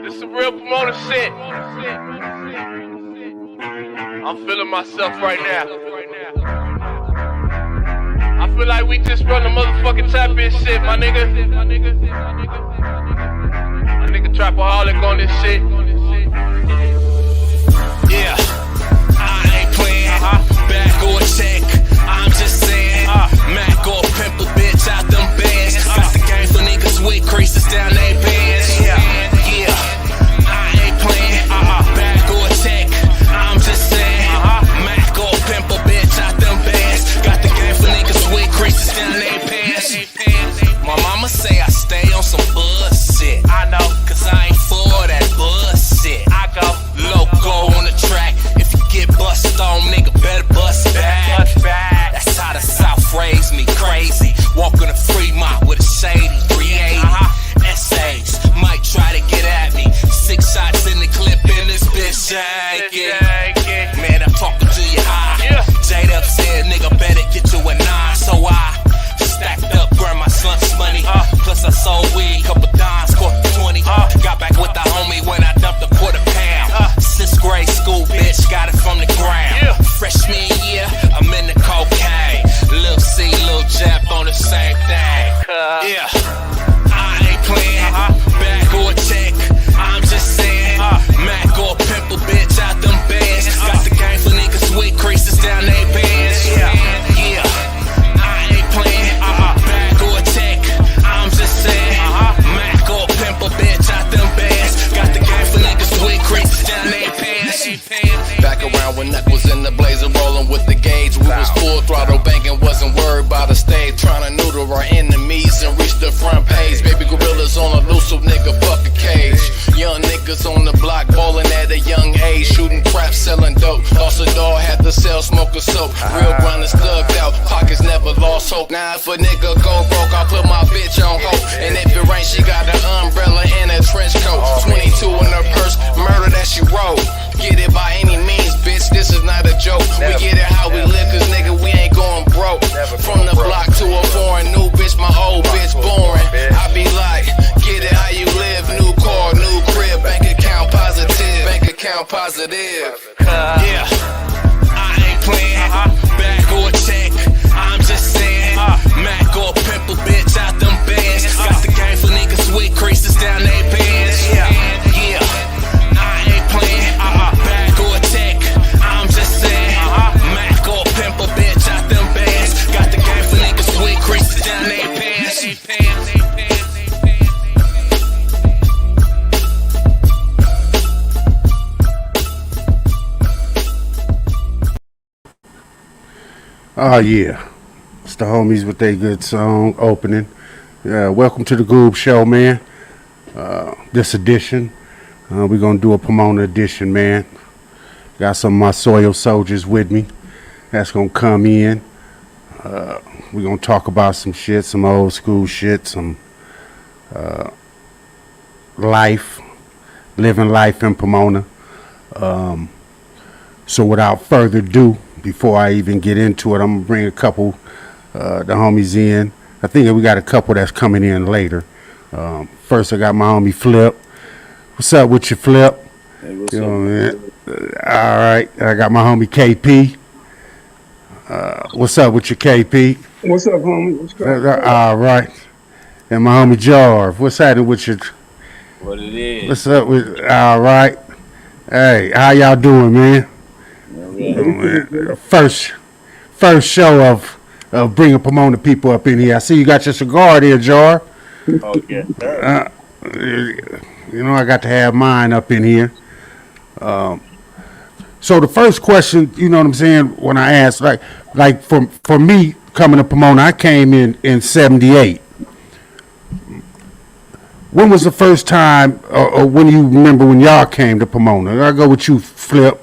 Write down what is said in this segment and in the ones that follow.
This is some real Pomona shit. I'm feeling myself right now. I feel like we just run the motherfucking championship, my nigga. My nigga Trapaholic on this shit. Yeah, I ain't playing. Back or check, I'm just saying. Mac or pimple bitch out them bands. Got the game for niggas with creases down they bands. Yeah, I ain't playing. Back or check, I'm just saying. Mac or pimple bitch out them bands. Got the game for niggas with creases down they pants. My mama say I stay on some bullshit. I know, cause I ain't for that bullshit. I go Loco on the track. If you get bust on, nigga, better bust back. bust back. That's how the South raised me, crazy. Walking a Fremont with a shady 380. Essays might try to get at me. 6 shots in the clip in this bitch shaking. Man, I'm talking to you high. J-Dub said, nigga, better get to a 9. So I stacked up, burned my son's money. Plus I sold weed, couple dimes, caught 20. Got back with the homie when I dumped a quarter pound. 6th grade school, bitch, got it from the ground. Freshman year, I'm in the cocaine. Lil C, Lil Jap on the same thing. Yeah, I ain't playing. Back or check, I'm just saying. Mac or pimple, bitch, out them bands. Got the game for niggas with creases down they bands. Yeah, I ain't playing. Back or check, I'm just saying. Mac or pimple, bitch, out them bands. Got the game for niggas with creases down they pants. Back around when Neck was in the blazer, rolling with the gauge. We was full throttle banging, wasn't worried about the stage. Trying to noodle our enemies and reach the front page. Baby gorillas on a loose, so nigga, fuck a cage. Young niggas on the block, ballin' at a young age. Shooting crap, selling dope. Lost a dog, had to sell smoker soap. Real grinders thugged out, pockets never lost hope. Now if a nigga go broke, I put my bitch on hold. And if it rains, she got an umbrella and a trench coat. 22 in her purse, murder that she wrote. Get it by any means, bitch, this is not a joke. We get it how we live, cause nigga, we ain't going broke. From the block to a foreign new bitch, my old bitch boring. I be like, get it how you live, new car, new crib, bank account positive, bank account positive. Yeah, I ain't playing. Back or check, I'm just saying. Mac or pimple, bitch, out them bands. Got the game for niggas with creases down they pants. Yeah, I ain't playing. Back or check, I'm just saying. Mac or pimple, bitch, out them bands. Got the game for niggas with creases down they pants. Oh yeah, it's the homies with their good song opening. Welcome to the Goob show, man. This edition, we're gonna do a Pomona edition, man. Got some of my soil soldiers with me. That's gonna come in. We're gonna talk about some shit, some old school shit, some life, living life in Pomona. So without further ado, before I even get into it, I'm gonna bring a couple the homies in. I think we got a couple that's coming in later. First, I got my homie Flip. What's up with you, Flip? Hey, what's You up, know, man? all right. I got my homie KP. What's up with you, KP? What's up, homie? What's going on? All right. And my homie Jarv. What's happening with you? What it is? What's up with? All right. Hey, how y'all doing, man? First show of bringing Pomona people up in here. I see you got your cigar there, Jar. Oh, yeah. You know, I got to have mine up in here. So the first question, you know what I'm saying, when I asked, like for me coming to Pomona, I came in 78. When was the first time, or when you remember when y'all came to Pomona? I'll go with you, Flip.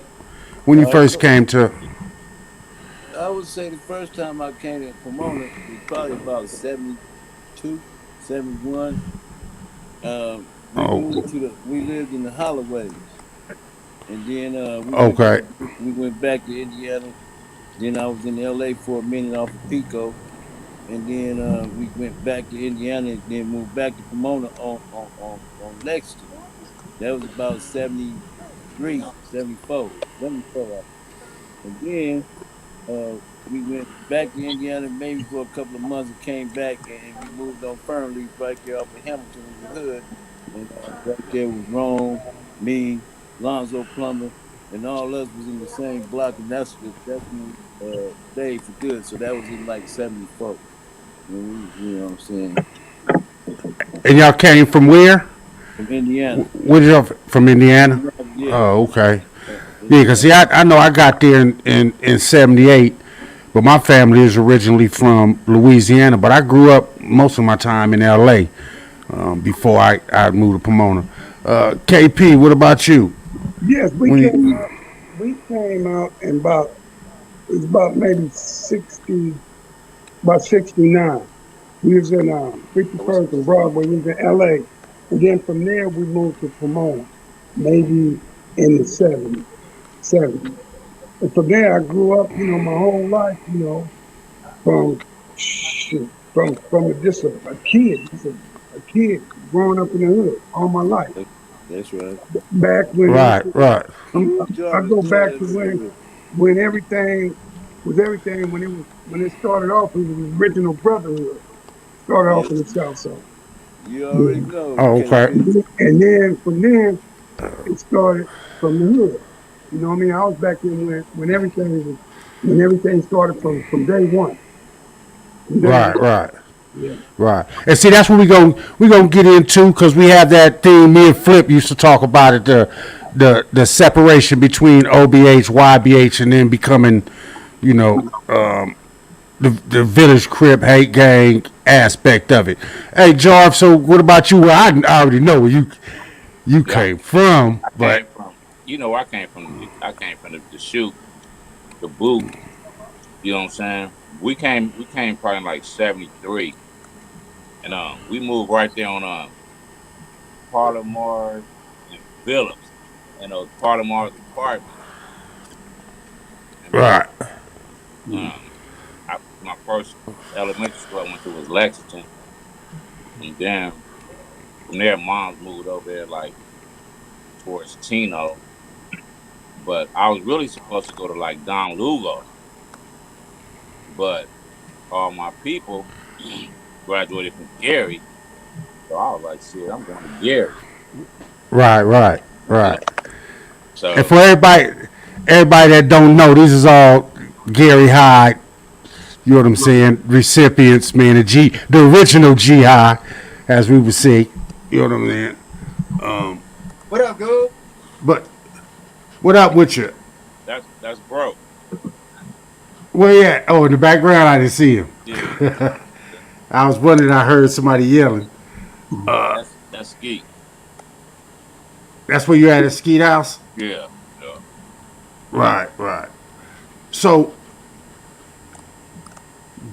When you first came to... I would say the first time I came to Pomona was probably about 72, 71. We lived in the Holloways. And then we went back to Indiana. Then I was in LA for a minute off of Pico. and then we went back to Indiana, and then moved back to Pomona on Lexington. That was about 73, 74, 74. And then we went back to Indiana maybe for a couple of months and came back, and we moved on Fernley right there off of Hamilton in the hood. And right there was Rome, me, Lonzo Plummer, and all us was in the same block, and that's when we stayed for good. So that was in like 74. You know what I'm saying? And y'all came from where? From Indiana. Where y'all from? Indiana? Yeah. Oh, okay. Yeah, Indiana. because see, I know I got there in 78, but my family is originally from Louisiana, but I grew up most of my time in L.A. Before I moved to Pomona. KP, what about you? Yes, we When came you, out. We came out in about it was about maybe 60, about 69. We was in 51st and Broadway. We was in L.A. And then from there we moved to Pomona, maybe in the 70s. 70s. And from there I grew up, my whole life, from shit, from just a kid, a kid growing up in the hood all my life. That's right. Back when right, right, I Jarvis go do have back that to for when real. when everything was everything when it started off it was the original brotherhood. Started off Yes, in the South Side. you already Yeah. know, oh, okay, KP. And then from there it started from the hood. You know what I mean? I was back in when everything started from day one. From day right, one. right. Yeah. Right, and see that's what we gonna get into because we have that thing. Me and Flip used to talk about it, the separation between OBH, YBH, and then becoming, you know, the village crip hate gang aspect of it. Hey, Jarv, so what about you? Well, I already know where you Yeah, came from, I but came from. I came from the shoot, the boot. You know what I'm saying? We came probably in like '73, and we moved right there on Palomar and Phillips, and those Palomar's apartments. And right, my first elementary school I went to was Lexington, and then from there, mom's moved over there like towards Chino. But I was really supposed to go to like Don Lugo, but all my people graduated from Gary, so I was like, shit, I'm going to Gary. right, right, Yeah. right. And So for everybody that don't know, this is all Gary Hyde. You know what I'm saying? Recipients, man, the original G High, as we would say. You know what I'm saying? What up, Goob? But what up with you? that's broke. Where you at? Oh, in the background, I didn't see him. Yeah, I was wondering. I heard somebody yelling. that's Skeet. That's where you at Skeet House? Yeah, yeah. Right, right. So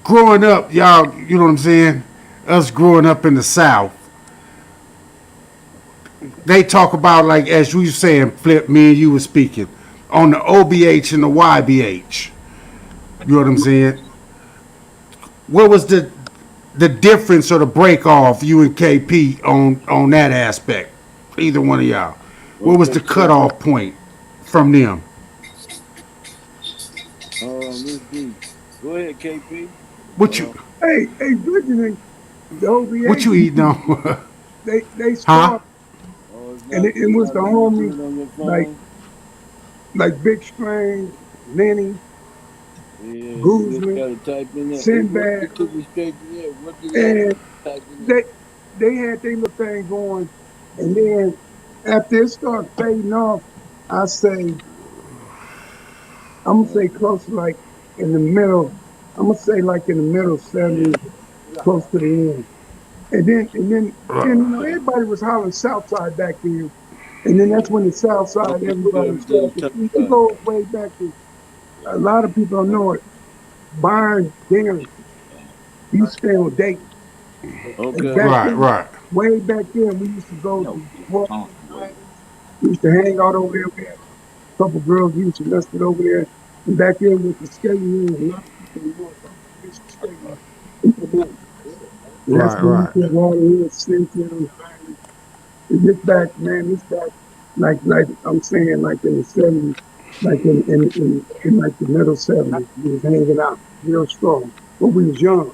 growing up, y'all, you know what I'm saying? Us growing up in the South, they talk about like as you were saying, Flip. Me and you were speaking on the OBH and the YBH. You know what I'm saying? What was the difference or the break off you and KP on that aspect? Either one of y'all. What was Okay, the so cutoff point from them? let's see. Go ahead, KP. What you Uh, Hey, Bridget, the what OVA, you eating on? they huh? started it's and not it you was the not reading to homies it on your like phone. Big Strange, Lenny, Yeah, you just Guzman, gotta type in there. Sinbad, It took me straight to there. What the last and type in there? they they had their little thing going, and then after it started fading off, I say I'm gonna say close to like in the middle. I'm gonna say like in the middle '70s, close to the end. And then everybody was hollering Southside back then. And then that's when the Oh, Southside everybody Jarvis done started. turned We right. go way back to a lot of people don't know it. Byron Darrington. He used to stay on Dayton. And Okay. back Right, then, right. way back then, we used to go No, to yeah, Fort Tony Myers. was. We used to hang out over there. We had a couple girls we used to nested over there. And back then with the skating ring, a lot of people don't know about the skating ring. in Pomona. And that's Right, when we right, put water in, sent them. And this back, man, this back, like I'm saying, like in the 70s, like in like the middle 70s, we was hanging out real strong. But we was young,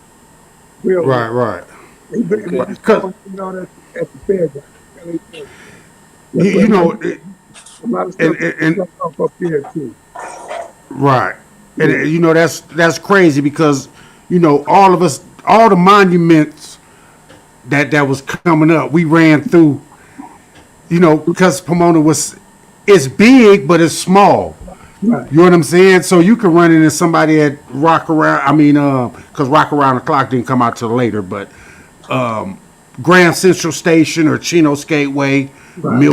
real right, young. right. And we Okay. used to Cause all hang out at the fairground, LA Fairground. That's where you know, a lot of and, stuff and, is and up there too. right, and Yeah, you know that's crazy because you know all of us, all the monuments that was coming up, we ran through. You know, because Pomona was, it's big but it's small. right, You know what I'm saying? So you can run into somebody at Rock Around. I mean, because Rock Around the Clock didn't come out till later, but Grand Central Station or Chino Skateway, right,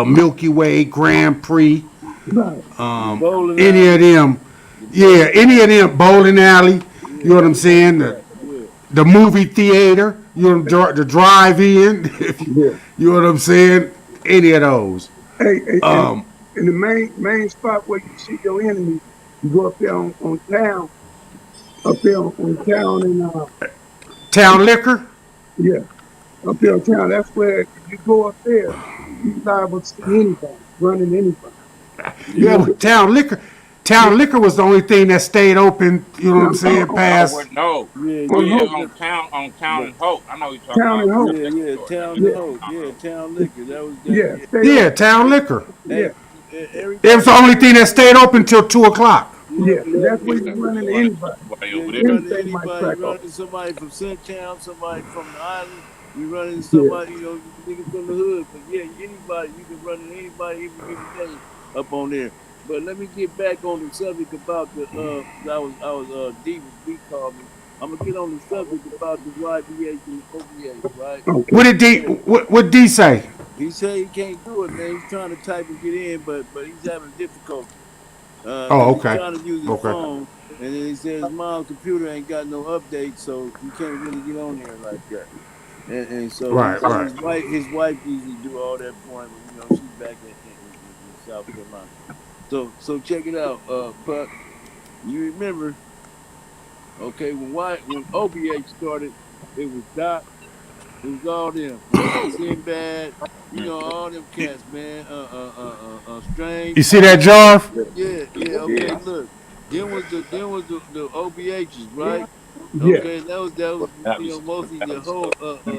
Milky Way, Grand Prix, right. The bowling any of alley. them. The Yeah, bowling any of alley. them, bowling alley. You Yeah, know what I'm everything saying? was The, packed. Yeah. the movie theater. You know the drive-in. Yeah. You know what I'm saying? Any of those. And the main spot where you see your enemy, you go up there on town, up there on town and Town Liquor. yeah, up there on town. That's where if you go up there, you liable to see anybody running anybody. You Yeah, Yeah. know, well, Town Liquor. yeah, Town Liquor was the only thing that stayed open. You know what I'm saying? No, we're Past no. Yeah, on yeah. Yeah, Hope, Them, on town but and Hope. I know what you're talking town and about. The Hope. yeah, liquor yeah. store. Town and Yeah, Hope. I Yeah, know. Town Liquor. That was that. yeah, Yeah. stay yeah, open. Town Liquor. Yeah, Hey, It was everybody the only know. thing that stayed open till 2 o'clock. Yeah, yeah, but and look, that's where look, you look. run into Nobody, anybody. nobody Yeah, over you there. run into Anything might anybody. crack You run off. into somebody from Suntown, somebody from the island. You run into Yeah, somebody, niggas from the hood. But yeah, anybody, you can run into anybody every given day up on there. But let me get back on the subject about the 'cause I was D was B called me. I'm gonna get on the subject about the YBH and the OVH, right? What okay. did D? What D say? He said he can't do it, man. He's trying to type and get in, but he's having difficulty. Oh, Cause he's okay, trying to use his okay. phone, and then he says his mom's computer ain't got no update, so he can't really get on there like that. And so he Right, said right. his wife usually do all that for him, and she's back in South Carolina. So check it out, Puck. You remember, okay, when OBH started, it was Doc, it was all them, Sinbad, all them cats, man. You Strange. see that, Jarv? Yeah, yeah. Okay, look. Then was the OBHs, right? Yeah, Okay, that was Happens. mostly the Happens. whole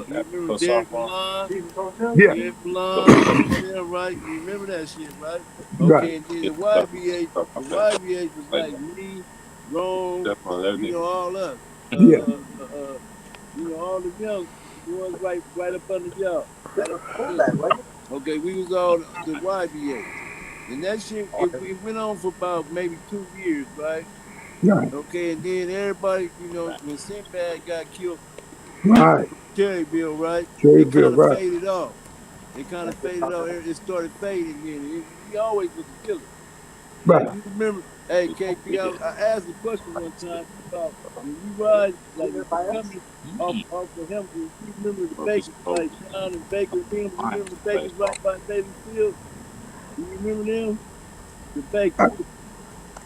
you remember For Derek softball. Milan? yeah, Derek Milan and all them, right? You remember that shit, right? right. Okay, and then Yeah, the stuff. YBH, Stuff the like that. YBH was Like like me, Rome, definitely everything. all us. Yeah, All the young ones right up under y'all. Yeah. Okay, we was all the YBH. And that shit, it went on for about maybe 2 years, right? right, Okay, and then everybody, when Sinbad got killed right. from Cherryville, right? Trade It bill, kind of right, faded off. It kind of faded off. It started fading again. He always was a killer. Now right. you remember, hey KP, Yeah. I asked a question one time about when you ride, like if you coming off of him, you remember the Focus bakers on like Sean and Baker, them, you fine remember the bakers baseball. right by Daily Field? You remember them? The I, bakers.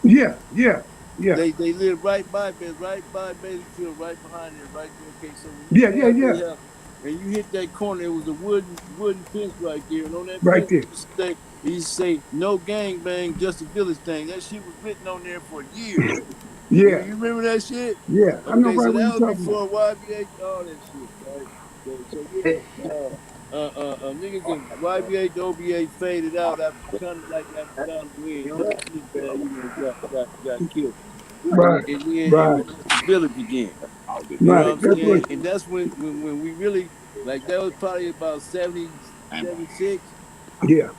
yeah, yeah, yeah, They live right by Bailey Field, right behind there, right there. Okay, so when you yeah, yeah, pass yeah. their house and you hit that corner, it was a wooden fence right there, and on that Right fence there. it used to say no gang bang, just a village thing. That shit was written on there for years. You, Yeah, you remember that shit? yeah. I know Okay, right so what that you're was talking about. before YBH, all that shit, right? So yeah, niggas and YBH to OBA faded out after kind of like after Don Wynn, Sinbad, got killed, Right, and then it right, was just the village again. I'll get You that. know right. what I'm That's what. saying? And that's when we really like that was probably about 70, And 76. Yeah,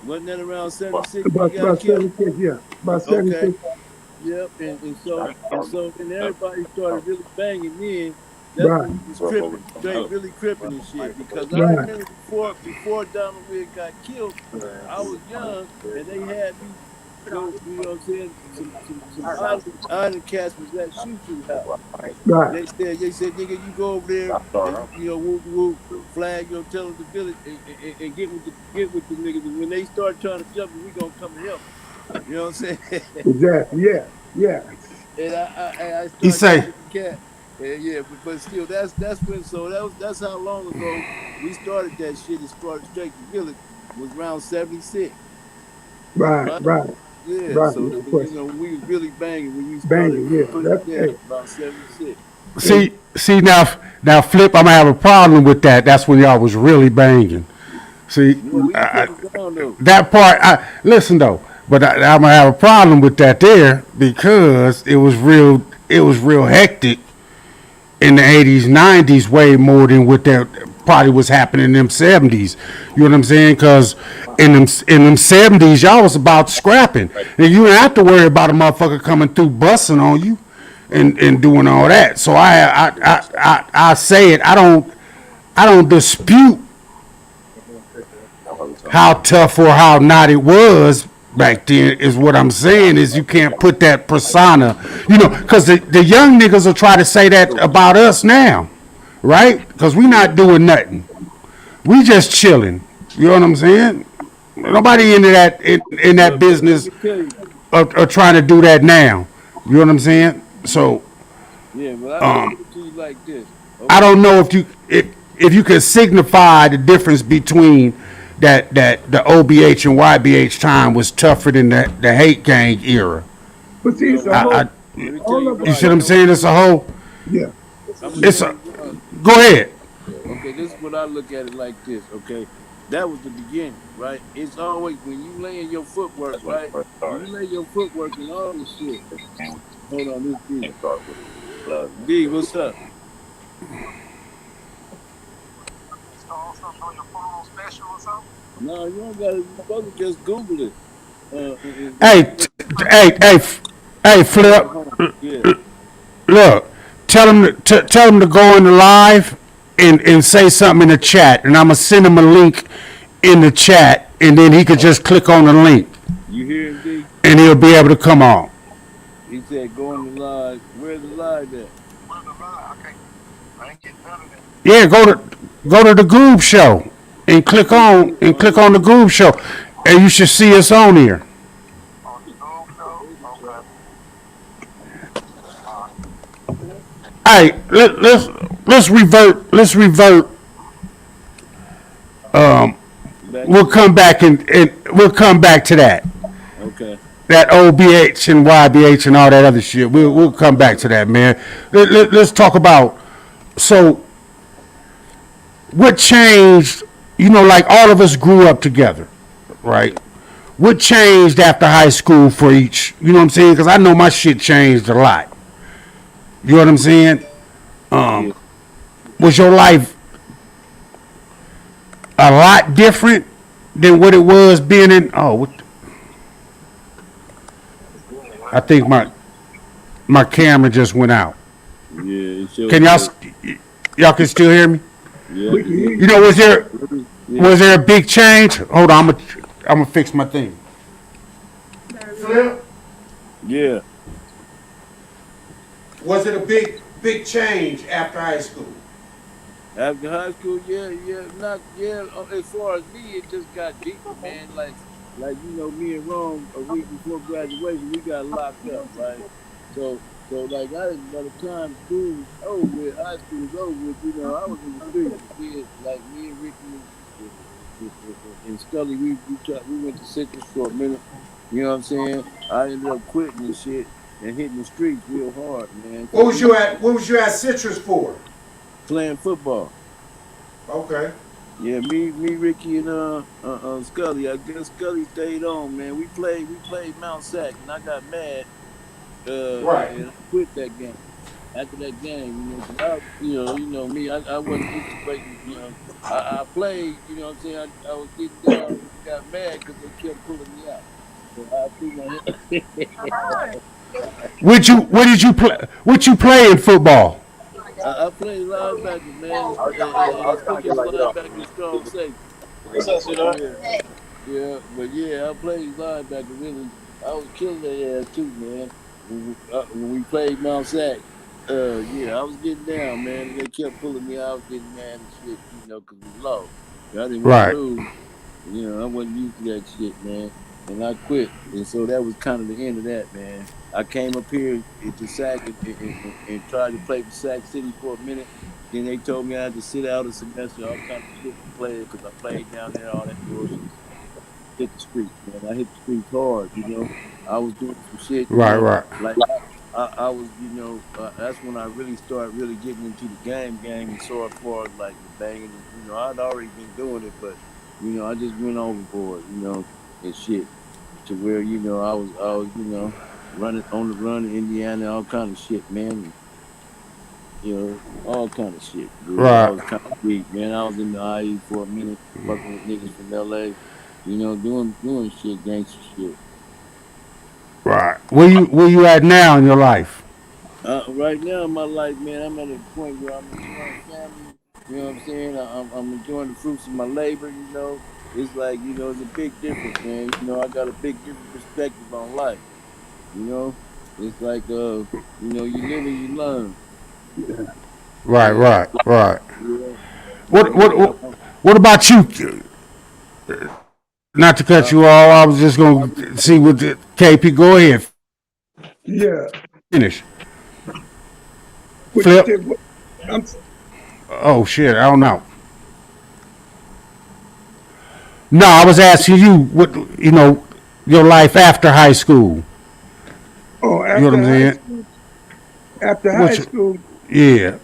Wasn't that around well, 76 when he got about killed? 76. Yeah, about Okay. 76. Yep, I and started so then up. everybody started really banging in. That's Right, when we was Work over cripping, from straight another. really cripping and shit. Because I right, remember before Donald Wynn got killed, I was young and they had me go, you know what I'm saying, some island cats was at Shoot house. right, They said, nigga, you go over there I and started up. whoop whoop, flag, tell them the village and get with the niggas. And when they start trying to jump, we gonna come and help. You know what I'm saying? exactly. Yeah, yeah, And I He started getting say with the cat. Yeah, but still, that's when. So that's how long ago we started that shit. As far as Straight to Village was around 76, Right, right? right, Yeah. right. So No you question. know, we was really banging when we started Banging, yeah. putting That's it down hey, about 76. hey, See now, Flip. I'm gonna have a problem with that. That's when y'all was really banging. See, Yeah, we was putting it down though. that part. Listen though, but I'm gonna have a problem with that there because it was real. It was real hectic in the 80s, 90s, way more than what that probably was happening in them 70s. You know what I'm saying? Because in them 70s, y'all was about scrapping, and you didn't have to worry about a motherfucker coming through busting on you and doing all that. So I say it. I don't dispute how tough or how not it was back then. Is what I'm saying is you can't put that persona, because the young niggas will try to say that about us now, right? Because we not doing nothing. We just chilling. You know what I'm saying? Nobody into that in that But let business me tell you, of trying to do that now. You know what I'm saying? So yeah. But I put it to you like this. I Okay, don't know if you can signify the difference between that the OBH and YBH time was tougher than the hate gang era. but see, no. it's a Well, I, whole, I let me tell all you of you us why. see You what I'm go, know saying? why? It's a whole. yeah. I'm gonna It's tell a. you why. Go ahead. Okay, this is what I look at it like this. Okay, that was the beginning, right? It's always when you lay in your footwork, That's when it right? first When started. you lay your footwork and all this shit. And we Hold on, this D. can't start with blood. D, what's up? No, you don't gotta. You supposed to just Google it. Hey, hey, Go Flip. ahead, home. Yeah. Look, tell him to go in the live and say something in the chat, and I'm gonna send him a link in the chat, and then he could just click on the link, You hear him, D? and he'll be able to come on. He said go on the live. Where's the live at? Yeah, go to the Goob show and On YouTube? On click on the YouTube? Goob show, and you should see us on here. Hey, let's revert. Back We'll to come back and we'll come back to that. okay. That OBH and YBH and all that other shit. We'll come back to that, man. Let's talk about, so what changed. Like all of us grew up together, right? What changed after high school for each? You know what I'm saying? Because I know my shit changed a lot. You know what I'm saying? Yeah. Was your life a lot different than what it was being in? Oh, I think my camera just went out. Yeah, it sure Can y'all did. y'all can still hear me? Yeah, I We can can hear hear you. You know, Yeah. was there a big change? Hold on, I'm gonna fix my thing. Flip, Yeah. was it a big change after high school? After high school, not as far as me, it just got deeper, man. Me and Rome a week before graduation, we got locked up, right? So like by the time school was over with, high school was over with, I was in the streets. Like me and Ricky and Scully, we went to Citrus for a minute. You know what I'm saying? I ended up quitting and shit and hitting the streets real hard, man. What Cause was you at? What was you at Citrus for? playing football. Okay. Yeah, me, Ricky, and Scully. I guess Scully stayed on, man. We played Mount Sac, and I got mad, Right. and I quit that game. After that game, 'cause me, I wasn't integrating. I played, what I'm saying. I was getting down, and got mad because they kept pulling me out. So I threw my head. What did you play? What you play in football? I played linebacker, man, and I still got linebacker strong safety. Yeah. Yeah, but I played linebacker really. I was killing their ass too, man. When we played Mount Sac, I was getting down, man. And they kept pulling me out. I was getting mad and shit, because we lost. I didn't want to Right. lose. I wasn't used to that shit, man. and I quit. And so that was kind of the end of that, man. I came up here to Sac and tried to play for Sac City for a minute. Then they told me I had to sit out a semester, all kind of shit to play because I played down there, all that bullshit. So hit the streets, man. I hit the streets hard, you know. I was doing some shit, you Right, know, right, like I was, you know, that's when I really started really getting into the game, and so as far as like the banging, and, you know, I'd already been doing it, but you know, I just went overboard, you know, and shit to where you know I was, you know, running on the run in Indiana, all kind of shit, man, and, you know, all kind of shit, dude. I right, was kind of weak, man. I was in the IE for a minute, fucking with niggas from LA, you know, doing shit, gangster shit. right. Where you at now in your life? Right now in my life, man, I'm at a point where I'm enjoying family. You know what I'm saying? I'm enjoying the fruits of my labor. You know, it's like you know, it's a big difference, man. You know, I got a big different perspective on life. You know, it's like you know, you live and you learn. Right, And right, right. yeah, What and what yeah, what, what about you? Not to cut uh, you off, I was just gonna see what the KP. Go ahead, Yeah. finish. What you Flip. said? What, I'm Oh shit, I don't know. No, I was asking you what your life after high school. oh, You know what I'm after high saying? school. After high What's school, yeah?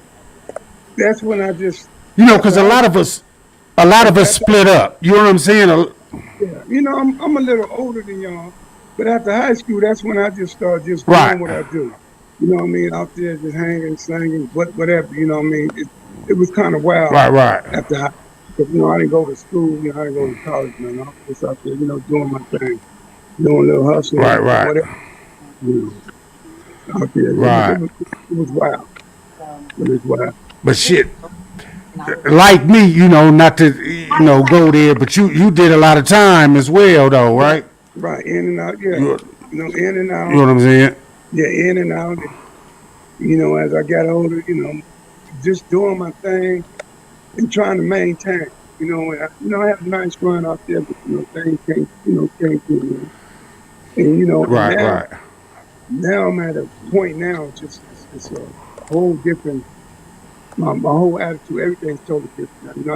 that's when I just Because after high a lot of after, us after split up. You know what I'm saying? yeah, you know, I'm a little older than y'all, but after high school, that's when I just started just Right, doing what I do. You know what I mean? Out there just hanging, slanging, whatever. You know what I mean? It was kind of wild right, right, after high. But, you know, I didn't go to school. You know, I didn't go to college, man. I was just out there, you know, doing my thing, doing a little right, hustling, right, whatever. You know, out there, right. it was wild. It was wild. But shit, like me, not to go there, but you did a lot of time as well, though, Right, right? right, in and out, yeah. You, You know, in and you out, know what I'm saying? yeah, in and out. You know, as I got older, you know, just doing my thing and trying to maintain. I had a nice run out there, but things came to me. And Right, right, now I'm at a point now. It's a whole different. My whole attitude, everything's totally different. Now.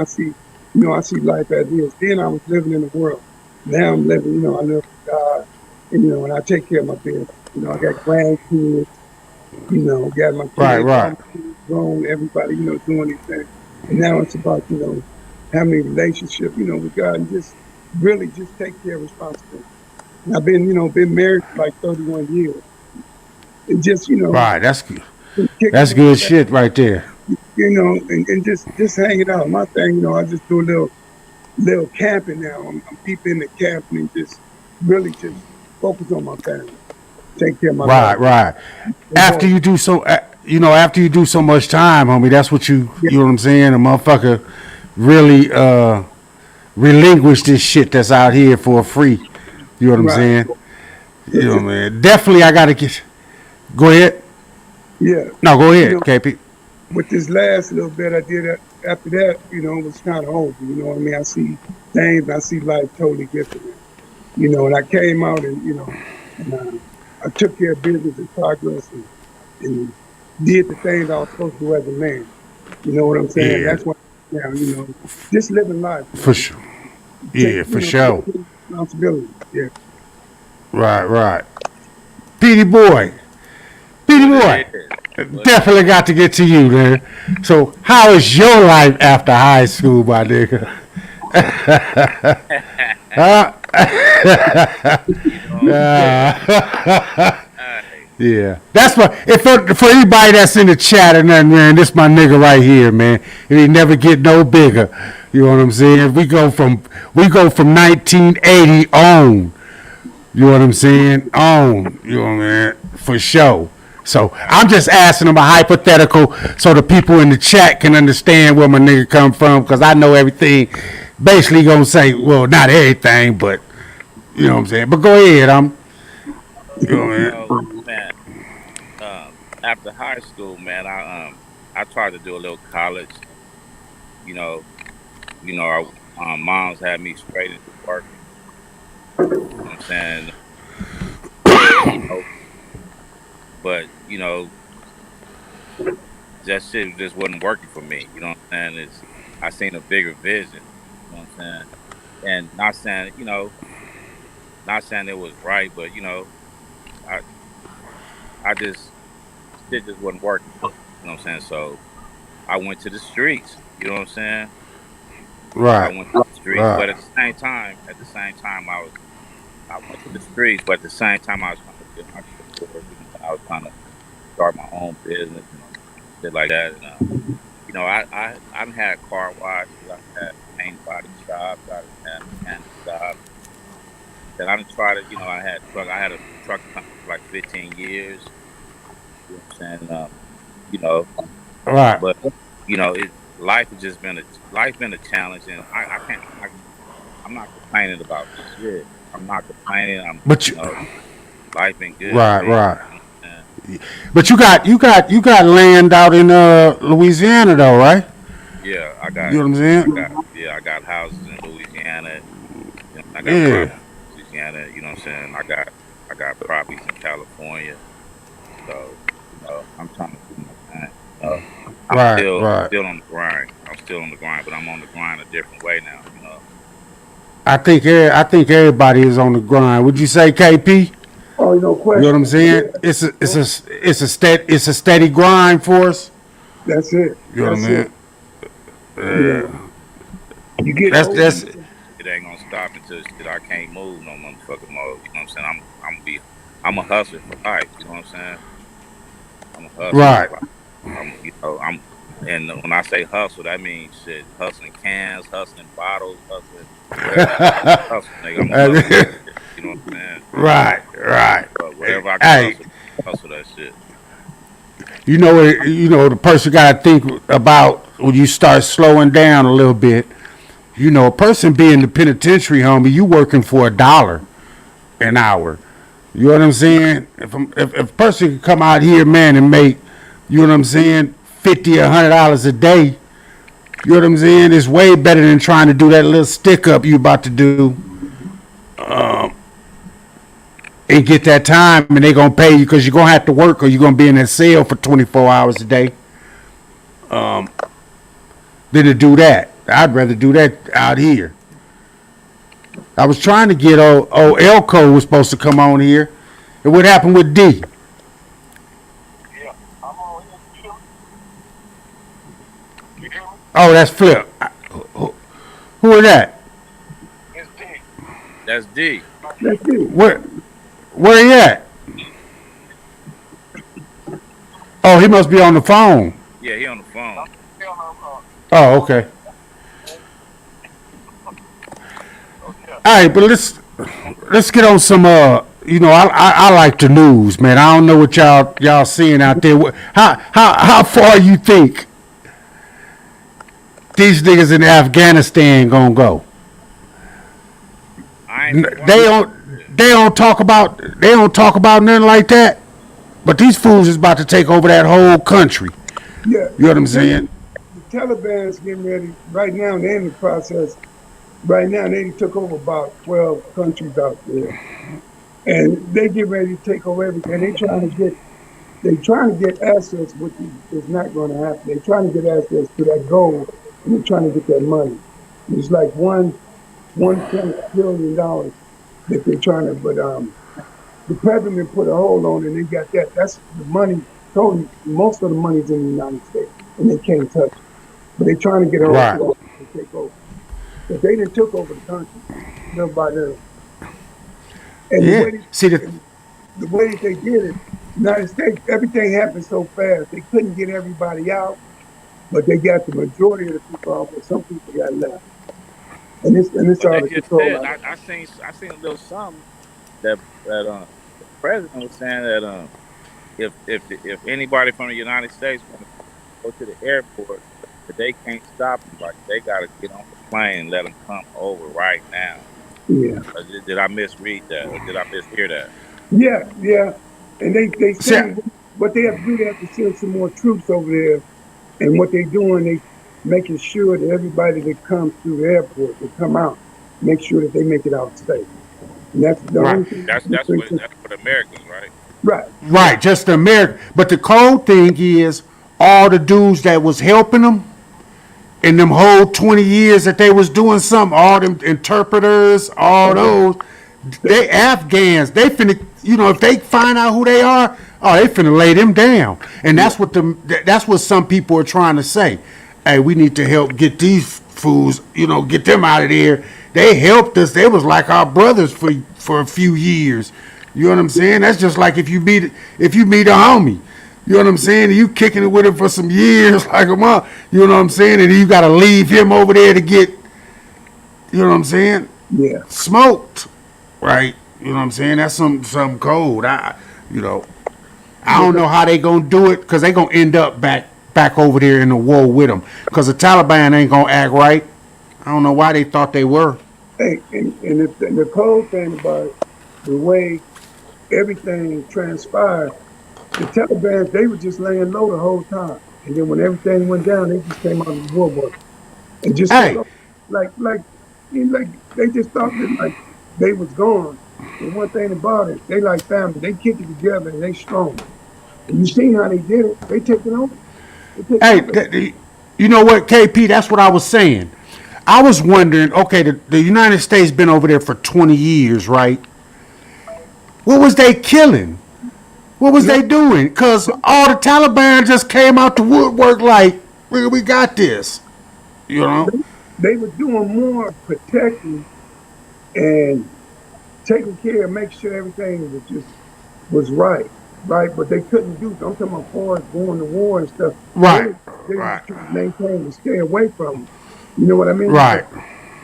I see life as is. Then I was living in the world. Now I'm living. I live for God, and I take care of my business. I got grandkids. Got my right, kids, all right, my kids grown, everybody, doing their thing. And now it's about, having a relationship, with God and just really just take care of responsibility. And I've been married for like 31 years. And just, right. That's good. been kicking That's it with good that, shit right there. and just hanging out. My thing, I just do a little camping now. I'm deep into camping and just really just focus on my family, take care of my Right, loved ones. right. They After both, you do so, after you do so much time, homie, that's what yeah, you know what I'm saying. A motherfucker really relinquish this shit that's out here for free. You know what I'm right. saying? You know, It's, man. Definitely, I gotta get. Go ahead. yeah. No, go You ahead, know, KP. with this last little bit I did after that, it was kind of over. You know what I mean? I see things, I see life totally different. And I came out and I took care of business and progress and did the things I was supposed to do as a man. You know what I'm saying? Yeah, That's what now, just living life, for man. sure. Yeah, for Take sure. responsibility. Yeah. Right, right. Petey boy, Petey What it boy. is? What it Definitely got to get to you, man. So, how is your life after high school, my nigga? is? Huh? You know what I'm saying? Hey, Yeah, that's what. If for anybody that's in the chat or nothing, man, this my nigga right here, man. He never get no bigger. You know what I'm saying? We go from 1980 on. You know what I'm saying? On. You know, man, for sure. So I'm just asking him a hypothetical so the people in the chat can understand where my nigga come from, because I know everything. Basically, gonna say, well, not everything, but you know what I'm saying. But go ahead, you know, you man. know, man. After high school, man, I tried to do a little college. You know, our moms had me straight into working. You know what I'm saying? Oh, but that shit just wasn't working for me. You know what I'm saying? I seen a bigger vision. You know what I'm saying? And not saying it was right, but I I just shit just wasn't working. You know what I'm saying? So I went to the streets. You know what I'm saying? I Right. went to the streets, but Right. at the same time, I went to the streets, but at the same time, I was trying to get my shit forward. I was trying to start my own business, shit like that. And I done had car washes, I had paint body shops, I done had mechanic shops. Then I done tried to, I had a truck company for like 15 years. You know what I'm saying? You know, Right. but life has just been a challenge, and I can't. I'm not complaining about shit. I'm not complaining. But you, Life been good to right, me. right. You know what I'm But you got land out in Louisiana though, right? Yeah, You know what I'm saying? I got houses in Louisiana. I got properties Yeah. in Louisiana. You know what I'm saying? I got properties in California. So I'm trying to do my thing. I'm Right, still right. still on the grind. I'm still on the grind, but I'm on the grind a different way now. I think everybody is on the grind. Would you say, KP? Oh, no You know what I'm question. saying? It's a steady grind for us. That's it. You know what That's it. I mean? Yeah. You get That's older. It ain't gonna stop until shit I can't move no motherfucking mode. You know what I'm saying? I'm a hustler for life. You know what I'm saying? I'm a hustler right. for life. I'm and when I say hustle, that means shit hustling cans, hustling bottles, hustling whatever I gotta hustle, nigga. I'm a hustler that shit. You know what I'm saying? right, right. But whatever I can Hey, hustle that shit. the person got to think about when you start slowing down a little bit. A person being in the penitentiary, homie, you working for $1 an hour. You know what I'm saying? If a person can come out here, man, and make, you know what I'm saying, $50 or $100 a day, you know what I'm saying, it's way better than trying to do that little stick up you about to do and get that time, and they gonna pay you because you're gonna have to work or you're gonna be in that cell for 24 hours a day. Than to do that. I'd rather do that out here. I was trying to get Elko was supposed to come on here. And what happened with D? Oh, that's Flip. Who is that? That's D. That's it. Where he at? Oh, he must be on the phone. Yeah, he on the phone. Oh, okay. All right, but let's get on some. I like the news, man. I don't know what y'all seeing out there. How far you think these niggas in Afghanistan gonna go? I ain't been They watching don't. shit. They don't talk about nothing like that. But these fools is about to take over that whole country. Yeah. You know what I'm saying? The Taliban's getting ready right now. They're in the process. Right now, they took over about 12 countries out there, and they get ready to take over everything. They trying to get access, which is not going to happen. They're trying to get access to that gold, and they're trying to get that money. It's like $1.1 billion that they're trying to. But the president put a hold on it, and they got that. That's the money. Totally, most of the money's in the United States, and they can't touch it. But they're trying to get a hold Right. to it and take over. But they didn't took over the country, little by little. And the Yeah. way See the way that they did it, United States, everything happened so fast. They couldn't get everybody out, but they got the majority of the people out, but some people got left. And it's But out they of just control said, out I, there. I seen a little something that the president was saying that if anybody from the United States want to go to the airport, that they can't stop them. Like they got to get on the plane and let them come over right now. Yeah. Did I misread that, or did I mishear that? Yeah, yeah. And they see. saying what they have to do, they have to send some more troops over there. And what they doing, they making sure that everybody that comes through the airport, they come out, make sure that they make it out safe. And that's the Right. only thing. That's for the Americans, right? Right. Right, just the American. But the cold thing is, all the dudes that was helping them in them whole 20 years that they was doing something, all them interpreters, all those, they Afghans. They finna, if they find out who they are, oh, they finna lay them down. And that's what some people are trying to say. Hey, we need to help get these fools, get them out of there. They helped us. They was like our brothers for a few years. You know what I'm saying? That's just like if you meet a homie. You know what I'm saying? You kicking it with him for some years, like a month. You know what I'm saying? And you got to leave him over there to get, you know what I'm saying? Yeah. Smoked, right? You know what I'm saying? That's some cold. I don't know how they gonna do it because they gonna end up back over there in the war with them because the Taliban ain't gonna act right. I don't know why they thought they were. Hey, and the cold thing about it, the way everything transpired, the Taliban, they were just laying low the whole time. And then when everything went down, they just came out of the war and just Hey, like they just thought that like they was gone. And one thing about it, they like family. They kick it together and they strong. And you seen how they did it. They take it over. you know what, KP? That's what I was saying. I was wondering. Okay, the United States been over there for 20 years, right? What was they killing? What was they doing? Because all the Taliban just came out the woodwork like, we got this. You know? They were doing more protecting and taking care, make sure everything was right. But they couldn't do. I'm talking about far as going to war and stuff. Right. They Right. were trying to maintain and stay away from them. You know what I mean? Right.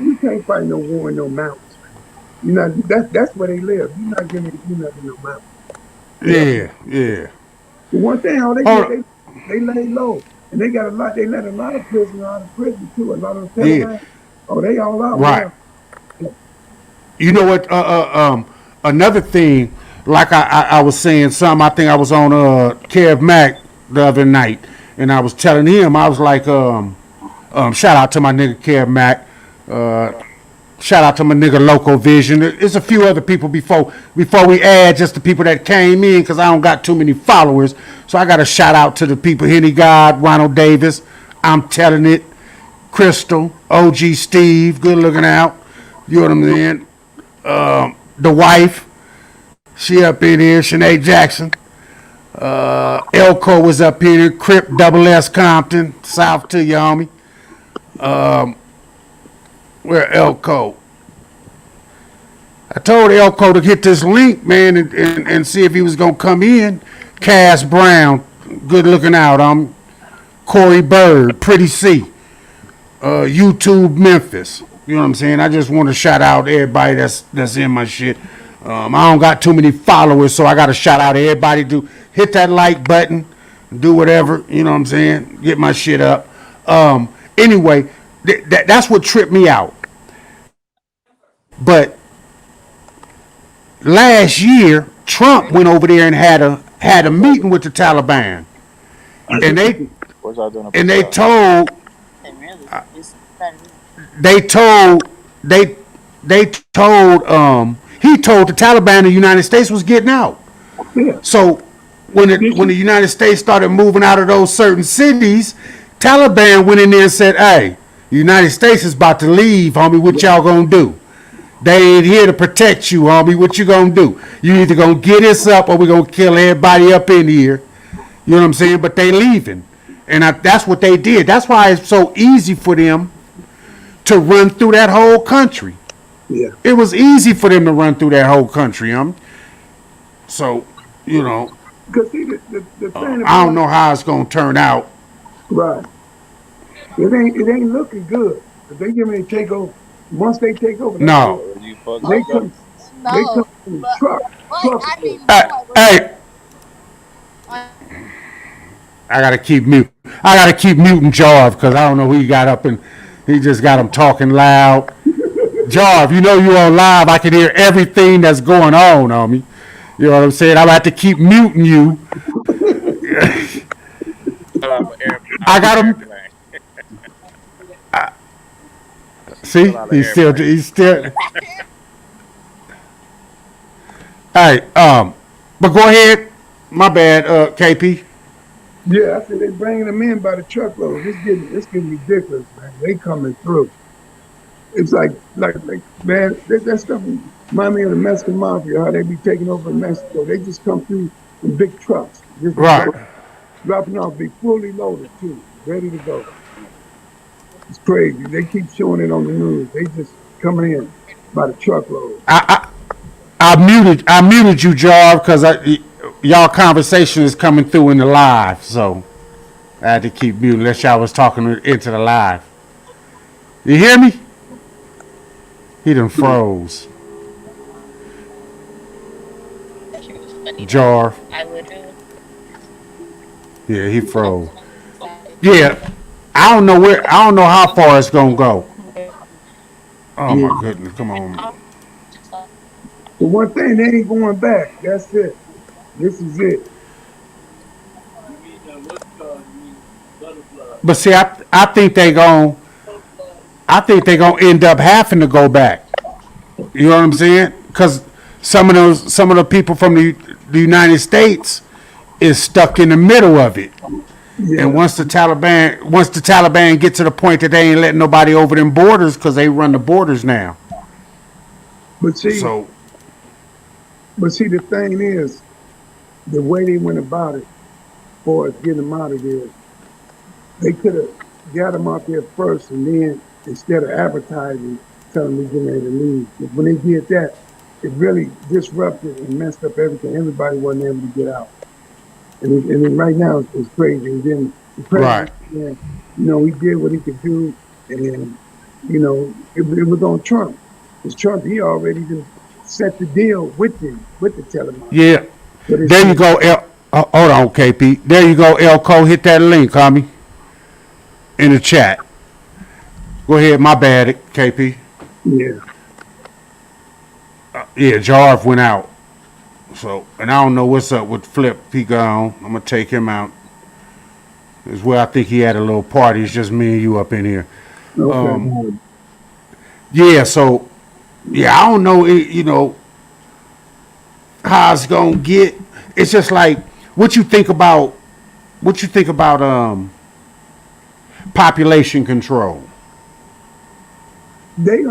You can't fight no war in no mountains. That's where they live. You're not getting to do nothing in no mountains. Yeah. The one thing how they did, they lay low. And they got they let a lot of prisoners out of prison too. A lot of them they all out. Right. Now. You know what? Another thing, like I was saying, I think I was on Kev Mac the other night, and I was telling him, I was like, shout out to my nigga Kev Mac. Shout out to my nigga Loco Vision. There's a few other people before we add just the people that came in because I don't got too many followers. So I got to shout out to the people, Henny God, Ronald Davis, I'm telling it, Crystal, OG Steve, good looking out. You know what I'm saying? The wife, she up in here, Sinead Jackson. Elko was up here, Crip Double S Compton, South to you, homie. Where Elko? I told Elko to hit this link, man, and see if he was gonna come in. Cass Brown, good looking out. Corey Bird, Pretty C, YouTube Memphis. You know what I'm saying? I just want to shout out everybody that's in my shit. I don't got too many followers, so I got to shout out everybody. Do hit that like button, do whatever. You know what I'm saying? Get my shit up. Anyway. That's what tripped me out. But last year, Trump went over there and had a meeting with the Taliban, and they told he told the Taliban the United States was getting out. So when the United States started moving out of those certain cities, Taliban went in there and said, "Hey, the United States is about to leave, homie. What y'all gonna do? They ain't here to protect you, homie. What you gonna do? You either gonna get us up or we gonna kill everybody up in here." You know what I'm saying? But they leaving. And that's what they did. That's why it's so easy for them to run through that whole country. Yeah. It was easy for them to run through that whole country, So, Because see, the thing I don't know how it's gonna turn out. Right. It ain't looking good. If they give me a takeover, once they take over, they come in the truck. Hey, I gotta keep muting Jarv because I don't know who he got up and he just got him talking loud. Jarv, you know you on live. I can hear everything that's going on me. You know what I'm saying? I'm about to keep muting you. I got him. See, he's still. All right, but go ahead. My bad, KP. Yeah, I said they bringing them in by the truckload. It's getting ridiculous, man. They coming through. It's like man, that stuff remind me of the Mexican mafia. How they be taking over in Mexico. They just come through in big trucks, just Right. dropping off, be fully loaded too, ready to go. It's crazy. They keep showing it on the news. They just coming in by the truckload. I muted you, Jarv, because y'all conversation is coming through in the live, so I had to keep muted unless y'all was talking into the live. You hear me? He done froze. Jarv. Yeah, he froze. Yeah, I don't know how far it's gonna go. Oh Yeah. my goodness, come on. But one thing, they ain't going back. That's it. This is it. But see, I think they gonna end up having to go back. You know what I'm saying? Because some of the people from the United States is stuck in the middle of it. Yeah. And once the Taliban get to the point that they ain't letting nobody over them borders because they run the borders now. But see, So the thing is, the way they went about it, for us getting them out of there, they could have got them out there first, and then instead of advertising, telling them we're getting ready to leave. But when they did that, it really disrupted and messed up everything. Everybody wasn't able to get out. And then right now it's crazy. And then the right, president, he did what he could do, and it was on Trump. Because Trump, he already just set the deal with the Taliban. yeah. But There you go, hold on, KP. There you go, Elko. Hit that link, homie, in the chat. Go ahead, my bad, KP. Yeah. Yeah, Jarv went out. So, and I don't know what's up with Flip. He gone. I'm gonna take him out. It's where I think he had a little party. It's just me and you up in here. Okay. Yeah. So, yeah, I don't know. How it's gonna get. It's just like what you think about. Population control. They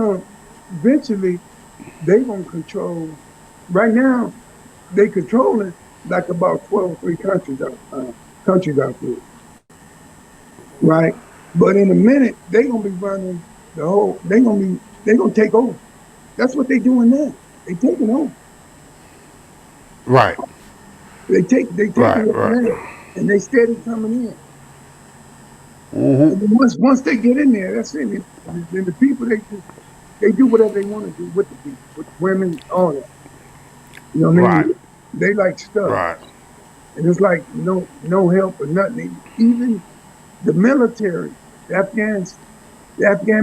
eventually they gonna control. Right now, they controlling like about 12 or 3 countries out there, right? But in a minute, they gonna be running the whole. They gonna take over. That's what they doing now. They taking over. Right. They taking Right. over Right. now, and they steady coming in. Mm-hmm. And then once they get in there, that's it. Then the people they do whatever they want to do with the people, with women, all that. You know what I mean? Right. They like stuff. Right. And it's like no help or nothing. Even the military, the Afghan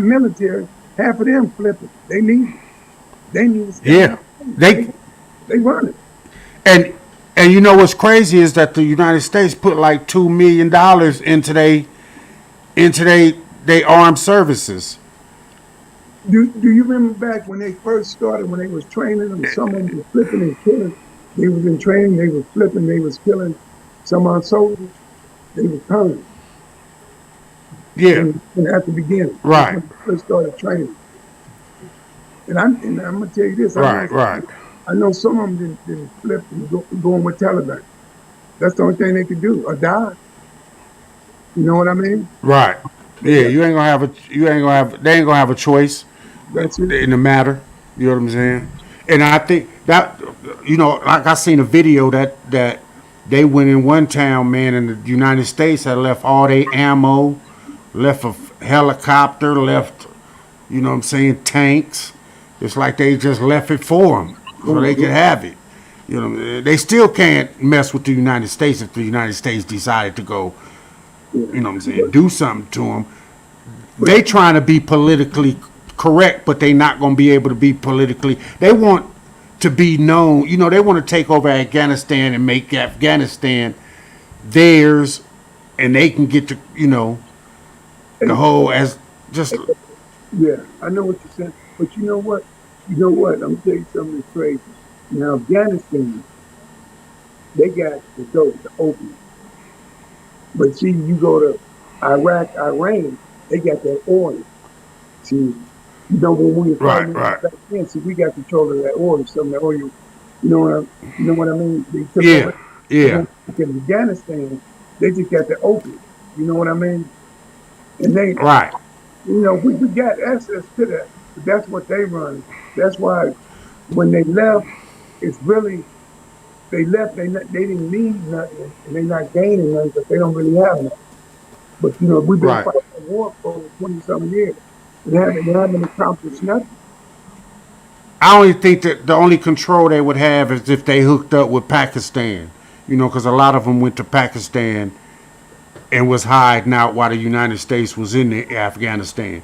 military, half of them flipping. They need to stay. Yeah. They run it. And you know what's crazy is that the United States put like $2 million into they armed services. Do you remember back when they first started, when they was training them, some of them were flipping and killing. They was in training, they was flipping, they was killing some of our soldiers. They was coming. Yeah. And at the beginning. Right. When they first started training. And I'm gonna tell you this. Right. I know some of them didn't flip and going with Taliban. That's the only thing they could do, or die. You know what I mean? Right. Yeah, they ain't gonna have a choice. That's it. In the matter. You know what I'm saying? And I think that, like I seen a video that they went in one town, man, in the United States that left all their ammo, left a helicopter, left, you know what I'm saying, tanks. It's like they just left it for them so they could have it. You know, they still can't mess with the United States if the United States decided to go, you know what I'm saying, do something to them. They trying to be politically correct, but they not going to be able to be politically. They want to be known. They want to take over Afghanistan and make Afghanistan theirs, and they can get to, the whole as just. Yeah, I know what you're saying. But you know what? I'm going to tell you something that's crazy. Now Afghanistan, they got the dope, the opium. But see, you go to Iraq, Iran, they got that oil. See, when we were Right, fighting right. back then, see, we got control of that oil. Some of that oil, you know what I mean? They took Yeah, over. And yeah, then in Afghanistan, they just got the opium. You know what I mean? And they, right, we got access to that. But that's what they run. That's why when they left, it's really they left. They didn't need nothing, and they're not gaining nothing because they don't really have nothing. But we've been right. fighting a war for over 20 some years. They haven't accomplished nothing. I only think that the only control they would have is if they hooked up with Pakistan. Because a lot of them went to Pakistan and was hiding out while the United States was in Afghanistan.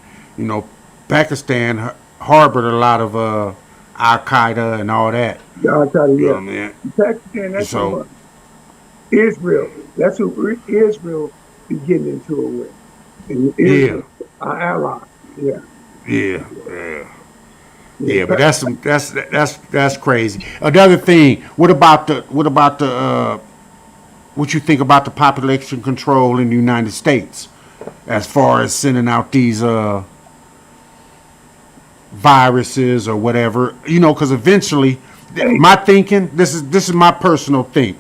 Pakistan harbored a lot of Al Qaeda and all that. I'll tell you, You know what I yeah. mean? Pakistan, that's So, who Israel. That's who Israel is getting into it with. And yeah, Israel, our ally. Yeah. yeah, yeah. Yeah. Yeah, but that's crazy. Another thing, what about the what you think about the population control in the United States as far as sending out these viruses or whatever? Because eventually, my thinking, this is my personal thing.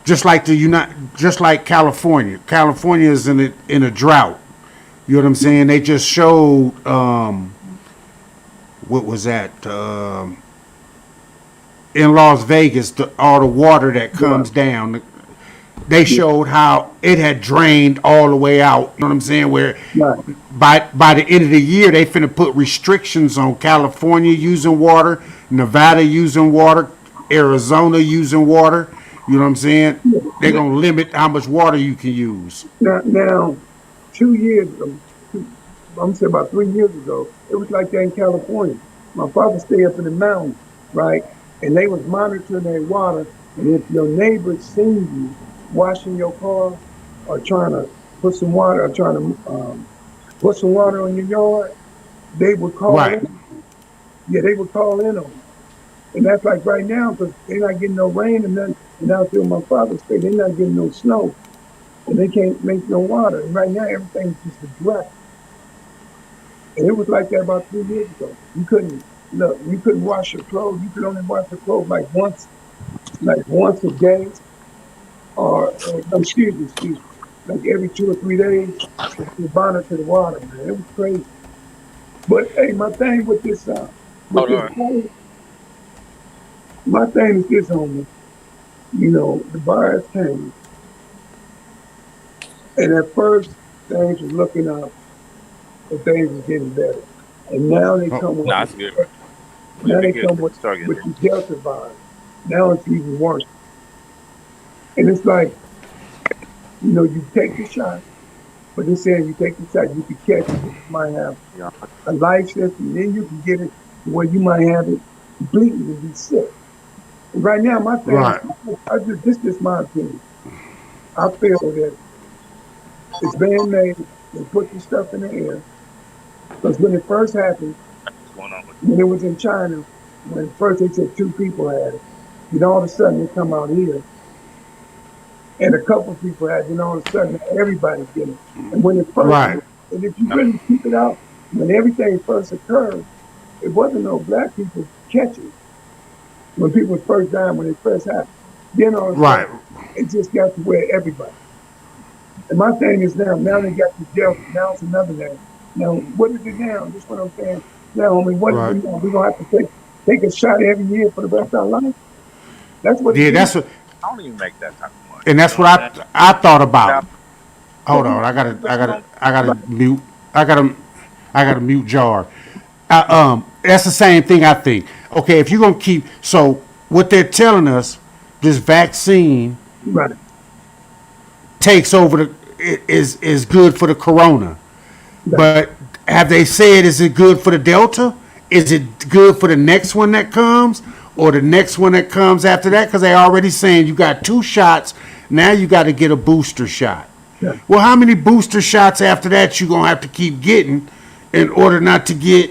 Just like California. California is in a drought. You know what I'm saying? They just showed what was that? In Las Vegas, all the water that comes down. They showed how it had drained all the way out. You know what I'm saying? Where Right. by the end of the year, they finna put restrictions on California using water, Nevada using water, Arizona using water. You know what I'm saying? They're gonna limit how much water you can use. Now, 2 years, I'm saying about 3 years ago, it was like that in California. My father stayed up in the mountains, right? And they was monitoring their water. And if your neighbors seen you washing your car or trying to put some water or trying to put some water on your yard, they would call Right. in. Yeah, they would call in on you. And that's like right now because they're not getting no rain and nothing. And out there in my father's state, they're not getting no snow. And they can't make no water. And right now, everything's just a drought. And it was like that about 3 years ago. You couldn't wash your clothes. You could only wash your clothes like once a day, or excuse me, like every 2 or 3 days. You monitor the water, man. It was crazy. But hey, my thing with this, Hold on. my thing is this, homie. The virus came, and at first things was looking up, but things was getting better. And now they come with Nah, it's good. now they come with Start getting the Delta virus. Now it's even worse. And it's like, you take the shot, but they're saying you take the shot, you can catch it. You might have a life sentence, and then you can get it where you might have it completely and be sick. And right now, my thing, Right. this is my opinion. I feel that it's being made, they put the stuff in the air. Because when it first happened, what's going on with when it was in China, when first they said 2 people had it, then all of a sudden they come out here, and a couple of people had it, then all of a sudden everybody's getting it. And when it first, Right. and if you really keep it out, when everything first occurred, it wasn't no black people catching it. When people first dying, when it first happened, then all of a Right. sudden it just got to where everybody. And my thing is now they got the Delta, now it's another name. Now, what is it now? That's what I'm saying. Now, what is Right. it now? We're going to have to take a shot every year for the rest of our life? That's what Yeah, it that's is. what, I don't even make that type of money. and that's You know what I'm saying? I thought about. Hold on, I gotta mute. I gotta mute Jar. That's the same thing I think. Okay, if you're gonna keep, so what they're telling us, this vaccine Right. takes over is good for the corona. But have they said, is it good for the Delta? Is it good for the next one that comes, or the next one that comes after that? Because they already saying you got 2 shots. Now you got to get a booster shot. Yeah. Well, how many booster shots after that you gonna have to keep getting in order not to get,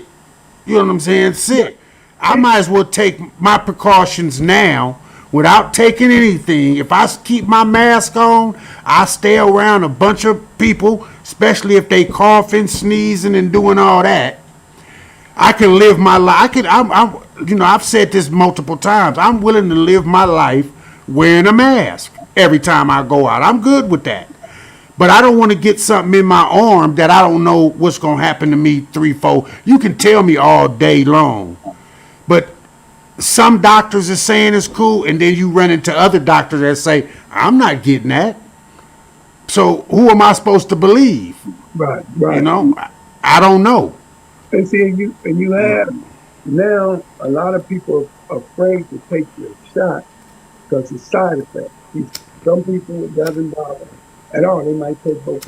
you know what I'm saying, sick? I might as well take my precautions now without taking anything. If I keep my mask on, I stay around a bunch of people, especially if they coughing, sneezing, and doing all that. I can live my life. I've said this multiple times. I'm willing to live my life wearing a mask every time I go out. I'm good with that. But I don't want to get something in my arm that I don't know what's going to happen to me 3, 4. You can tell me all day long. But some doctors are saying it's cool, and then you run into other doctors that say, I'm not getting that. So who am I supposed to believe? Right. You know, I don't know. And see, you have now a lot of people are afraid to take the shot because it's side effects. Some people it doesn't bother at all. They might take a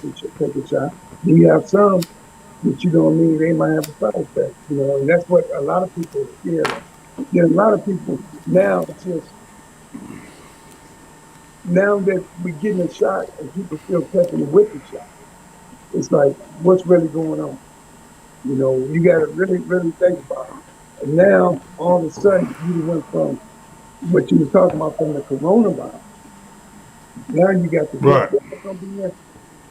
shot. Then you have some that you don't need. They might have a side effect. And that's what a lot of people are scared of. There's a lot of people now. It's just now that we're getting a shot and people still taking it with the shot. It's like, what's really going on? You got to really, really think about it. And now, all of a sudden, you went from what you were talking about from the coronavirus. Now you got the Right.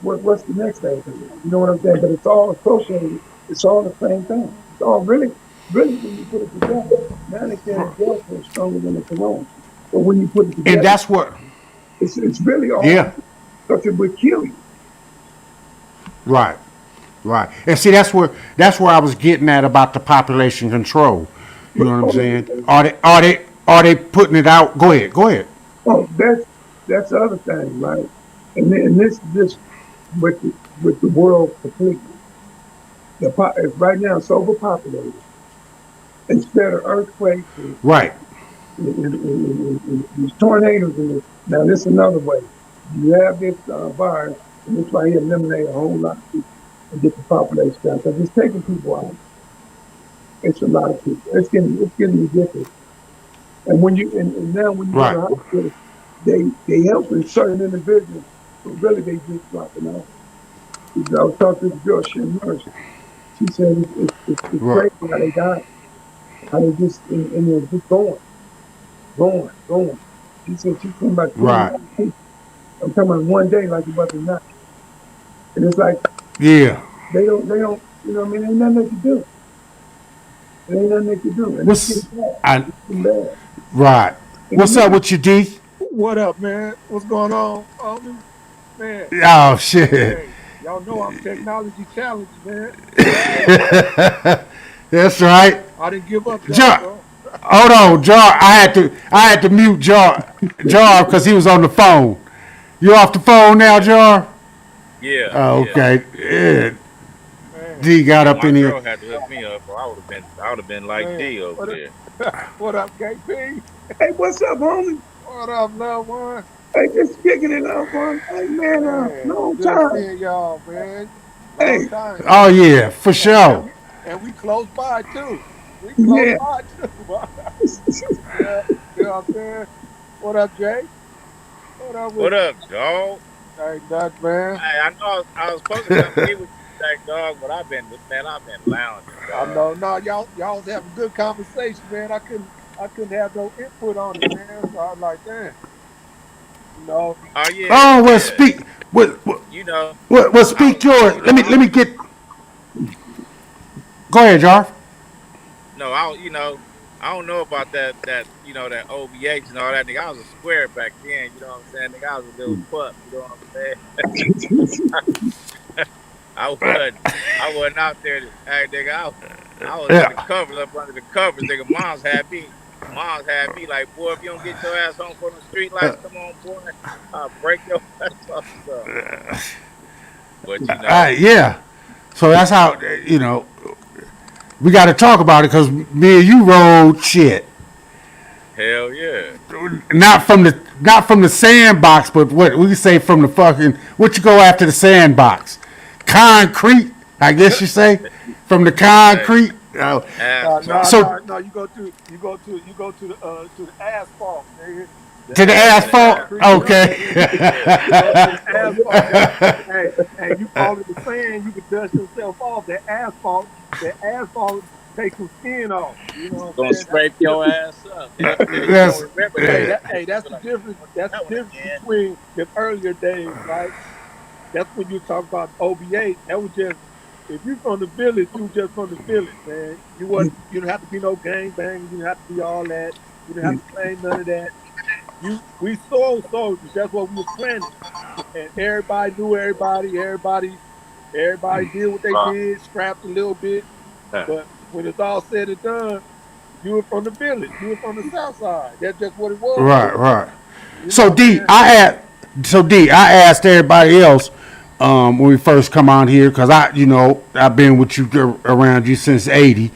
What's the next thing? You know what I'm saying? But it's all associated. It's all the same thing. It's all really, really when you put it together. Now they say the Delta is stronger than the corona. But when you put it together, And that's what. it's really all. Yeah. Because it would kill you. Right. And see, that's where I was getting at about the population control. You know what I'm saying? Are they putting it out? Go ahead. Oh, that's the other thing, right? And this with the world completely. Right now it's overpopulated. Instead of earthquakes and, Right. these tornadoes and this. Now this is another way. You have this virus, and this right here eliminate a whole lot of people and get the population down because it's taking people out. It's a lot of people. It's getting ridiculous. And when you and now when you go to the hospital, they helping certain individuals, but really they just dropping off. I was talking to the girl, she a nurse. She said it's crazy how they die, how they just and they're just going. She said she's talking about 20 people. I'm talking about one day like it wasn't nothing. And it's like they don't you know what I mean, ain't nothing they can do. There ain't nothing they can do. And it's getting bad. Right. What's up with you, D? What up, man? What's going on, homie? Man. Oh shit. Hey, y'all know I'm technology challenged, man. That's right. I didn't give up. Hold on, Jarv. I had to mute Jarv because he was on the phone. You off the phone now, Jarv? Yeah. Oh, okay. Yeah. D got up in here. My girl had to hook me up, or I would have been like D over there. What up, KP? Hey, what's up, homie? What up, loved one? Hey, just kicking it up, man. Hey, man, long time. Good seeing y'all, man. Hey. Time. Oh yeah, for sure. And we close by too. You know what I'm saying? What up, Jay? What up, dog? Ain't nothing, man. Hey, I know I was supposed to come meet with you, Jack, dog, but I've been lounging. Dog. I know. No, y'all was having good conversation, man. I couldn't have no input on it, man. So I was like, damn. Oh yeah. Oh well, speak. What? You know. Well, speak yours. Let me get. Go ahead, Jarv. No, I don't know about that that OVH and all that. Nigga, I was a square back then. You know what I'm saying? Nigga, I was a little pup. You know what I'm saying? I wasn't out there. Hey, nigga, I was in the covers, up under the covers. Nigga, Mom's had me like, boy, if you don't get your ass home from the street lights, come on, boy, I'll break your ass off. But yeah. So that's how we got to talk about it because me and you rode shit. Hell yeah. Not from the sandbox, but what we say from the fucking what you go after the sandbox, concrete. I guess you say from the concrete. No, you go to the asphalt, nigga. To the asphalt? Okay. Hey, you fall in the sand, you can dust yourself off. That asphalt take some skin off. You know what I'm Gonna saying? scrape your ass up. That's That's the difference. That's the difference between the earlier days, right? That's when you talk about OBA. That was just if you from the village, you just from the village, man. You didn't have to be no gang bang. You didn't have to be all that. You didn't have to claim none of that. We soul soldiers. That's what we was planning, and everybody knew everybody. Everybody did what they did, scrapped a little bit. But when it's all said and done, you were from the village. You were from the south side. That's just what it was. Right. You So know D, what I'm saying? I asked everybody else when we first come on here because I've been with you around you since '80.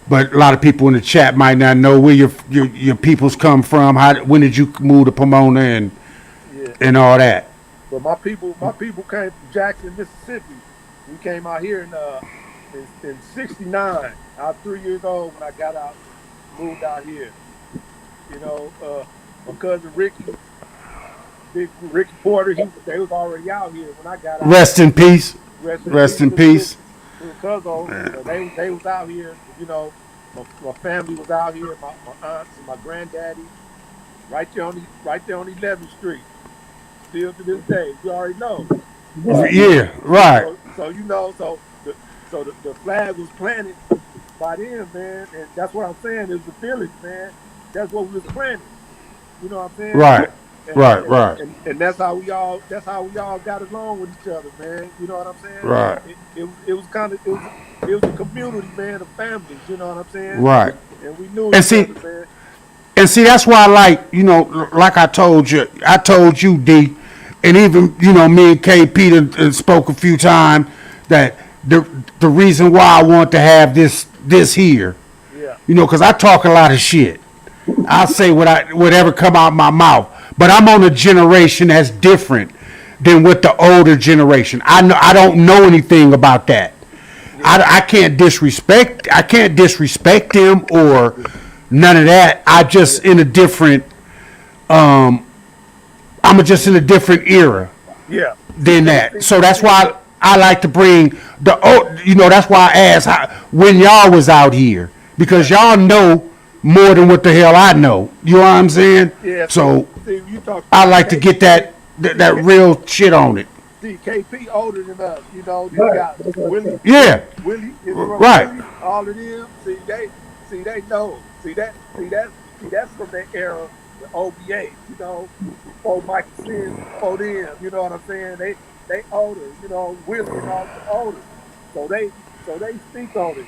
But a lot of people in the chat might not know where your peoples come from. When did you move to Pomona and all that? But my people came from Jackson, Mississippi. We came out here in '69. I was 3 years old when I got out, moved out here. You know, my cousin Ricky, Big Ricky Porter, they was already out here when I got out. Rest in peace. Rest in peace. They was out here. You know, my family was out here. My aunts and my granddaddy, right there on 11th Street. Still to this day, you already know. Yeah, right. So the flag was planted by them, man, and that's what I'm saying. It was the village, man. That's what we was planting. You know what I'm saying? Right. And that's how we all got along with each other, man. You know what I'm saying? Right. It was a community, man, of families. You know what I'm saying? Right. And we knew And each other, man. And see, that's why like I told you, D, and even, me and KP spoke a few times that the reason why I want to have this here, Yeah. because I talk a lot of shit. I say whatever come out my mouth, but I'm on a generation that's different than with the older generation. I don't know anything about that. Yeah. I can't disrespect them or none of that. I'm just in a different era. Yeah. Than that. So that's why I like to bring that's why I asked when y'all was out here, because y'all know more than what the hell I know. You know what I'm saying? Yeah. So you talk I like to get that real shit on it. See, KP older than us, you got Willie. Yeah. Willie is Right. Willie, all of them. They know. That's from that era, the OBA, before Michael Sims, before them, you know what I'm saying? They older, Willie and all the older. So they speak on it,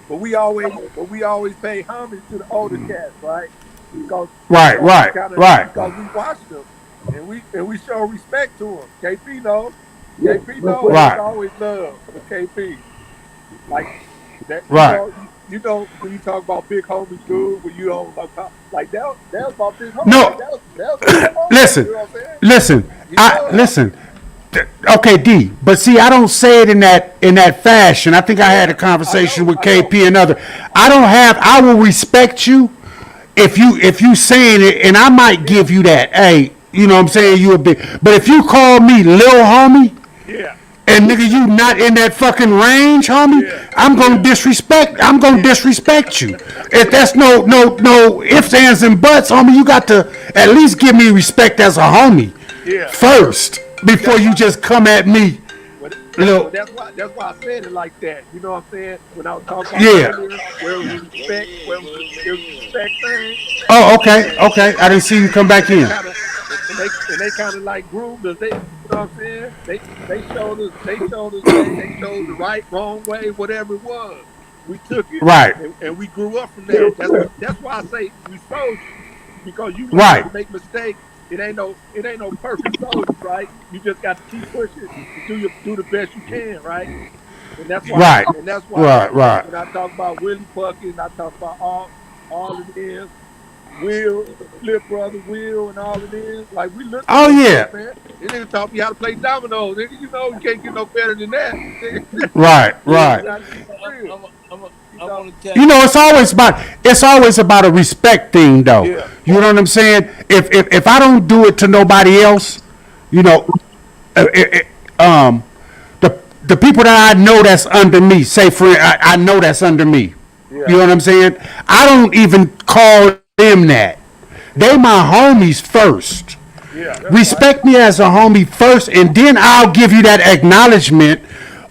but we always pay homage to the older cats, right? Because right. Because we watched them and we show respect to them. KP knows. Right. There's always love for KP. Like that, right. When you talk about big homies, Goob, when you don't like that was about big homies. No, that was big homies, listen, you know what I'm saying? listen. Okay, D, but see, I don't say it in that fashion. I think I had a conversation with KP and other. I will respect you if you saying it, and I might give you that. Hey, you know what I'm saying? You a big, but if you call me lil homie, yeah. And nigga, you not in that fucking range, homie. Yeah. I'm gonna disrespect you. If that's no ifs, ands, and buts, homie, you got to at least give me respect as a homie first before you just come at me. That's why I said it like that. You know what I'm saying? When I was talking about where it was respect thing. Oh, okay. I didn't see you come back in. And they kind of like groomed us. You know what I'm saying? They showed us. They showed the right, wrong way, whatever it was. We took it, right, and we grew up from there. That's why I say we soldiers, because you make mistakes. It ain't no perfect soldiers, right? You just got to keep pushing and do the best you can, right? And that's why. Right. And that's why. Right. When I talk about Willie Puckett, I talk about all of them. Will, Flip Brother Will, and all of them. Like, we look at yeah. Man. They nigga taught me how to play dominoes. Nigga, you can't get no better than that. Right. It's always about a respect thing, though. Yeah. You know what I'm saying? If I don't do it to nobody else, the the people that I know that's under me, say for I know that's under me. Yeah. You know what I'm saying? I don't even call them that. They my homies first. Yeah. Respect me as a homie first, and then I'll give you that acknowledgement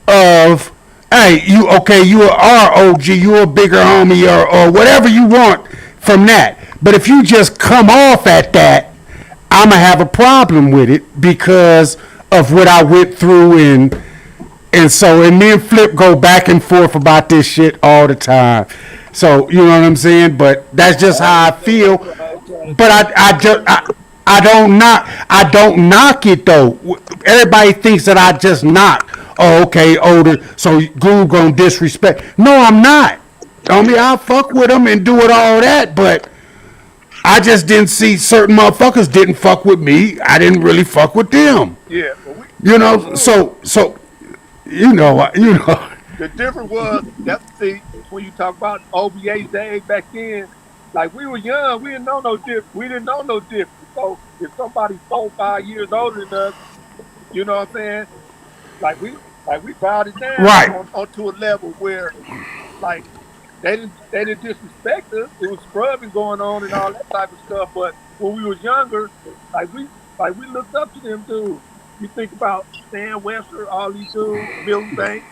of, hey, you okay? You are OG. You a bigger homie, or whatever you want from that. But if you just come off at that, I'ma have a problem with it because of what I went through and so and me and Flip go back and forth about this shit all the time. So you know what I'm saying? But that's just how I feel. But I don't knock it though. Everybody thinks that I just knock. Oh, okay, older. So Goob gonna disrespect. No, I'm not. I mean, I'll fuck with them and do it all that, but I just didn't see certain motherfuckers didn't fuck with me. I didn't really fuck with them. Yeah. You know, so you know. The difference was see when you talk about OBA's days back then. Like we were young, we didn't know no difference. We didn't know no difference. So if somebody's 4 or 5 years older than us, you know what I'm saying? Like we bowed it down Right. onto a level where like they didn't disrespect us. It was scrubbing going on and all that type of stuff. But when we was younger, like we looked up to them dudes. You think about Stan Webster, all these dudes, Milton Banks,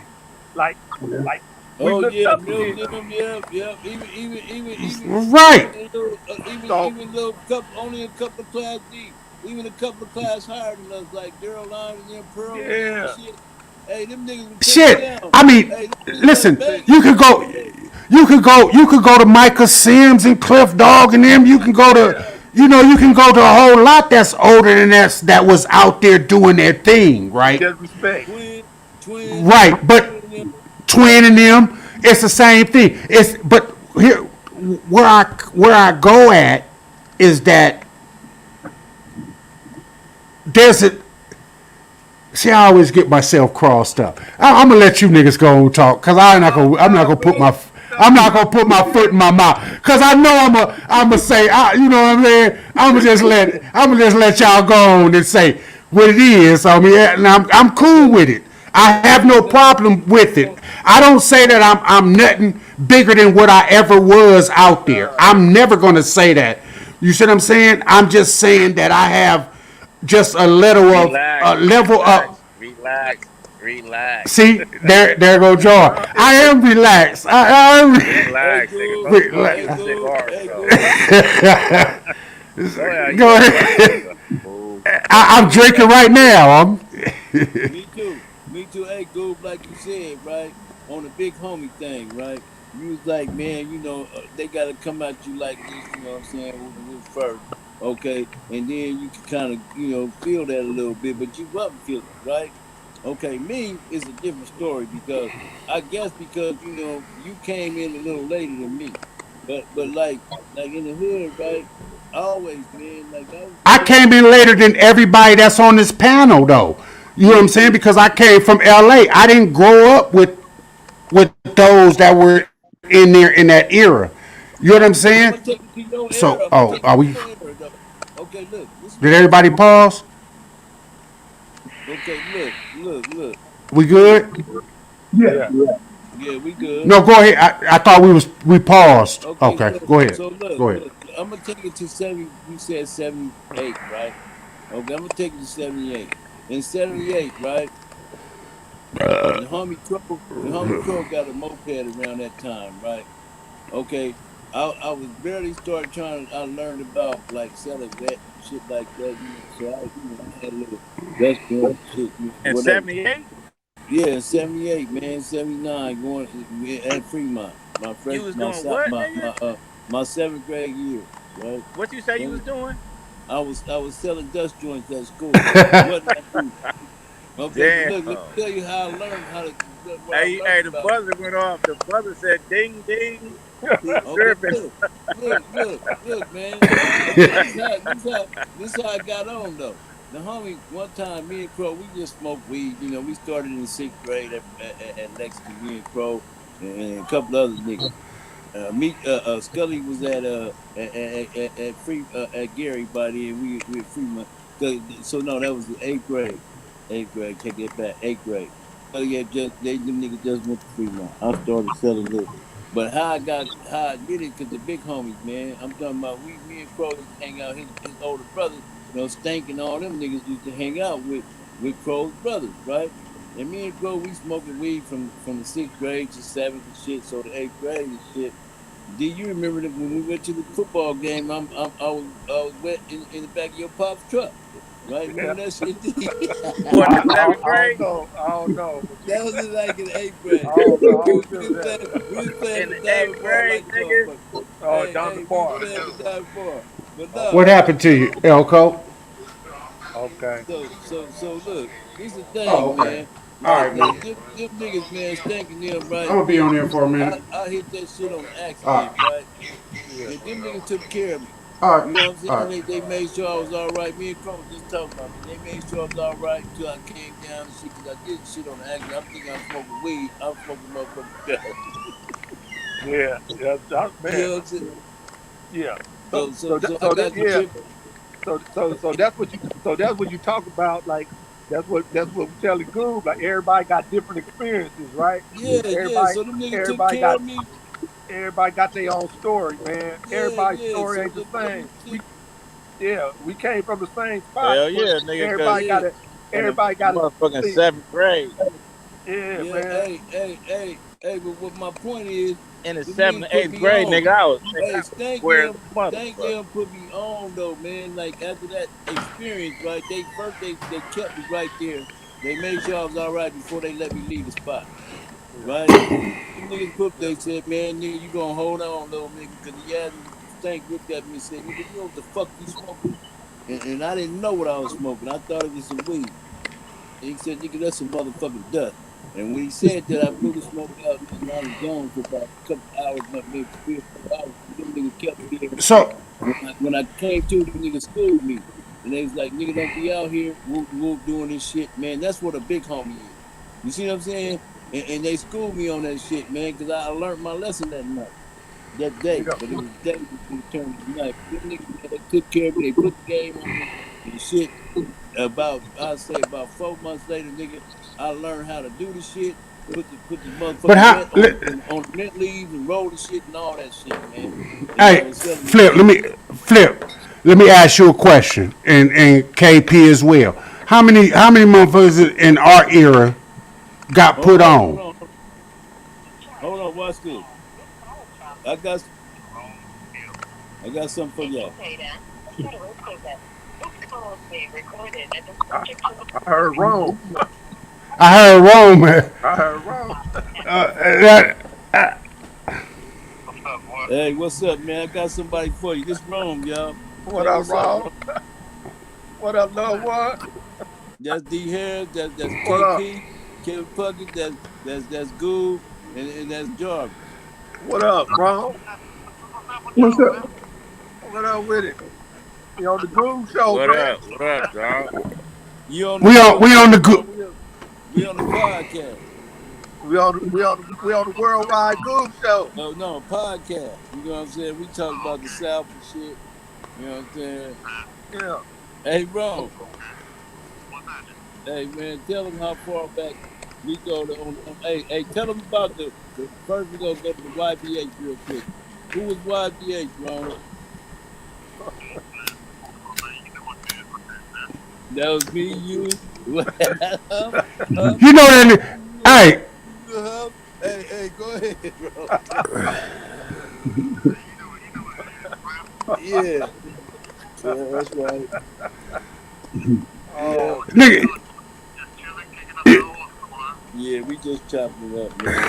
like we looked up to them. Yeah. Even Right. Even little couple, only a couple of class deep, even a couple of class higher than us, like Daryl Line and them Pearl. Yeah. And shit. Hey, them niggas. Shit. Down. I mean, hey, listen. You could go to Michael Sims and Cliff Dog and them. You can go to. You can go to a whole lot that's older than us that was out there doing their thing, right? Just respect. Twin. Right, but Twin and them, it's the same thing. But here where I go at is that there's a. See, I always get myself crossed up. I'm gonna let you niggas go and talk, cause I'm not gonna put my foot in my mouth, cause I know I'ma say, you know what I'm saying. I'ma just let y'all go on and say what it is. I mean, and I'm cool with it. I have no problem with it. I don't say that I'm nothing bigger than what I ever was out there. I'm never gonna say that. You see what I'm saying? I'm just saying that I have just a level up. Relax. See, there go Jarv. I am relaxed. I am relaxed. Go ahead. I'm drinking right now. Me too. Hey, Goob, like you said, right? On the big homie thing, right? You was like, man, they got to come at you like this, you know what I'm saying, with first. Okay, and then you can kind of, feel that a little bit, but you wasn't feeling it, right? Okay, me is a different story because you came in a little later than me, but like in the hood, right? Always, man, I came in later than everybody that's on this panel, though. You know what I'm saying? Because I came from LA. I didn't grow up with those that were in there in that era. You know what I'm saying? So, are we? Okay, look. Did everybody pause? Okay, look. We good? Yeah. Yeah, we good. No, go ahead. I thought we paused. Okay, go ahead. So go ahead. Look, I'm gonna take it to 70. You said 78, right? Okay, I'm gonna take it to 78. In 78, right? The homie Crow got a moped around that time, right? Okay, I was barely I learned about like selling wet and shit like that, so I had a little restaurant shit. In 78? Yeah, 78, man, 79, going at Fremont. You was doing what, nigga? My 7th grade year, right? What you say you was doing? I was selling dust joints at school. What did I do? Okay, look, let me tell you how I learned how to. Hey, the buzzer went off. The buzzer said ding ding. Okay, look, man. This how I got on though. The homie, one time, me and Crow, we just smoked weed. We started in the 6th grade at Lexington, me and Crow, and a couple other niggas. Scully was at Gary Body, and we at Fremont. So no, that was the 8th grade. 8th grade, take it back, 8th grade. yeah, them niggas just went to Fremont. I started selling liquor. But how I did it, cause the big homies, man. I'm talking about me and Crow used to hang out. His older brother, Stank and all them niggas used to hang out with Crow's brothers, right? And me and Crow, we smoking weed from the 6th grade to 7th and shit, so the 8th grade and shit. Do you remember that when we went to the football game? I was wet in the back of your pop's truck, right? Yeah. Remember that shit? What, in the I seventh don't grade? know. I don't know. But That was like in the 8th grade. I don't know. I We don't was, we remember was that. playing we was playing In for the eighth Diamond Bar grade, like a nigga? motherfucker. Oh, down the We was bar. playing for Diamond Bar. But What no, happened to you, Elko? Okay. so look, this the Oh, thing, okay. man. All Like right, man. them niggas, man, stinking them, I'm right? gonna be on there for a minute. I hit that shit on All accident, right. right? Yeah. And them niggas took care of me. All You right. know what I'm All saying? right. They made sure I was all right. Me and Crow was just talking about that. They made sure I was all right until I came down and shit, because I did shit on the accident. I'm thinking I'm smoking weed. I'm smoking motherfucking dope. Yeah. Yeah. You Man. know what I'm saying? Yeah. So So I so that got the yeah. trip. So that's what you talk about. Like that's what we telling Goob. Like everybody got different experiences, right? Yeah. Everybody So them niggas took everybody care got of me. everybody got their own story, man. Everybody's Yeah. story So ain't the them same. shit. We came from the same spot, Hell but yeah, nigga, cause everybody got Yeah. it. in the Everybody got it. motherfucking 7th grade. Yeah, Yeah. man. Hey. But what my point is, In the them 7th niggas and put 8th me grade, on. nigga, I was Hey, square as a Stank motherfucker. them put me on though, man. Like after that experience, right? They kept me right there. They made sure I was all right before they let me leave the spot, Yeah. right? Them niggas they said, man, nigga, you gonna hold on, little nigga, because Stank looked at me and said, nigga, you know what the fuck you smoking? And I didn't know what I was smoking. I thought it was some weed. And he said, nigga, that's some motherfucking dust. And when he said that, I blew the smoke out, man, and I was gone for about a couple hours, maybe 3 or 4 hours. Them niggas kept me there. So, When I came to, them niggas schooled me. And they was like, nigga, don't be out here whoop, whoop, doing this shit, man. That's what a big homie is. You see what I'm saying? And they schooled me on that shit, man, because I learned my lesson that night, that day. Yeah. But it was day before it turned to night. Them niggas, man, they took care of me. They put the game on me and shit. I'd say about 4 months later, nigga, I learned how to do the shit, put the but motherfucking how? mint on the mint leaves and roll the shit and all that shit, man. And I Hey, was selling the Flip. shit. Flip. Let me ask you a question, and KP as well. How many motherfuckers in our era got Hold put on, on? watch this. I got I got something for y'all. I heard wrong. I heard wrong, man. I heard wrong. That, Hey, what's up, man? I got somebody for you. This Rome, y'all. What Say up, what's up, wrong? Rome. What up, little one? That's D Harris, that's What up? KP, Kevin Puckett, that's Goob, and that's Jarv. What up, wrong? What's up? What up with it? You on the Groove Show, What man? up? What up, dog? You on we on we on the no, good. we on the podcast. We on the Worldwide Groove Show. No, podcast. You know what I'm saying? We talk about the South and shit. You know what I'm saying? Yeah. Hey, bro. Hey, man, tell them how far back we go hey, tell them about the first we gonna go to the YBH real quick. Who was YBH, bro? That was me, you. You know that. Hey, Hey, go ahead, bro. Yeah, that's right. Oh, nigga. Yeah, we just chopping it up, man.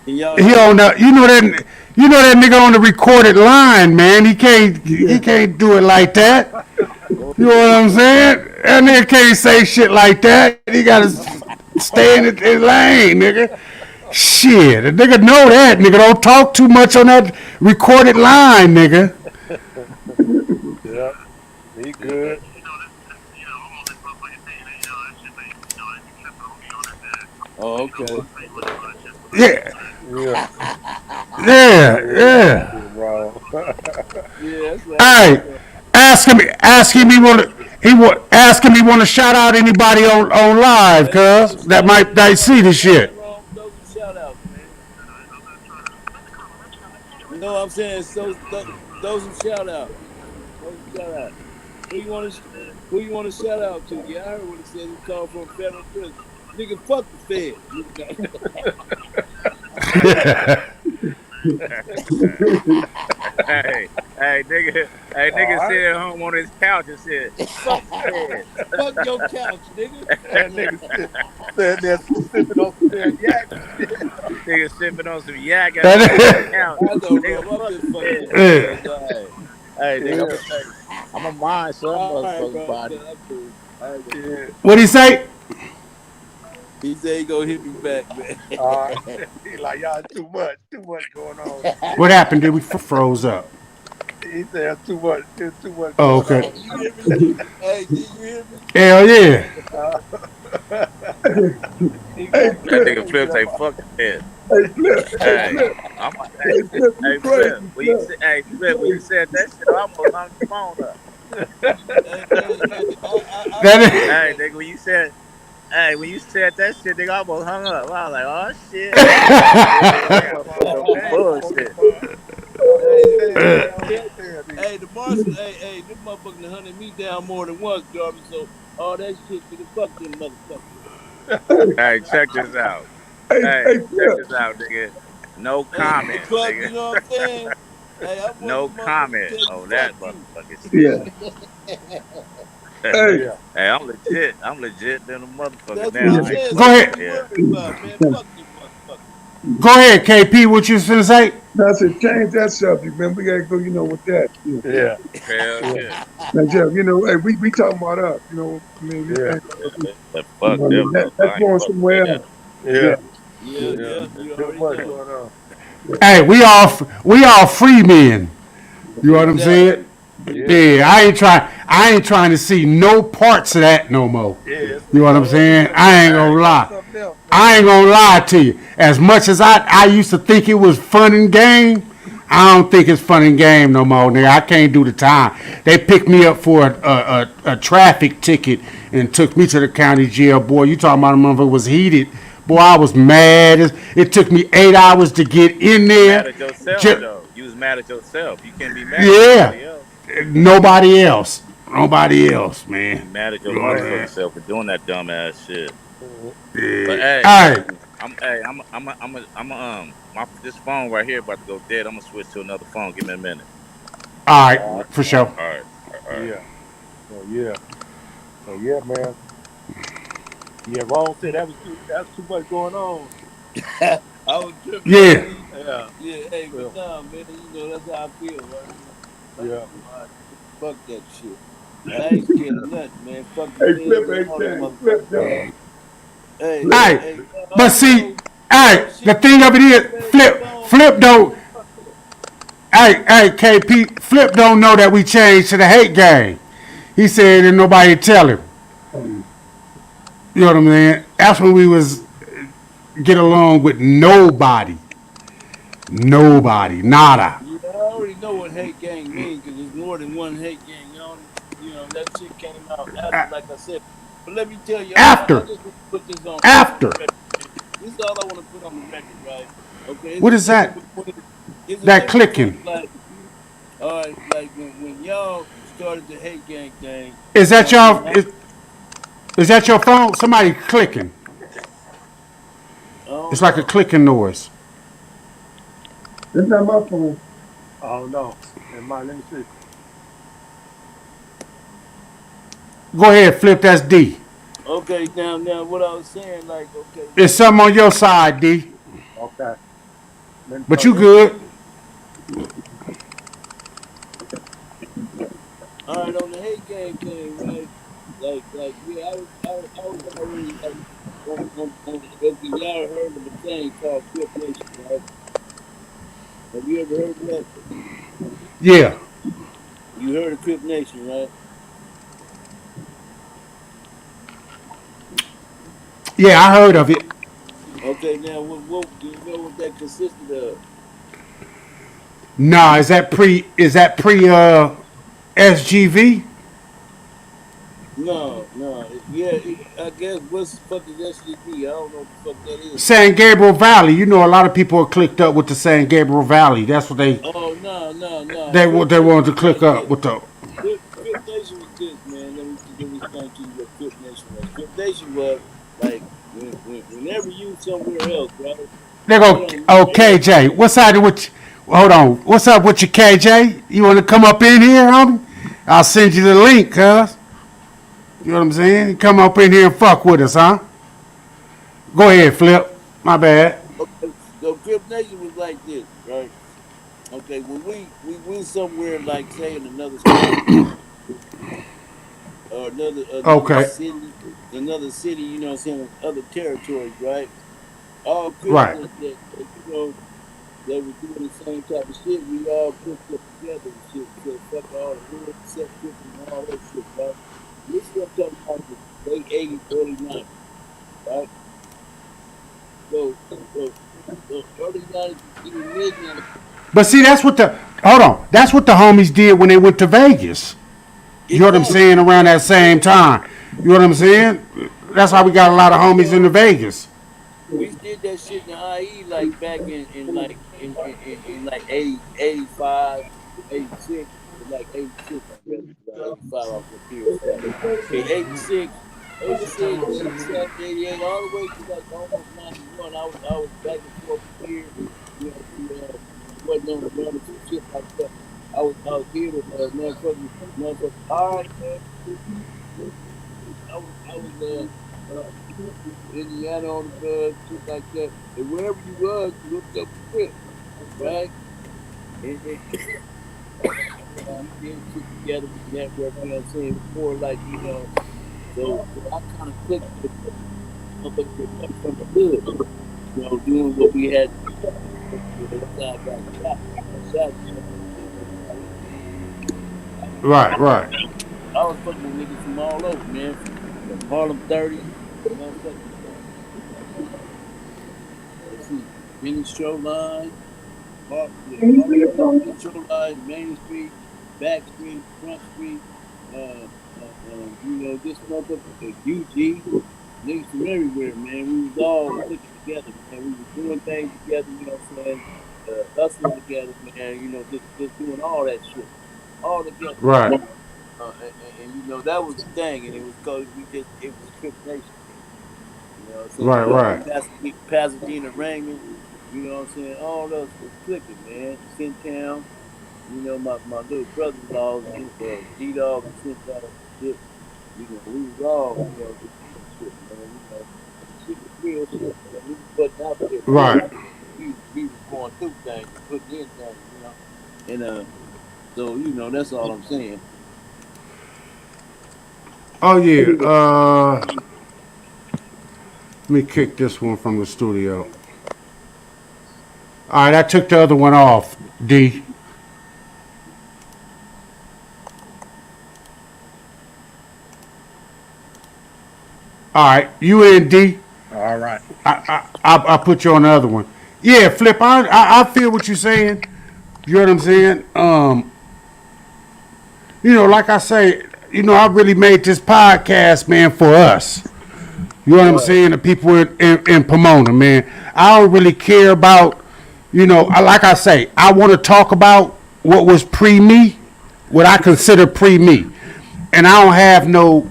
Y'all He on the. You know that nigga on the recorded line, man. He can't do it like that. You know what I'm saying? That nigga can't say shit like that. He gotta stay in his lane, nigga. Shit, a nigga know that. Nigga don't talk too much on that recorded line, nigga. yeah. He good. Oh, okay. Yeah, Yeah. yeah. Wrong. Yeah, that's right. Hey, ask him. He wanna. Ask him he want to shout out anybody on live, cuz that might see the shit. Those are shout outs, man. You know what I'm saying? So those are shout outs. Those are shout outs. Who you want to shout out to? Yeah, I heard what he said. He called from federal prison. Nigga, fuck the Fed. Nigga sitting home on his couch and said, "Fuck the Fed." Fuck your couch, nigga. That nigga sitting there sipping on some damn yak. Nigga sipping on some yak on the couch. Hey, nigga, I'm a mind some motherfucking body. What'd he say? He said he gonna hit me back, man. He like, y'all too much going on. What happened? Did we froze up? He said too much. Oh, okay. Hey, did you hear me? Hell yeah. That nigga Flip say, "Fuck the Fed." Hey, Flip. When you said that shit, I almost hung the phone up. Hey, nigga, when you said that shit, nigga, I almost hung up. I was like, oh shit. Bullshit. Hey, the marshal, hey, this motherfucker done hunted me down more than once, Jarvis. So all that shit, nigga, fuck them motherfuckers. Hey, check this out. Check this out, nigga. No comment, nigga. You know what I'm saying? Hey, no comment on that motherfucking shit. Yeah. Hey, I'm legit than a motherfucker now. Go ahead. Go ahead, KP. What you finna say? That's it. Change that subject, man. We gotta go, with that. Yeah. Hell yeah. Now, Jeff, hey, we talking about us, I mean, fuck them. That's going somewhere else. Yeah. Too much going on. Hey, we all free men. You know what I'm saying? Yeah, I ain't trying to see no parts of that no more. You know what I'm saying? I ain't gonna lie to you. As much as I used to think it was fun and game, I don't think it's fun and game no more, nigga. I can't do the time. They picked me up for a traffic ticket and took me to the county jail. Boy, you talking about a motherfucker was heated. Boy, I was mad. It took me 8 hours to get in there. You was mad at yourself, though. You was mad at yourself. You can't be mad at somebody else. Nobody else, man. You mad at your motherfucking self for doing that dumb ass shit. Yeah. But hey, this phone right here about to go dead. I'm gonna switch to another phone. Give me a minute. All right, for sure. All right. Yeah. Oh yeah, man. Yeah, Ron said that's too much going on. I was tripping. Yeah. Hey, but nah, man, that's how I feel, right? Yeah. Fuck that shit. I ain't scared of nothing, man. Fuck the Flip. Hey, but see, the thing of it is, Flip don't. Hey, KP, Flip don't know that we changed to the hate game. He said and nobody tell him. You know what I mean? That's when we was get along with nobody, nada. Yeah, I already know what hate gang means because there's more than one hate gang. That shit came out after, like I said. But let me tell you, After. I just want to put this on. After. This is all I want to put on the record, right? Okay. What is that? That clicking. All right, like when y'all started the hate gang thing. Is that y'all? Is that your phone? Somebody clicking. It's like a clicking noise. It's not my phone. Oh no. Let me see. Go ahead, Flip. That's D. Okay, now what I was saying, like, okay. There's something on your side, D. Okay. But you good. All right, on the hate gang thing, right? Like, yeah, I was already like, y'all heard of a thing called Crip Nation, right? Have you ever heard of that? Yeah. You heard of Crip Nation, right? Yeah, I heard of it. Okay, now what do you know what that consisted of? Nah, is that pre SGV? No. I guess what's the fuck is SGD? I don't know what the fuck that is. San Gabriel Valley. You know, a lot of people are clicked up with the San Gabriel Valley. That's what Oh no. they Crip wanted to was click like up this. with the. Crip Nation was this, man. Let me explain to you what Crip Nation was. Crip Nation was like whenever you somewhere else, right? They They go, don't oh they KJ, what's up with? Hold on, what's up with you, KJ? You want to come up in here, homie? I'll send you the link, cuz. You know what I'm saying? You come up in here and fuck with us, huh? Go ahead, Flip. My bad. okay, so Crip Nation was like this, right? Okay, when we went somewhere like say in another state or Okay. another city, you know what I'm saying, other territories, right? All Crips Right. that was doing the same type of shit, we all pushed up together and shit. So fuck all the hood set tripping and all that shit, right? This is what I'm talking about the late 80s, early 90s, right? So, so, so early 90s, even mid 90s, But see, that's what the hold on. That's what the homies did when they went to Vegas. You know what I'm exactly. saying? Around that same time. You know what I'm saying? That's how we got a lot of homies in the Vegas. We did that shit in the IE like back in like 80, 85, 86, like 86, I guess. 85, I was confused. Okay, 86, 86, 87, 88, all the way to like almost 91. I was back and forth here. You know, wasn't on the run and some shit like that. I was here with motherfucking. All right, man. I was Indiana on the bus, shit like that. And wherever you was, you looked up the trip, right? And we did shit together with network, you know what I'm saying? Before, like, so I kind of clicked with motherfuckers that come from the hood, doing what we had to do. That's how I got shot. I got shot. Right. I was fucking with niggas from all over, man. From Harlem 30, motherfucking, let's see, Benny Shoreline, Harlem 30, Benny Shoreline, Main Street, Back Street, Front Street, this motherfucker, UG, niggas from everywhere, man. We was all clicking together, man. We was doing things together, you know what I'm saying? Hustling together, man, just doing all that shit. All together, man. Right. That was the thing, and it was called it was Crip Nation. You know what I'm saying? Right. Pasadena Raymond, you know what I'm saying? All us was clicking, man. Sintown, my little brother-in-law, D-Dog and Sintown and shit. We was all, just doing shit, man. Shit was real shit, man. We was putting out there, man. Right. We was going through things, putting in things, And so, that's all I'm saying. Oh yeah. Let me kick this one from the studio. All right, I took the other one off. D. All right, you in D? All right. I put you on the other one. Yeah, Flip. I feel what you're saying. You know what I'm saying? Like I say, I really made this podcast, man, for us. You know what I'm saying? The people in Pomona, man. I don't really care about, like I say, I want to talk about what was pre-me, what I consider pre-me. And I don't have no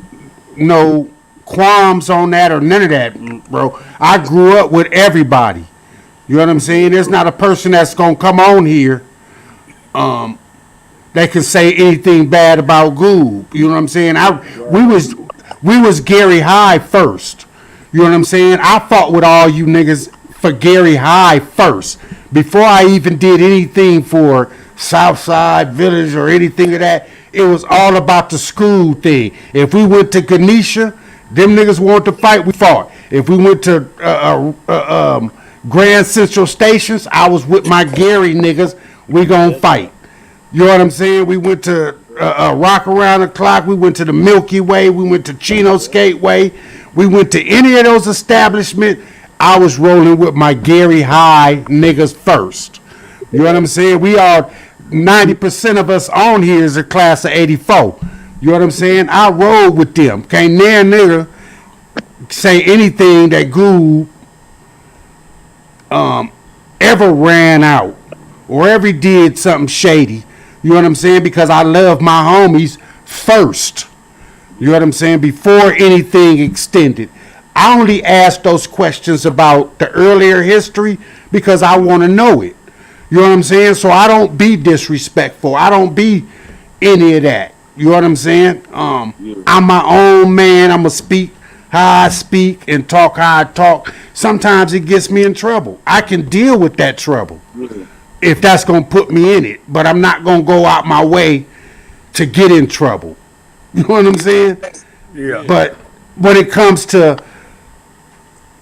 qualms on that or none of that, bro. I grew up with everybody. You know what I'm saying? There's not a person that's going to come on here that can say anything bad about Goob. You know what I'm saying? We was Gary High first. You know what I'm saying? I fought with all you niggas for Gary High first. Before I even did anything for Southside Village or anything of that, it was all about the school thing. If we went to Ganesha, them niggas wanted to fight, we fought. If we went to Grand Central Stations, I was with my Gary niggas, we gonna fight. You know what I'm saying? We went to Rock Around the Clock. We went to the Milky Way. We went to Chino Skateway. We went to any of those establishments. I was rolling with my Gary High niggas first. You know what I'm saying? We are 90% of us on here is a class of '84. You know what I'm saying? I roll with them. Can't near nigga say anything that Goob ever ran out or ever did something shady. You know what I'm saying? Because I love my homies first. You know what I'm saying? Before anything extended. I only ask those questions about the earlier history because I want to know it. You know what I'm saying? So I don't be disrespectful. I don't be any of that. You know what I'm saying? I'm my own man. I'm going to speak how I speak and talk how I talk. Sometimes it gets me in trouble. I can deal with that trouble if that's going to put me in it. But I'm not going to go out my way to get in trouble. You know what I'm saying? Yeah. But when it comes to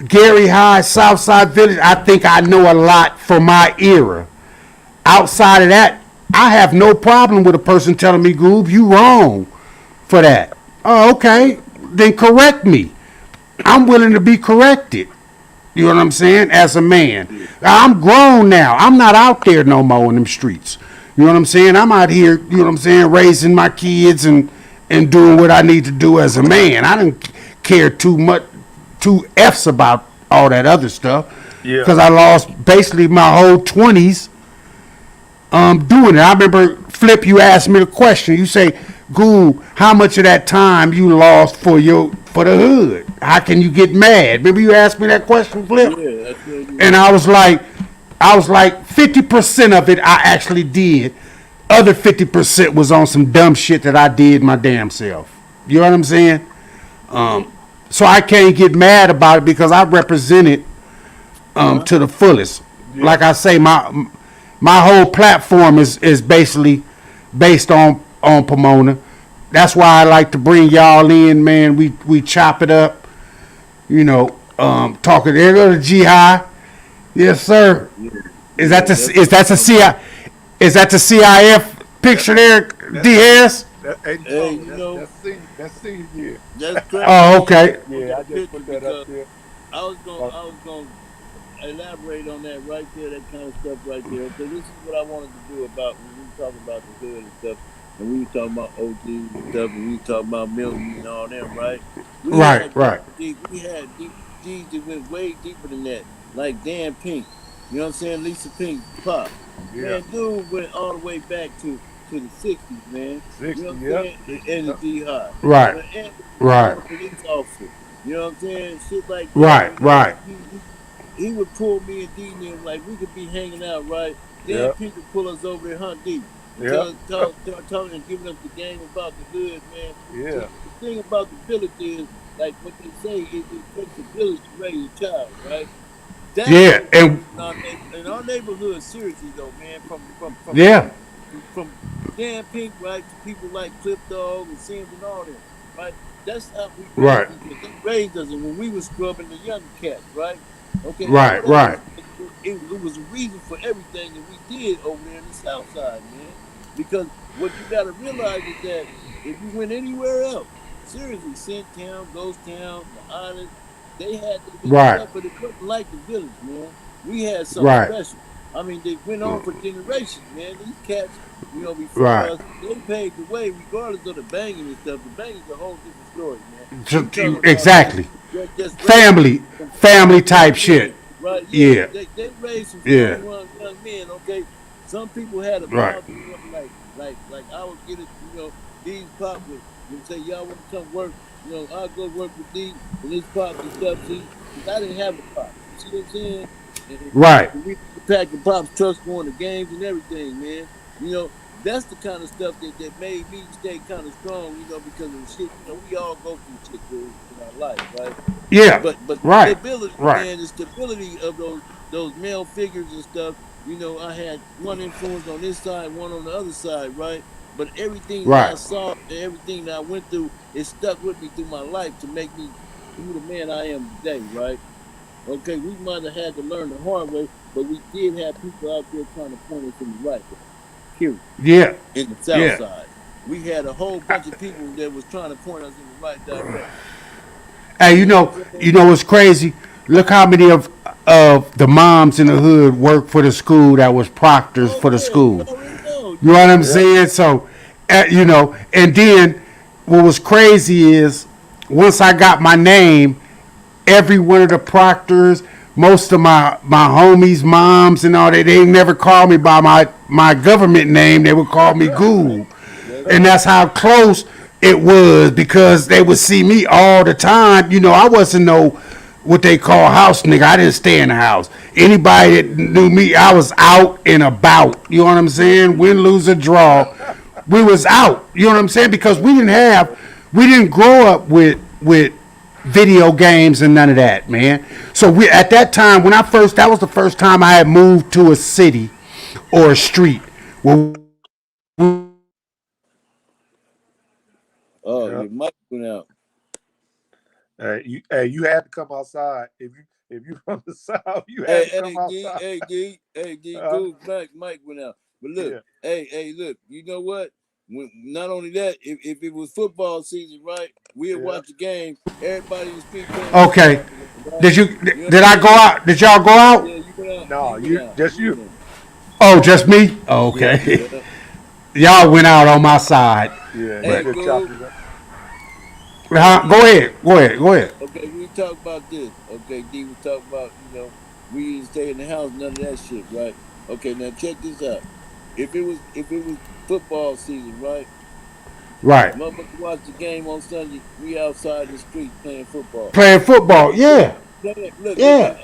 Gary High, Southside Village, I think I know a lot for my era. Outside of that, I have no problem with a person telling me, Goob, you wrong for that. Oh, okay. Then correct me. I'm willing to be corrected. You know what I'm saying? As a man. I'm grown now. I'm not out there no more in them streets. You know what I'm saying? I'm out here, you know what I'm saying, raising my kids and doing what I need to do as a man. I don't care two F's about all that other stuff. Yeah. Because I lost basically my whole 20s doing it. I remember, Flip, you asked me the question. You say, Goob, how much of that time you lost for the hood? How can you get mad? Remember you asked me that question, Flip? Yeah, that's what you And I was like 50% of it I actually did. Other 50% was on some dumb shit that I did my damn self. You know what I'm saying? So I can't get mad about it because I represent it to the fullest. Yeah. Like I say, my whole platform is basically based on Pomona. That's why I like to bring y'all in, man. We chop it up, you know. Talking there go to G High. Yes, sir. Yeah. Is that the CIF picture there, D Harris? That's senior year. That's crazy. Oh, okay. Yeah, I just put that up there. I was going to elaborate on that right there, that kind of stuff right there. Because this is what I wanted to do about when we were talking about the hood and stuff, and we were talking about OGs and stuff, and we were talking about Milton and all them, right? Right. We had G's that went way deeper than that, like Dan Pink. You know what I'm saying? Lisa Pink, Pop. Yeah. Man, dude went all the way back to the 60s, man. 60s, you know what I'm saying? And the D-High. Right. And right. Police officer. You know what I'm saying? Shit like that. Right. He would pull me and D and them, like, we could be hanging out, right? Then people pull us over and hunt deep. Talking and giving us the game about the hood, man. Yeah. The thing about the village is, like what they say, it takes a village to raise a child, right? That's in our neighborhood, seriously though, man, from Dan Pink, right, to people like Clip Dog and Sims and all that, right? That's how we raised us, and when we was scrubbing the young cats, right? Okay. Right. It was a reason for everything that we did over there in the South Side, man. Because what you got to realize is that if you went anywhere else, seriously, Cent Town, Ghost Town, the Island, they had the stuff, but it wasn't like the village, man. We had something special. I mean, they went on for generations, man. These cats, you know, before us, they paved the way, regardless of the banging and stuff. The banging is a whole different story, man. Exactly. Just family type shit. Right? Yeah. They raised some young men, okay? Some people had a problem, like I would get it, you know, these pop would say, y'all want to come work, you know, I'll go work with these and this pop and stuff, see, because I didn't have a pop. You see what I'm saying? And we packing pops trucks going to games and everything, man. You know, that's the kind of stuff that made me stay kind of strong, you know, because of the shit, you know, we all go through shit in our life, right? Yeah. But the stability, man, the stability of those male figures and stuff, you know, I had one influence on this side, one on the other side, right? But everything that I saw and everything that I went through, it stuck with me through my life to make me the man I am today, right? Okay, we might have had to learn the hard way, but we did have people out there trying to point us in the right way. Period. Yeah. In the South Side. We had a whole bunch of people that was trying to point us in the right direction. Hey, you know what's crazy? Look how many of the moms in the hood work for the school that was proctors for the school. You know what I'm saying? So, you know, and then what was crazy is once I got my name, every one of the proctors, most of my homies, moms, and all that, they never called me by my government name. They would call me Goob, and that's how close it was because they would see me all the time. You know, I wasn't no what they call house nigga. I didn't stay in the house. Anybody that knew me, I was out and about. You know what I'm saying? Win, lose, or draw, we was out. You know what I'm saying? Because we didn't grow up with video games and none of that, man. So we at that time that was the first time I had moved to a city or a street. Well, Oh, Yeah. your mic went out. You had to come outside. If you from the south, you Hey, had to come outside. Goob, Mike went out. But look, Yeah. look, you know what? Not only that, if it was football season, right, we'd watch the game. Everybody in the street playing okay. football, right? Did I go out? Did y'all go out? Yeah, you went out. No, You went out. just You you. went out. Oh, just me? Oh, okay. Yeah. Y'all went out on my side. Yeah, Hey, you just chopped it up. Go ahead. Okay, we talk about this. Okay, D, we talk about, we didn't stay in the house, none of that shit, right? Okay, now check this out. If it was football season, right? Right. Motherfucker watch the game on Sunday, we outside in the street playing football. Playing football, yeah. Look, Yeah.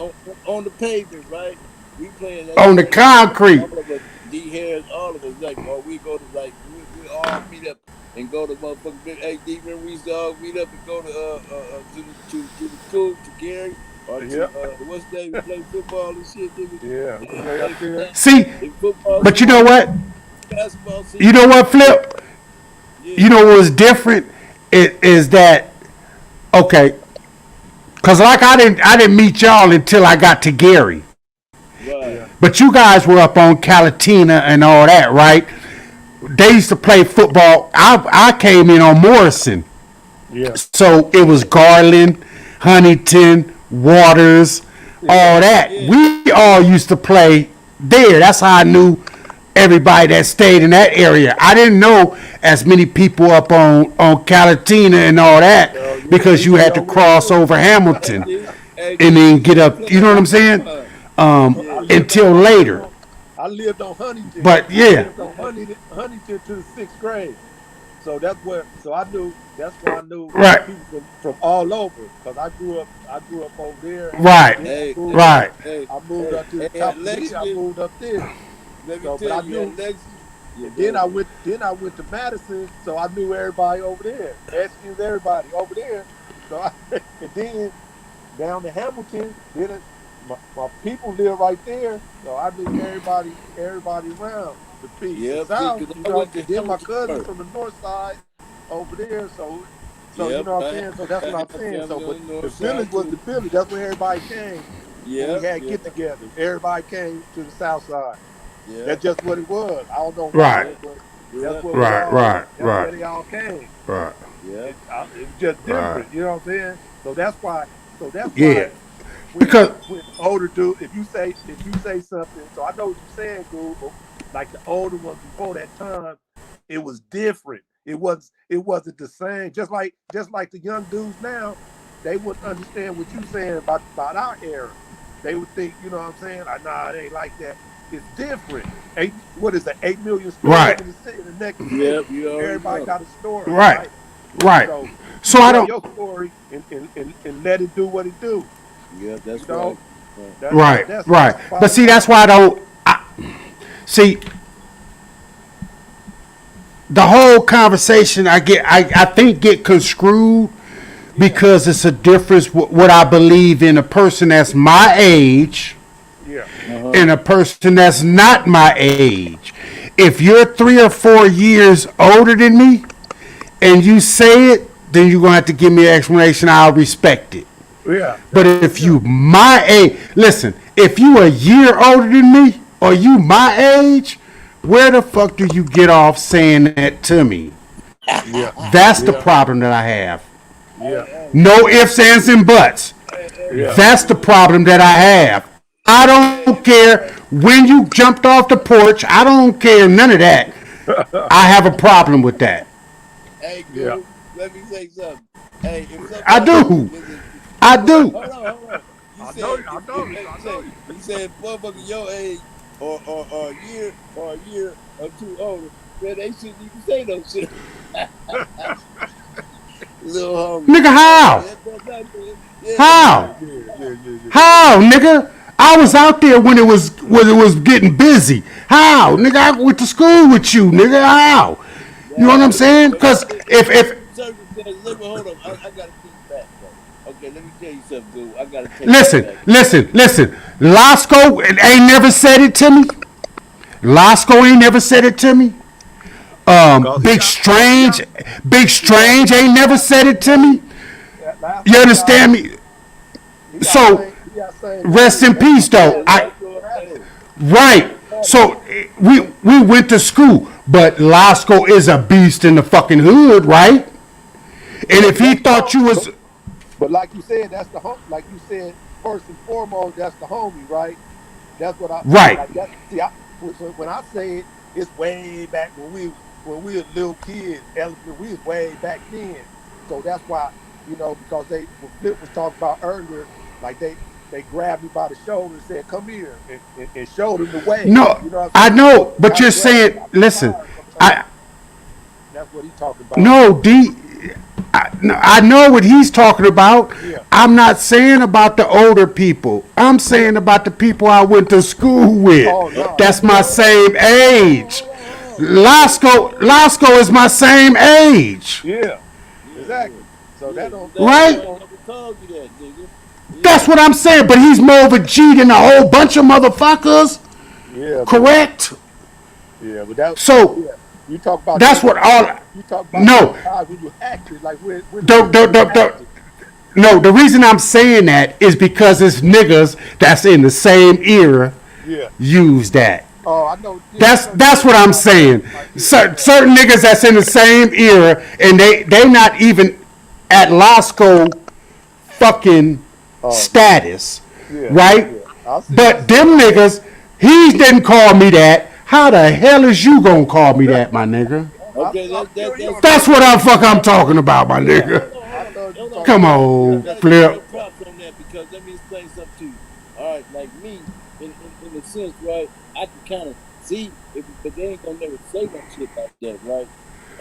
on the pavement, right? We playing that On shit the like concrete. all of us, D Harris, all of us, like, or we go to we all meet up and go to motherfucking big. Hey, D, remember we used to all meet up and go to the school to Gary or to what's the name? We play football and shit. Yeah, we play up there. See, but you know what? Basketball season. You know what, Flip? Yeah. You know what's different is that okay? Cause like I didn't meet y'all until I got to Gary. Right. But you guys were up on Calatina and all that, right? They used to play football. I came in on Morrison. Yeah. So it was Garland, Huntington, Waters, all that. Yeah. We all used to play there. That's how I knew everybody that stayed in that area. I didn't know as many people up on Calatina and all that because you had to cross over Hamilton and then get up. You know what I'm saying? Until later. I lived on Huntington. But yeah. I lived on Huntington to the 6th grade. So that's where. So I knew. That's why I knew Right. people from all over. Because I grew up over there. Right. Hey, Right. I moved up to the top of the hill. I moved up there. Let me So, but tell I you, knew. Alexis. Yeah, Then I went to Madison, so I knew everybody over there. Excuse everybody over there. So and then down to Hamilton, my people live right there, so I knew everybody around the peak. Yeah, The south, because you I know, went to and then my Hamilton cousins first. from the north side over there, so Yep, you know what I'm I- saying. So that's what I'm saying. So, I- but on the the north village side, was too. the village. That's where everybody came. Yeah, When we had get-togethers. Everybody came to the south side. yeah. That's just what it was. I don't know why, Right. but Yeah. that's what Right. that's where they all came. Right. Yeah. It's just different, Right. you know what I'm saying? So that's why. Yeah. When, Because- when older dude, if you say something, so I know what you're saying, dude. But like the older ones before that time, it was different. It wasn't the same. Just like the young dudes now, they wouldn't understand what you're saying about our era. They would think, you know what I'm saying? Like, nah, it ain't like that. It's different. What is that? 8 million stores Right. in the next city. Yep, you already Everybody know. got a store. Right. Right. So you I tell don't. your story and let it do what it do. Yeah, that's You know? right. Right. But see, that's why I don't. See, the whole conversation I think get construed because it's a difference what I believe in a person that's my age Yeah. and a person that's not my age. If you're 3 or 4 years older than me and you say it, then you're gonna have to give me an explanation. I'll respect it. Yeah. But if you my age, listen, if you a year older than me or you my age, where the fuck do you get off saying that to me? Yeah. That's the problem that I have. Yeah. No ifs, ands, and buts. Yeah. That's the problem that I have. I don't care when you jumped off the porch. I don't care none of that. I have a problem with that. Hey, Yeah. Goob, let me say something. Hey, if somebody I do. I do. hold on. You said motherfucker your age or a year or two older, man, they shouldn't even say no shit. Little homie. Nigga, how? How? How, nigga? I was out there when it was getting busy. How, nigga? I went to school with you, nigga. How? You know what I'm saying? Because if hold on, I gotta keep back, bro. Okay, let me tell you something, dude. I gotta take listen. Lasco ain't never said it to me. Lasco ain't never said it to me. Big Strange ain't never said it to me. You understand me? So rest in peace, though. Right. So we went to school, but Lasco is a beast in the fucking hood, right? And if he thought you was, but like you said, that's the like you said, first and foremost, that's the homie, right? That's what I right. Like that, see, when I say it, it's way back when we were little kids, elementary. We was way back then. So that's why, because what Flip was talking about earlier, like they grabbed me by the shoulder and said, "Come here," and showed him the way. No, I know, but you're saying, listen, that's what he's talking about. No, I know what he's talking about. Yeah. I'm not saying about the older people. I'm saying about the people I went to school with. Oh, no. That's my same age. Lasco is my same age. Yeah, exactly. So that don't right. That's what I'm saying. But he's more of a G than a whole bunch of motherfuckers. Yeah. Correct. Yeah, but that. So. Yeah. You talk about that's what all. You talk about no. When you acted like when no, the reason I'm saying that is because it's niggas that's in the same era use that. Oh, I know. That's what I'm saying. Certain niggas that's in the same era and they not even at Lasco fucking status, right? Yeah. But them niggas, he didn't call me that. How the hell is you gonna call me that, my nigga? Okay, that's what I'm talking about, my nigga. Come on, Flip. Props on that because let me explain something to you. All right, like me, in a sense, right? I can kind of see, but they ain't gonna never say no shit like that, right?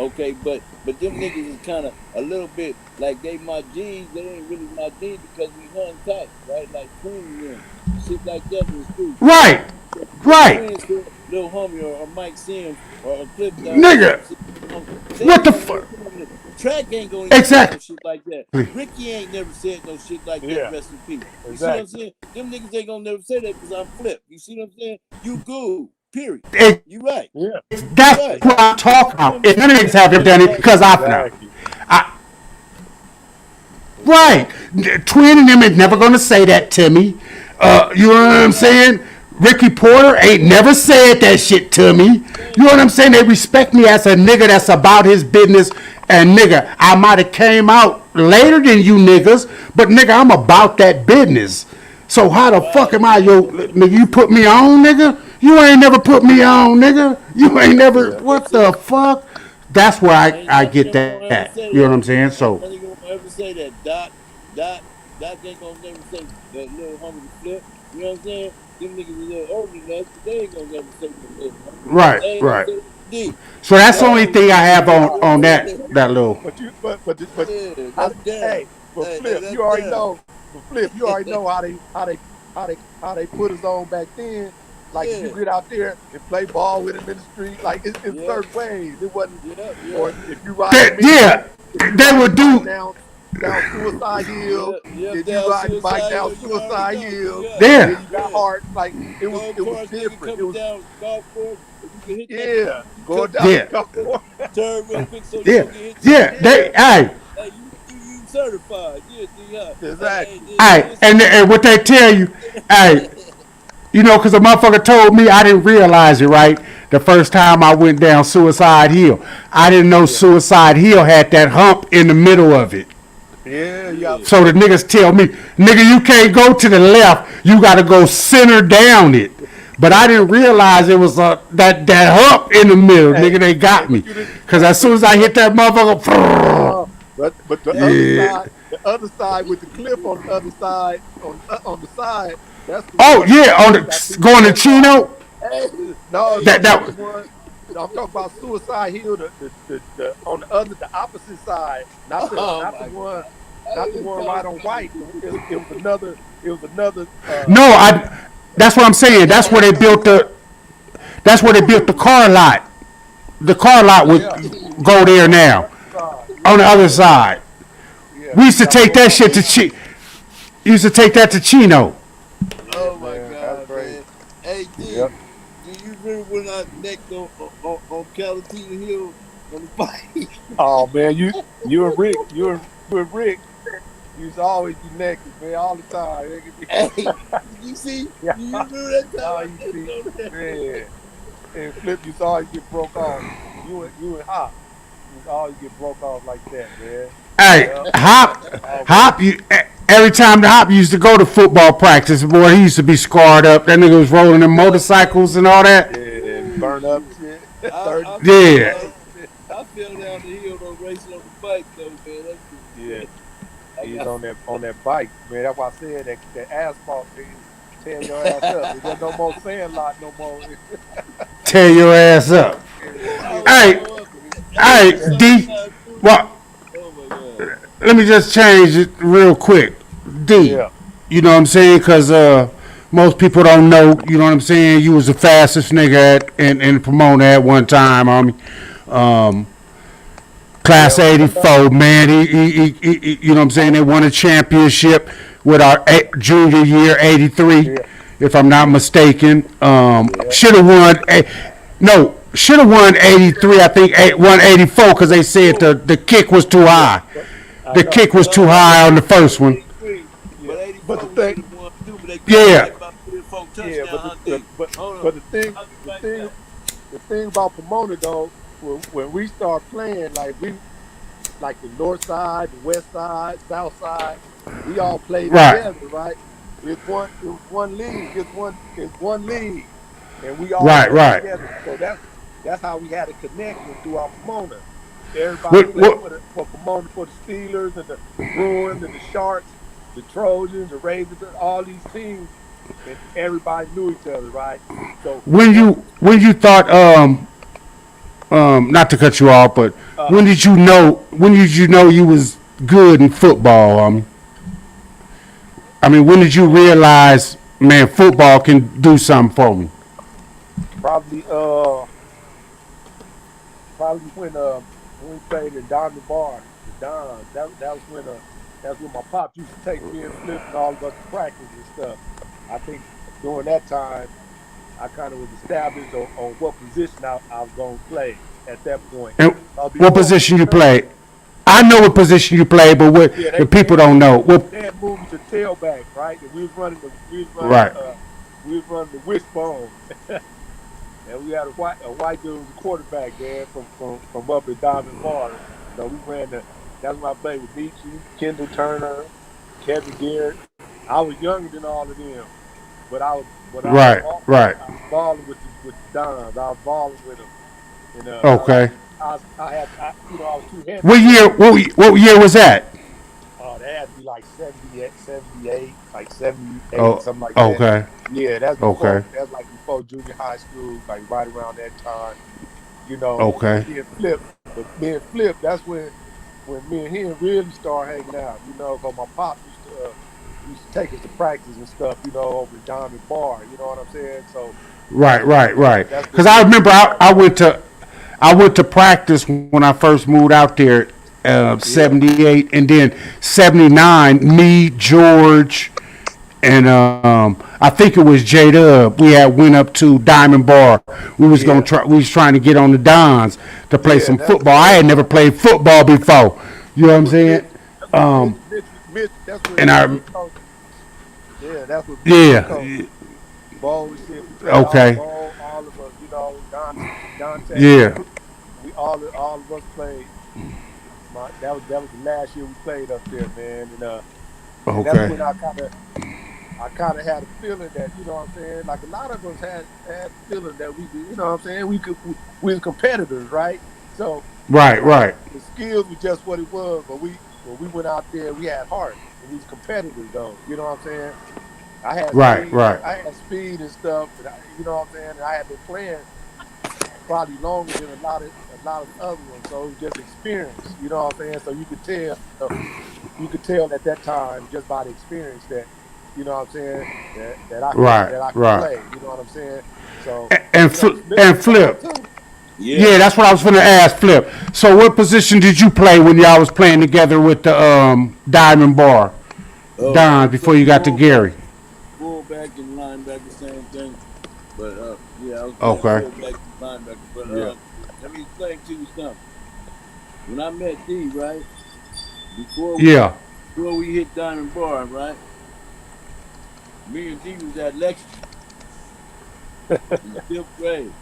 Okay, but them niggas is kind of a little bit like they my G's. They ain't really my G's because we hung tight, right? Like premium shit like that in the street. Right. Little homie or Mike Sims or a Clip Dog. Nigga, what the fuck? Track ain't gonna even say no shit like that. Ricky ain't never said no shit like that. Rest in peace. You see what I'm saying? Them niggas ain't gonna never say that because I'm Flip. You see what I'm saying? You Goob. Period. You right. Yeah. That's what I'm talking about. If none of niggas have done it because right. Twin and them is never gonna say that to me. You know what I'm saying? Ricky Porter ain't never said that shit to me. You know what I'm saying? They respect me as a nigga that's about his business. And nigga, I might have came out later than you niggas, but nigga, I'm about that business. So how the fuck am I, nigga, you put me on, nigga? You ain't never put me on, nigga. You ain't never, what the fuck? That's where I get that. You know what I'm saying? So. I ain't gonna ever say that. Doc ain't gonna never say that little homie Flip. You know what I'm saying? Them niggas a little older than us, but they ain't gonna never say that. Right. So that's the only thing I have on that little. But Flip, you already know. But Flip, you already know how they put us on back then. Like if you get out there and play ball with him in the street, like it's certain ways. It wasn't. Or if you ride. They would do. Down Suicide Hill. If you ride the bike down Suicide Hill. Yeah. You got hard. Like it was different. It was down golf course. You can hit that. Going down the golf course. Turn real quick so you can hit. Hey, you certified. Exactly. Hey, and what they tell you, hey, you know, because a motherfucker told me I didn't realize it, right? The first time I went down Suicide Hill. I didn't know Suicide Hill had that hump in the middle of it. Yeah. So the niggas tell me, nigga, you can't go to the left. You got to go center down it. But I didn't realize it was that hump in the middle. Nigga, they got me. Because as soon as I hit that motherfucker, But Yeah. the other side with the cliff on the other side on the side, that's the Oh one yeah, on that the people going to broke off. Chino. Hey, No, I'm That talking about the that one. I'm talking about Suicide Hill, the on the opposite side, oh not the my God. one, I not the just one talking right on about White. It was another. It was another. no, I. That's what I'm saying. That's where they built the. That's where they built the car lot. The car lot would Yeah, go there on the now. other side. On Yeah, the other side, yeah. we You used to got to take go that around. shit to used to take that to Chino. Yeah, oh my man, that's God, crazy. man. Hey Yep. D, do you remember when I necked on Calatina Hill on the bike? Oh man, you and Rick, you and Rick used to always be naked, man, all the time. Hey, did you see? Yeah. Do you remember that time Oh, I you necked see, on that? man. And Flip used to always get broke off. You and Hop used to always get broke off like that, man. Hey, Yeah, always. Hop. Every time the Hop used to go to football practice, boy, he used to be scarred up. That nigga was rolling them Yeah, motorcycles and all that. Yeah, burn up and shit. I, 30 I fell Yeah. down. I fell down the hill on racing on the bike though, man. That shit was Yeah, crazy. I he's got on that bike, man. That's why I said that asphalt thing tear your ass up. There's no more sand lot no more. Tear your ass up. I was Hey, so up. Hey, it hey, was D. summertime too. Well, Oh my God. let me just change it real quick. D. Yeah. You know what I'm saying? Because most people don't know. You know what I'm saying? You was the fastest nigga in Pomona at one time, homie. Um, Yeah, Class we know that. 84, man. You know what I'm saying? They won a championship with our junior year, 83, Yeah, if I'm not mistaken. yeah. Should have won, no, should have won 83, I think, won 84 because they said the kick was too Yeah, high. I The know. kick was too No, high on the it was first one. 83. Yeah, But but 84 the we thing, should have won too, but they called Yeah. back about 3 or 4 yeah, touchdowns, huh, D? Hold but on. I'll be the right thing, back. the thing about Pomona though, when we start playing, like the north side, the west side, south side, we all played Right, together, right? It was one league, it's one league, and we all right, played right. together. So that's how we had a connection throughout Pomona. Everybody played What, for Pomona, for the Steelers and the Bruins and the Sharks, the Trojans, the Ravens, all these teams, and everybody knew each other, right? So once, when you thought not to cut you off, but uh, when did you know you was good in football? I mean, when did you realize, man, football can do something for me? probably probably when we played in Diamond Bar, the Dons. That was when that's when my pop used to take me and Flip and all of us to practice and stuff. I think during that time I kind of was established on what position I was gonna play at that point. And what Before position you then, played? I know what position you played, but what yeah, the people don't know. What? they had moved me to tailback, right? And Right, we was running the wishbone. And we had a white dude was a quarterback, man, from up at Diamond Bar. So we ran that's when I played with Nietzsche, Kendall Turner, Kevin Garrett. I was younger than all of them, but right, right. I was balling with the Dons. I was balling with them, and Okay. I was too heavy What for year? them. What year was that? Oh, that had to be like 78, like 78, Oh, something like that. okay, Yeah, okay, that's like before junior high school, like right around that time. You know, okay. me and Flip, that's when me and him really started hanging out. You know, cause my pop used to take us to practice and stuff. You know, over at Diamond Bar. You know what I'm saying? So Right, right, right. that's Because when I me and remember him started hanging out. I went to practice when I first moved out there, Yeah, 78, and then 79. Me, George, and I think it was J Dub. We had went up to Diamond Bar. yeah, We was trying to get on the Dons to play yeah. some football. I had never played football before. You know what I'm saying? That's when Mitch. That's when And I Mitch coached. Yeah, that's what Mitch coached. yeah, Ball and shit. We played okay, all of us. You know, Dante. yeah, We all of us played. That was the last year we played up there, man, and that's okay. when I kind of had a feeling that, you know what I'm saying, like a lot of us had the feeling that we could, you know what I'm saying, we were competitors, right? So Right. the skills were just what it was. But when we went out there, we had heart. And we was competitive though. You know what I'm saying? I had Right. speed. Right. I had speed and stuff. And you know what I'm saying? And I had been playing probably longer than a lot of the other ones. So it was just experience. You know what I'm saying? So you could tell at that time just by the experience that, you know what I'm saying, Right. that I could Right. play. You know what I'm saying? So And Smith and can ball Flip. too. Yeah. Yeah, that's what I was gonna ask Flip. So what position did you play when y'all was playing together with the Diamond Bar? I Don, was before playing you got to Gary. fullback and linebacker, same thing. But yeah, I was playing Okay. fullback and linebacker. But Yeah. let me explain to you something. When I met D, right before Yeah. we hit Diamond Bar, right, me and D was at Lexington in the 5th grade.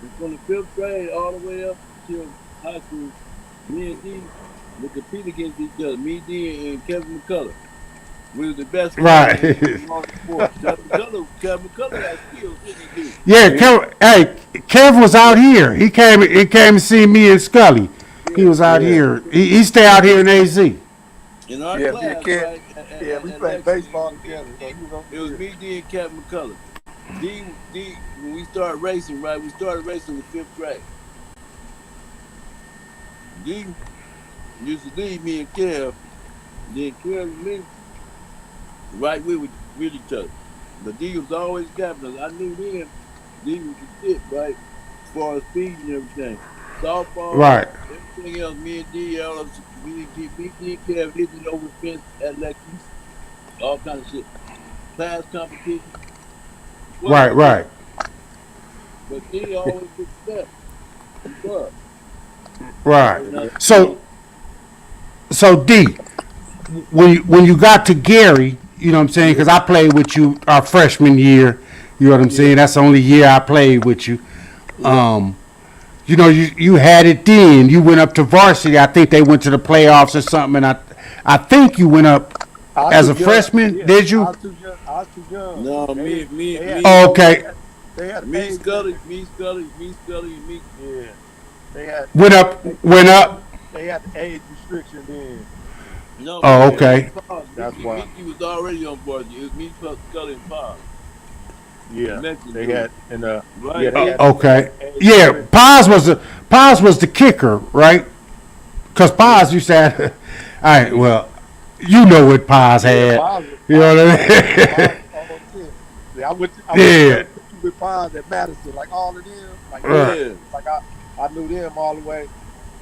And from the 5th grade all the way up till high school, me and D would compete against each other. Me, D, and Kevin McCullough. We were the best friends Right. on the sport. Kevin McCullough had skills, didn't he, D? Yeah. Yeah. Kev was out here. He came. He came to see me and Scully. He Yeah. was out Yeah. here. He stay out here in AZ. In our Yeah. Me and class, Ken. right, Yeah, we at played Lexington, baseball together. So he was it over was here. me, D, and Kevin McCullough. D, when we started racing, right, we started racing in the 5th grade. D used to lead me and Kev, then Kev and me, right, we would with each other. But D was always captain. I knew then D was the shit, right, as far as speed and everything. Softball, Right. everything else, me and D, me and Kev hitting it over the fence at Lexington, all kind of shit. Class competition, Right. whatever. Right. But D always was the best. He was. Right. And, So D, when you got to Gary, you know what I'm saying? Because I played with you our freshman year. You know what I'm saying? That's the only year I played with you. You know, you had it then. You went up to varsity. I think they went to the playoffs or something, and I think you went up I was as too a young. freshman. Yeah, Did I you? was too young. I was too young. no, They, they had, Oh, okay. they had me, age Scully, limit. and me. Yeah, they had Went up. Went up. they had the age restriction then. No, Oh, Yeah, me okay. and Paz. that's why. Mickey was already on board. It was me, Scully, and Paz. The Yeah, Mexican they dude. had and yeah Right, they D? had Okay. age Yeah. limit. Paz was the kicker, right? Because Yeah, Paz used to have. All right. Well, you know what Paz yeah. had. Paz, You know what Paz, I Paz, all shit. Yeah, I went to mean? elementary with Paz at Madison, like all of them. Like Yeah. Right. Yeah. like I knew them all the way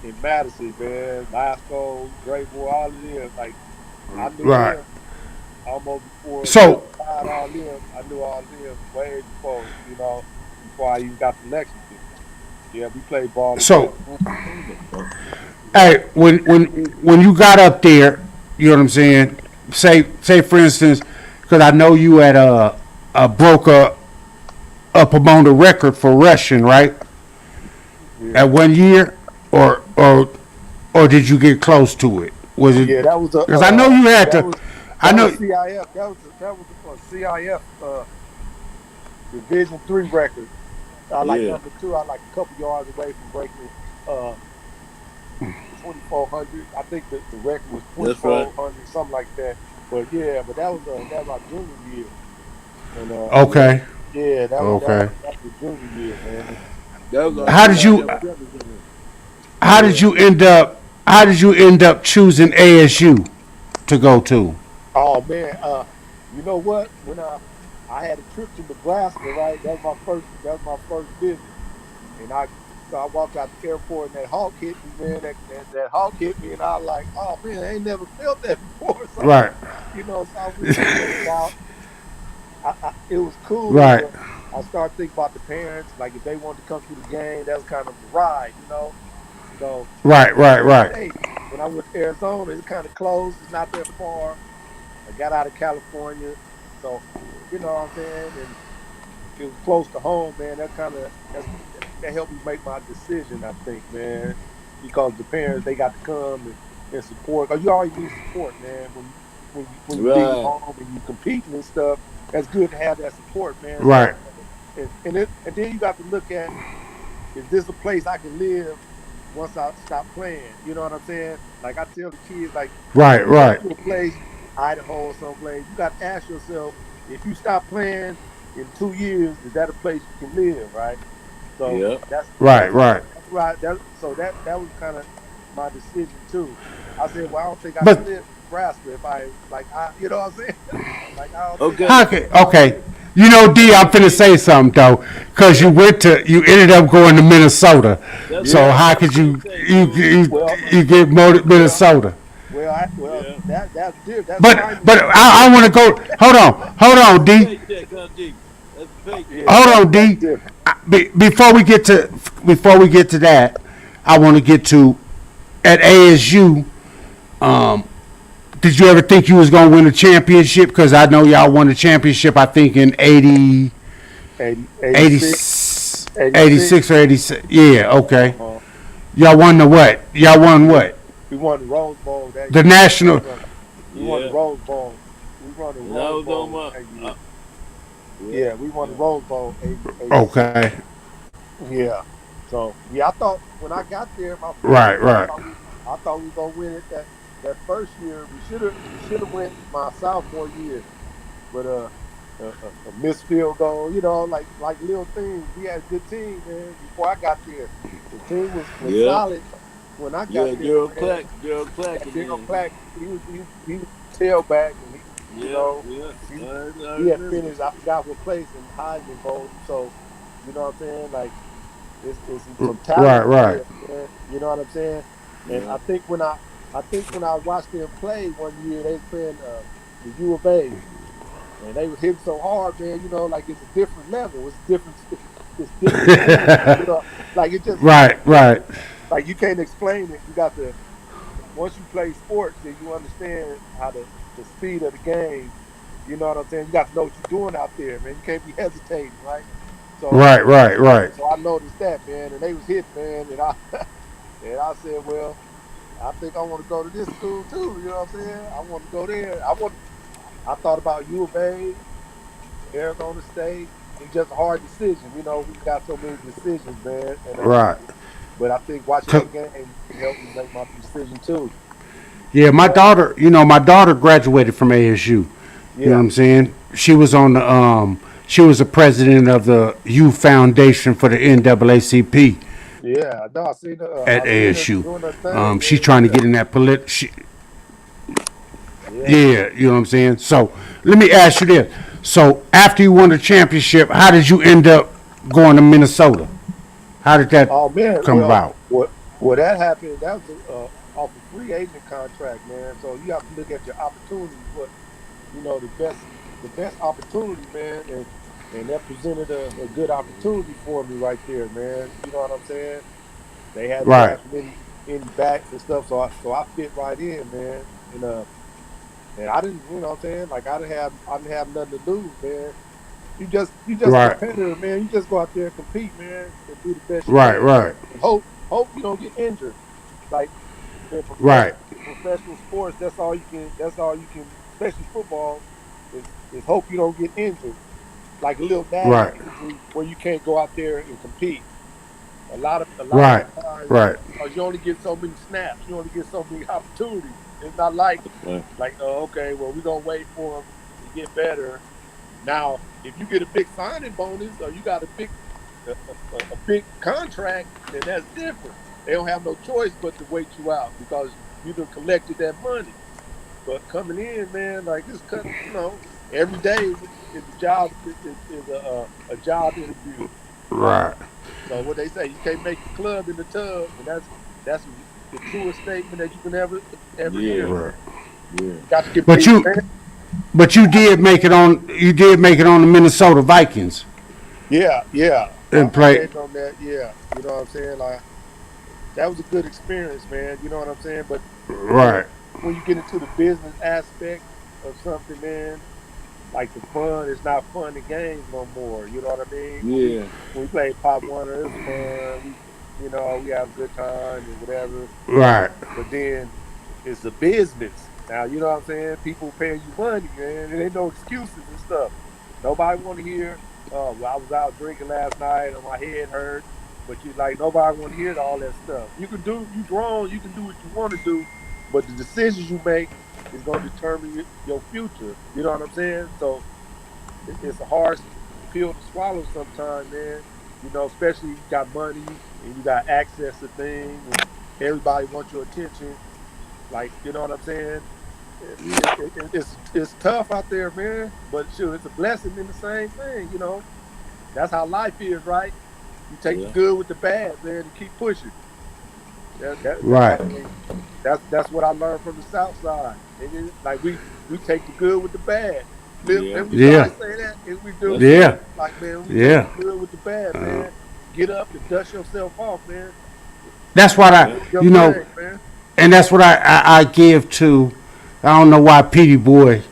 in Madison, man. Lasco, Grayboy, all of them. Like I knew Right. them almost before So all them. I knew all them way before, before I even got to Lexington. Yeah, we played ball so together. hey, when you got up there, you know what I'm saying? Say for instance, because I know you had broke a Pomona record for rushing, right? Yeah. At 1 year, or did you get close to it? Was it? Yeah, that was Because I know you had to. I that know. was CIF. That was a CIF Division III record. I like Yeah. number two. I like a couple yards away from breaking uh 2400. I think the record was That's right. 2400, something like that. But yeah, but that was my junior year. And Okay. yeah, Okay. that was the junior year, man. That was our How did you? that was representing. How did you end up? How did you end up choosing ASU to go to? Oh man, you know what? When I had a trip to Nebraska, right? That was my first visit, and so I walked out the airport and that hawk hit me, man. That hawk hit me, and I was like, oh man, I ain't never felt that before. So Right. so I went and checked it out. It was cool. Right. But I started thinking about the parents, like if they wanted to come to the game, that was kind of a ride, So Right. Right. Right. hey, when I went to Arizona, it's kind of close. It's not that far. I got out of California, so you know what I'm saying, and it was close to home, man. That helped me make my decision, I think, man, because the parents they got to come and support. Cause you always need support, man. When you leave Right. home and you competing and stuff, that's good to have that support, man. Right. So, and then you got to look at, is this a place I can live once I stopped playing. You know what I'm saying? Like I tell the kids, like Right, you go right, to a place, Idaho or someplace, you got to ask yourself, if you stop playing in 2 years, is that a place you can live? Right. So Yep. that's right, that's right. that's right. So that was kind of my decision too. I said, well, I don't think I can But live in Nebraska if I like you know what I'm saying? Like I don't think I Okay. how can can live out okay? here. You know, D, I'm Okay, finna D. say something though, cause you ended up going to Minnesota. That's So what I Yeah. was how just could gonna you say, you Goob. you, Well, you get more to well, Minnesota? well, Yeah. that's different. That's But primary but school. I want to go. Hold That's on, a D. paycheck, huh, D? That's a paycheck. Yeah, Hold on, that's D. different. Before we get to that, I want to get to at ASU. Did you ever think you was gonna win a championship? Because I know y'all won the championship. I think in 80, 80, 80, 86, 86. 86 or 86. Yeah, okay. Uh-huh. Y'all won the what? Y'all won Yeah, what? we won the Rose Bowl that The year. national. We won the Yeah. Rose Bowl. We won the And I Rose was on Bowl my. that year. Yeah. Yeah, we won the Yeah. Rose Bowl 86. Okay. Yeah. So yeah, I thought when I got there my first Right, year, right. I thought we were gonna win it that first year. We should have went my sophomore year, but a missed field goal, like little things. We had a good team, man. Before I got there, the team was Yeah. solid. When I got Yeah. there, Gerald man, Clark, that and Daryl then. Clack, he was tailback, and Yeah. Yeah. he I he had remember. finished. I forgot what place in Heisman voting. So, you know what I'm saying? Like, it's some Right, talent out right. there, man. You know what I'm saying? And Yeah. I think when I watched them play one year, they was playing the U of A, and they was hitting so hard, man. Like it's a different level. It's different. It's different speed. Like it just Right, right. like you can't explain it. You got to once you play sports, then you understand how the speed of the game. You know what I'm saying? You got to know what you're doing out there, man. You can't be hesitating, right? So Right, right, right. so I noticed that, man, and they was hitting, man, and I and I said, well, I think I want to go to this school too. You know what I'm saying? I want to go there. I thought about U of A, Arizona State. It's just a hard decision. We got so many decisions, man. Right. But I think watching 'Cause- that game helped me make my decision too. Yeah, my daughter, my daughter graduated from ASU. You know what Yeah, I'm saying? She was the president of the Youth Foundation for the NAACP yeah. No, at I seen her ASU. doing her thing, She's man. trying to Yeah, get in that yeah. yeah, you know what I'm saying? So let me ask you this. So after you won the championship, how did you end up going to Minnesota? How did that Oh man, come about? what that happened? That was off a free agent contract, man. So you have to look at your opportunities. What the best opportunity, man, and that presented a good opportunity for me right there, man. You know what I'm saying? They hadn't Right, drafted any backs and stuff, so I fit right in, man. And I didn't, you know what I'm saying? Like I didn't have nothing to lose, man. You just a right, competitor, man. You just go out there and compete, man, and do the best you right, can, right, and hope you don't get injured. Like in right, professional sports, that's all you can. That's all you can. Especially football, is hope you don't get injured. Like a little nagging right, injury where you can't go out there and compete. A lot of right, the times, right, because you only get so many snaps, you only get so many opportunities. It's not like Right. oh, okay, well we're gonna wait for them to get better. Now, if you get a big signing bonus or you got a big contract, then that's different. They don't have no choice but to wait you out because you done collected that money. But coming in, man, like this cut, every day is a job is a job interview, right? right. So what they say, you can't make the club in the tub, and that's the truest statement that you can ever Yeah. hear, Right. man. Yeah. You got to But compete, you man. but you did make it on the Minnesota Vikings Yeah, yeah. and I play made it on that. Yeah, you know what I'm saying. Like that was a good experience, man. You know what I'm saying. But when right, when you get into the business aspect of something, man, like the fun is not fun and games no more. You know what I mean? Yeah. When we played Pop Warner, it was fun. We have a good time and whatever. right, But then it's a business. Now, you know what I'm saying? People paying you money, man. There ain't no excuses and stuff. Nobody want to hear, well, I was out drinking last night and my head hurt. but you like nobody want to hear all that stuff. You grown, you can do what you want to do, but the decisions you make is going to determine your future. You know what I'm saying? So it's a hard pill to swallow sometimes, man. You know, especially you got money and you got access to things, and everybody wants your attention. Like, you know what I'm saying? It's tough out there, man. But sure, it's a blessing in the same thing. You know, that's how life is, right? You take the Yeah. good with the bad, man, and keep pushing. Right. I mean, that's what I learned from the South Side. Like we take the good with the bad. Yeah. And we try Yeah. to say that, and we do. That's right. Yeah. Like, man, we take Yeah. the good with the bad, man. Get up and dust yourself off, man. That's what Yeah. Do your you know, thing, man. and that's what I give to. I don't know why Petey Boy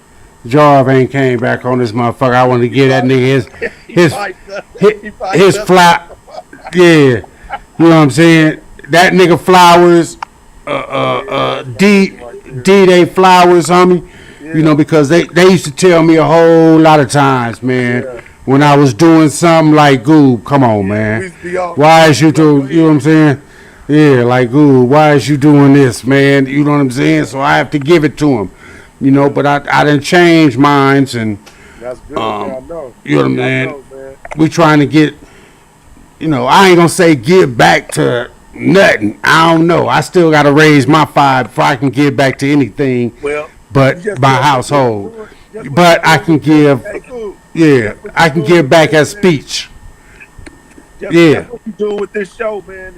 Jarv ain't came back on this motherfucker. I want to give that nigga He his piped up. his, He piped his up. fly. Yeah, you know what I'm saying. That nigga Flowers, D-Day Flowers, homie. You know, because they used to tell me a whole lot of times, man, Yeah. when I was doing something like Goob, come on, We man. used to be all. Why is you Rub your doing, you know what I'm saying? Yeah, like, Goob, why is you doing this, man? You know what I'm saying? So I have to give it to him, you know, but I didn't change minds, and, That's good, man. I know. you know what I'm I saying? know, man. We trying to get, you know, I ain't gonna say give back to nothing. I don't know. I still gotta raise my five before I can give back to anything Well, but you just my said household. just what But you're I can doing. give, Hey, cool. yeah, Just what I you're can doing give with back this, as man. speech. Just Yeah, that's what you doing with this show, man,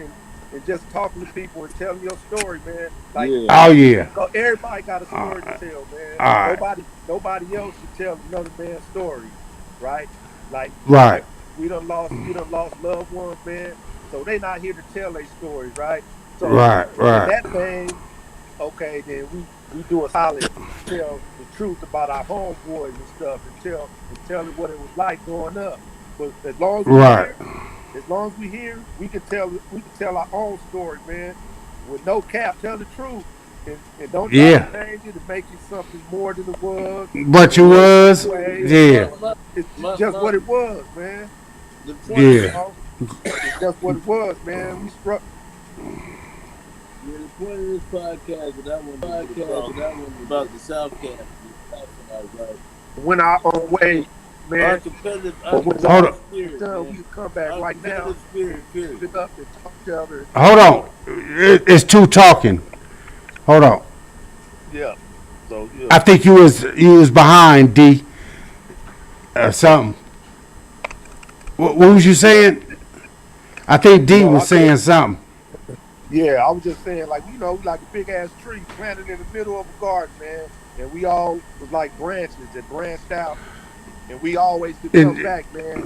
and just talking to people and telling your story, man. Like, Yeah. oh yeah, everybody got a story to tell, man. all right, Nobody else should tell another man's story, right? Like right, like we done lost loved ones, man. So they not here to tell their stories, right? So right, in right, that vein, okay, then we do a solid tell the truth about our homeboys and stuff, and tell it what it was like growing up. But right, as long as we here, we can tell our own story, man, with no cap. Tell the truth, and don't try to yeah. change it and make it something more than it was But you or was, way. Yeah. yeah, It's My, just my, what it was, man. the point You is, yeah, know, it's just what it was, man. We struck. yeah, the point of this podcast that I want to get across about the South Cast, the South Side, right? Went our own way, Our man. competitive, But when it's hold all on, spirit, done, we man. can come back Our right now competitive spirit, and period. pick it up and talk to each other. hold on. It's two talking. Hold on. Yeah. So I yeah. think you was behind D or something. What was you saying? I think D No, was saying something. yeah, I was just saying, like, we like a big ass tree planted in the middle of a garden, man. And we all was like branches that branched out. And we always could come And, back, man,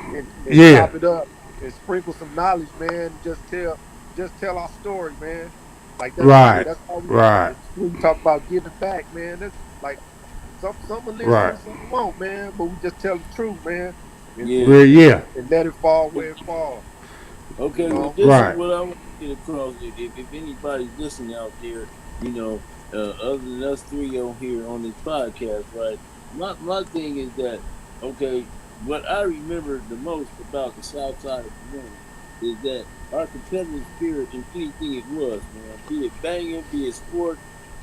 and yeah, chop it up and sprinkle some knowledge, man, and just tell our story, man. Like right, that's all we right, when we talk about giving back, man. That's like some will listen right. and some won't, man. But we just tell the truth, man, and Yeah. and, Well, and, yeah, and let it fall where it falls. You Okay, well, know? this is right. what I want to get across. If anybody's listening out there, other than us three on here on this podcast, right? My thing is that, okay, what I remember the most about the South Side of Pomona is that our competitive spirit in anything it was, man, be it banging, be it sport,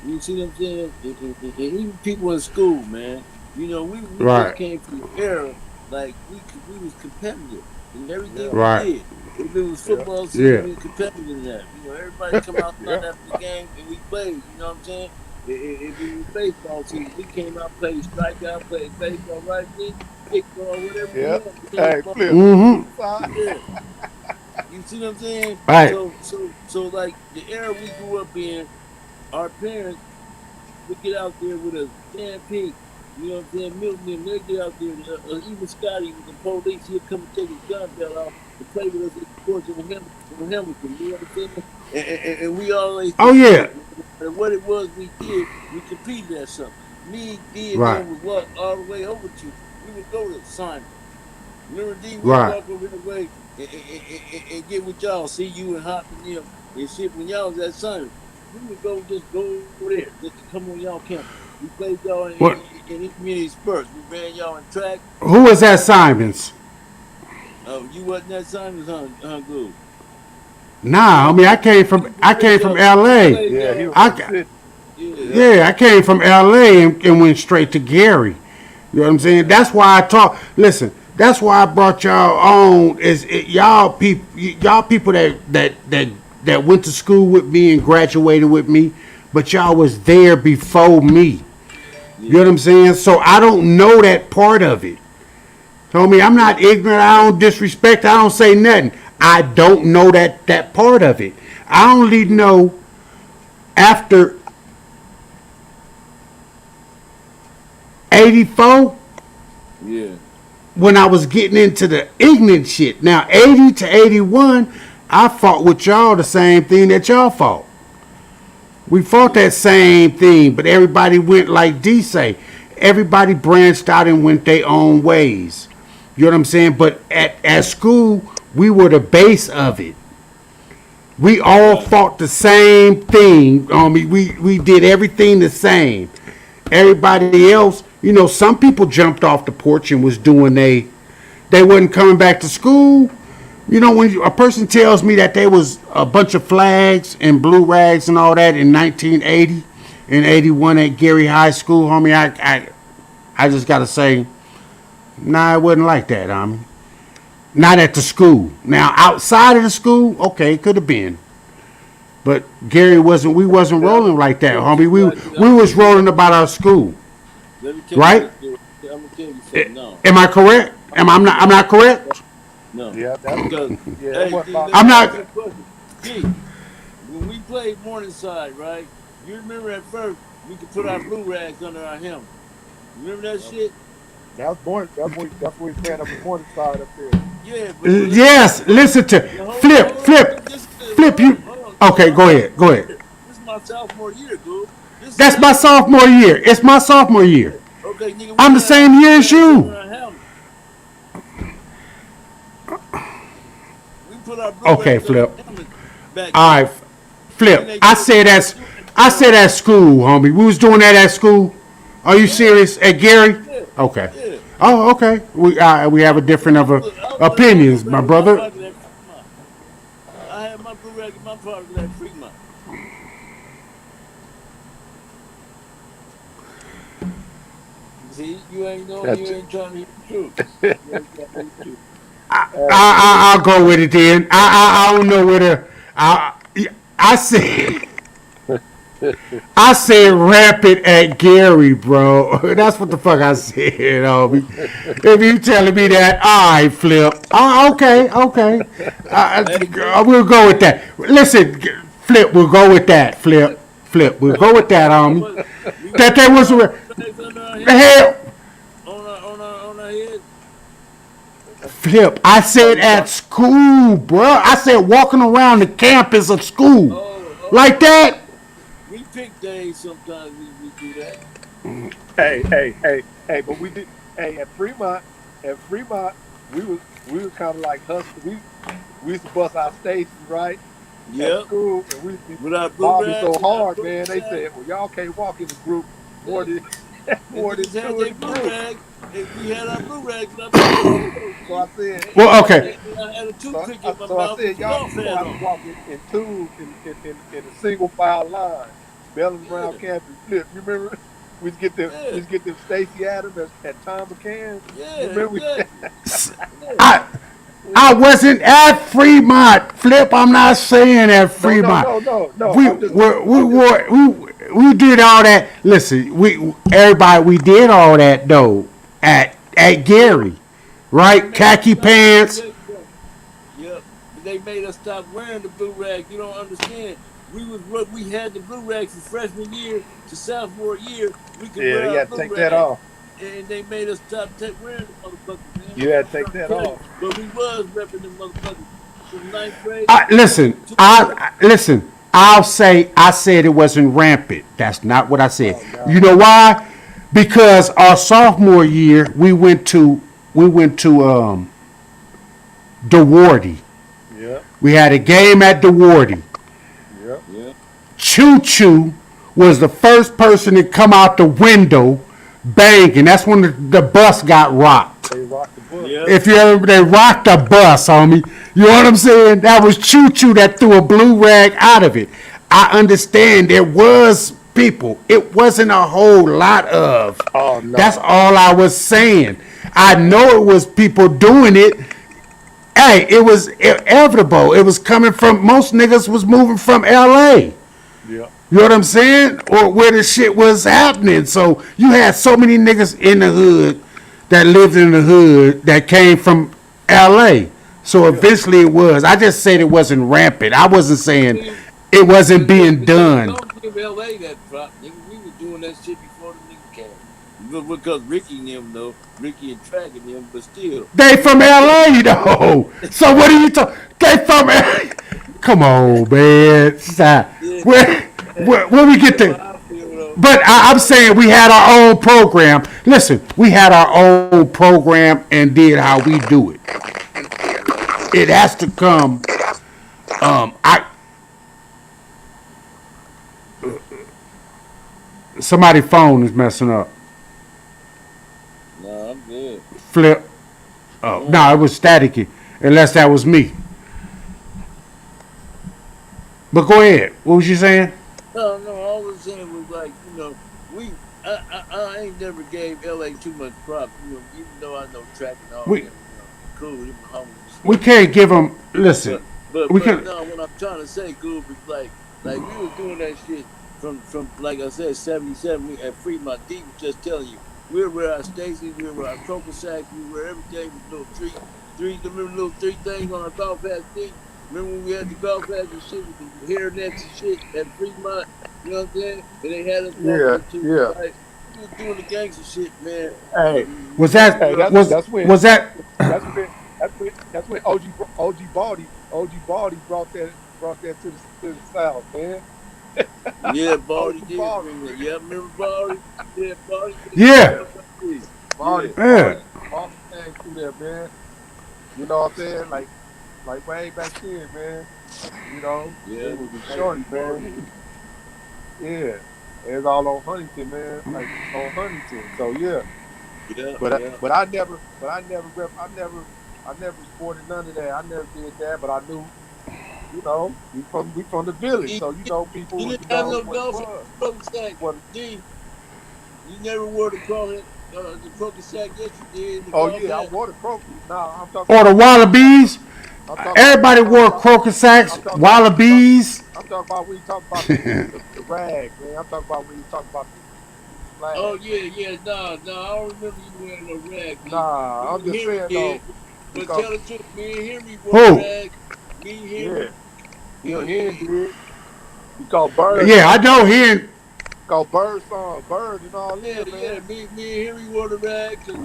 you see what I'm saying? And even people in school, man, we just Right, came from an era like we was competitive in everything Yeah, we right. did. If it was yeah, football season, Yeah, we were competitive in that. Everybody come outside yeah, after the game and we played. You know what I'm saying? If it was baseball season, we came out, played strikeout, played baseball, right there, kickball, whatever we yeah. want. Hey, Ball, Flip, mm-hmm. flip side. yeah. You see what I'm saying? Right, So like the era we grew up in, our parents would get out there with us, Dan Pink, you know what I'm saying, Milton, and they get out there, even Scotty with the police, he'll come and take his gun belt off and play with us at the courts on Hamilton, you know what I'm saying? And we always oh yeah, competed. No matter what it was we did, we competed at something. Me, D, and right, them would walk all the way over to, we would go to Simon. Remember, D, we'd right, walk over the way and get with y'all, see you and Hop and them and shit when y'all was at Simon. We would just go over there just to come on y'all campus. We played y'all what, in community sports. We ran y'all in track. who was at Simons? You wasn't at Simon's, huh, Goob? Nah, I mean I came from L.A. Yeah, he was I from the city. Yeah, I came from L.A. and went straight to Gary. You know what I'm saying? That's why I talk. Listen, that's why I brought y'all on. Y'all people that went to school with me and graduated with me, but y'all was there before me. You know what I'm saying? So I don't know that part of it. Homie, I'm not ignorant. I don't disrespect. I don't say nothing. I don't know that part of it. I only know after 84 Yeah. when I was getting into the ignorant shit. Now, 80 to 81, I fought with y'all the same thing that y'all fought. We fought that same thing, but everybody went like D say. Everybody branched out and went their own ways. You know what I'm saying? But at school, we were the base of it. We all fought the same thing. We did everything the same. Everybody else, you know, some people jumped off the porch and was doing they wasn't coming back to school. You know, when a person tells me that there was a bunch of flags and blue rags and all that in 1980 and 81 at Gary High School, homie, I just gotta say, nah, it wasn't like that, homie. Not at the school. Now, outside of the school, okay, it could have been. But Gary we wasn't rolling like that, homie. We was rolling about our school. Right? I'm gonna tell you something now. Am I correct? I'm not correct? No. Yeah, that's Because, yeah. hey, I'm not. Gee, when we played Morningside, right? You remember at first we could put our blue rags under our helmet. You remember that shit? That's born. That's what we playing up in Morningside up there. Yeah. But Yes. Listen to flip. You okay? Go ahead. This is my sophomore year, dude. That's my sophomore year. It's my sophomore year. Okay, nigga. I'm the same year as you. Okay, Flip. All right, Flip. I said at school, homie. We was doing that at school. Are you serious? At Gary? Okay. Oh, okay. We have a different opinions, my brother. I had my blue rag in my pocket at Fremont. See, you ain't trying to hear the truth. I'll go with it then. I don't know where to. I said rapid at Gary, bro. That's what the fuck I said. If you telling me that, all right, Flip. Okay. We'll go with that. Listen, Flip, we'll go with that. Flip, we'll go with that, homie. That there was the hell. On our head. Flip, I said at school, bro. I said walking around the campus of school. Like that. We pick days sometimes we do that. Hey, but we did. Hey, at Fremont, we was kind of like hustlers. We used to bust our stations, right? Yeah. At school, and we used to With our be blue bobbing rags, so hard, man. They said, "Well, y'all can't walk in the group more than two in the group." We had our blue rags up. So I said, well, okay. I had a toothpick in my so I mouth. said, y'all have to walk in twos in a single file line, belling around campus. Flip, you remember? We get them Stacey Adams at Tom McCann. Yeah, remember exactly. I wasn't at Fremont, Flip. I'm not saying at Fremont. No. We did all that. Listen, we did all that though at Gary, right? Khaki pants. Yep. They made us stop wearing the blue rags. You don't understand. We had the blue rags from freshman year to sophomore year. We could wear you our had to blue take that rags. off. And they made us stop wearing the motherfuckers, man. You had to take that off. But we was repping the motherfuckers from ninth grade. Listen. I'll say I said it wasn't rampant. That's not what I said. Oh, you know why? Because our sophomore year we went to DeWardy. Yeah. We had a game at DeWardy. Yeah. Choo Choo was the first person to come out the window banging. That's when the bus got rocked. They rocked the Yeah. If you ever, they rocked a bus, homie. You know what I'm saying? That was Choo Choo that threw a blue rag out of it. I understand there was people. It wasn't a whole lot of. Oh no. That's all I was saying. I know it was people doing it. Hey, it was inevitable. It was coming from, most niggas was moving from LA. Yeah. You know what I'm saying? Or where the shit was happening. So you had so many niggas in the hood that lived in the hood that came from LA. So eventually it was. I just said it wasn't rampant. I wasn't saying it wasn't being done. Don't give LA that drop, nigga. We was doing that shit before the nigga came. Because Ricky and them, though. Ricky and Track and them, but still. They from LA though. So what are you talking? They from LA. Come on, man. Stop. Where we get the? But I'm saying we had our own program. Listen, we had our own program and did how we do it. It has to come. Somebody's phone is messing up. No, I'm good. Flip. Oh no, it was staticky. Unless that was me. But go ahead. What was you saying? No, all I was saying was like, you know, I ain't never gave LA too much props, you know, even though I know Track and all them, you know, cool, them homies. We can't give them. Listen, but we can. no, what I'm trying to say, Goob, is like we was doing that shit from like I said, 77 at Fremont. D was just telling you, we were where our Stacy's, we were where our Crocus Sacks, we were everything with little remember little three things on our golf hat thing? Remember when we had the golf hats and shit with the hairnets and shit at Fremont? You know what I'm saying? And they had us walking Yeah. like, we was doing the gangster shit, man. Hey, Was that? hey, that's when OG Baldy brought that to the South, man. Yeah, Baldy did bring that. Yeah, remember Baldy? Yeah, Baldy. Yeah. Baldy came through there, man. You know what I'm saying? Like way back then, man. You know, it was a shorty, man. Yeah, it's all on Huntington, man. Like on Huntington. So yeah. But I never supported none of that. I never did that. But I knew, you know, we from the village, so you know people. You didn't have no golf sack. D, you never wore the Crocus sack. Yes, you did. Oh yeah, I wore the Crocus. Nah, I'm talking. Or the Wallabies. Everybody wore Crocus sacks, Wallabies. I'm talking about when you talk about the rag, man. I'm talking about when you talk about the flag. Oh yeah, no, I don't remember you wearing no rag. Nah, I'm just saying though. But tell the truth, me and Henry wore rag. Me and Henry. Yeah, Henry did. He called Bird. Yeah, I know Henry. Called Bird song, Bird and all that, man. Yeah, me and Henry wore the rag because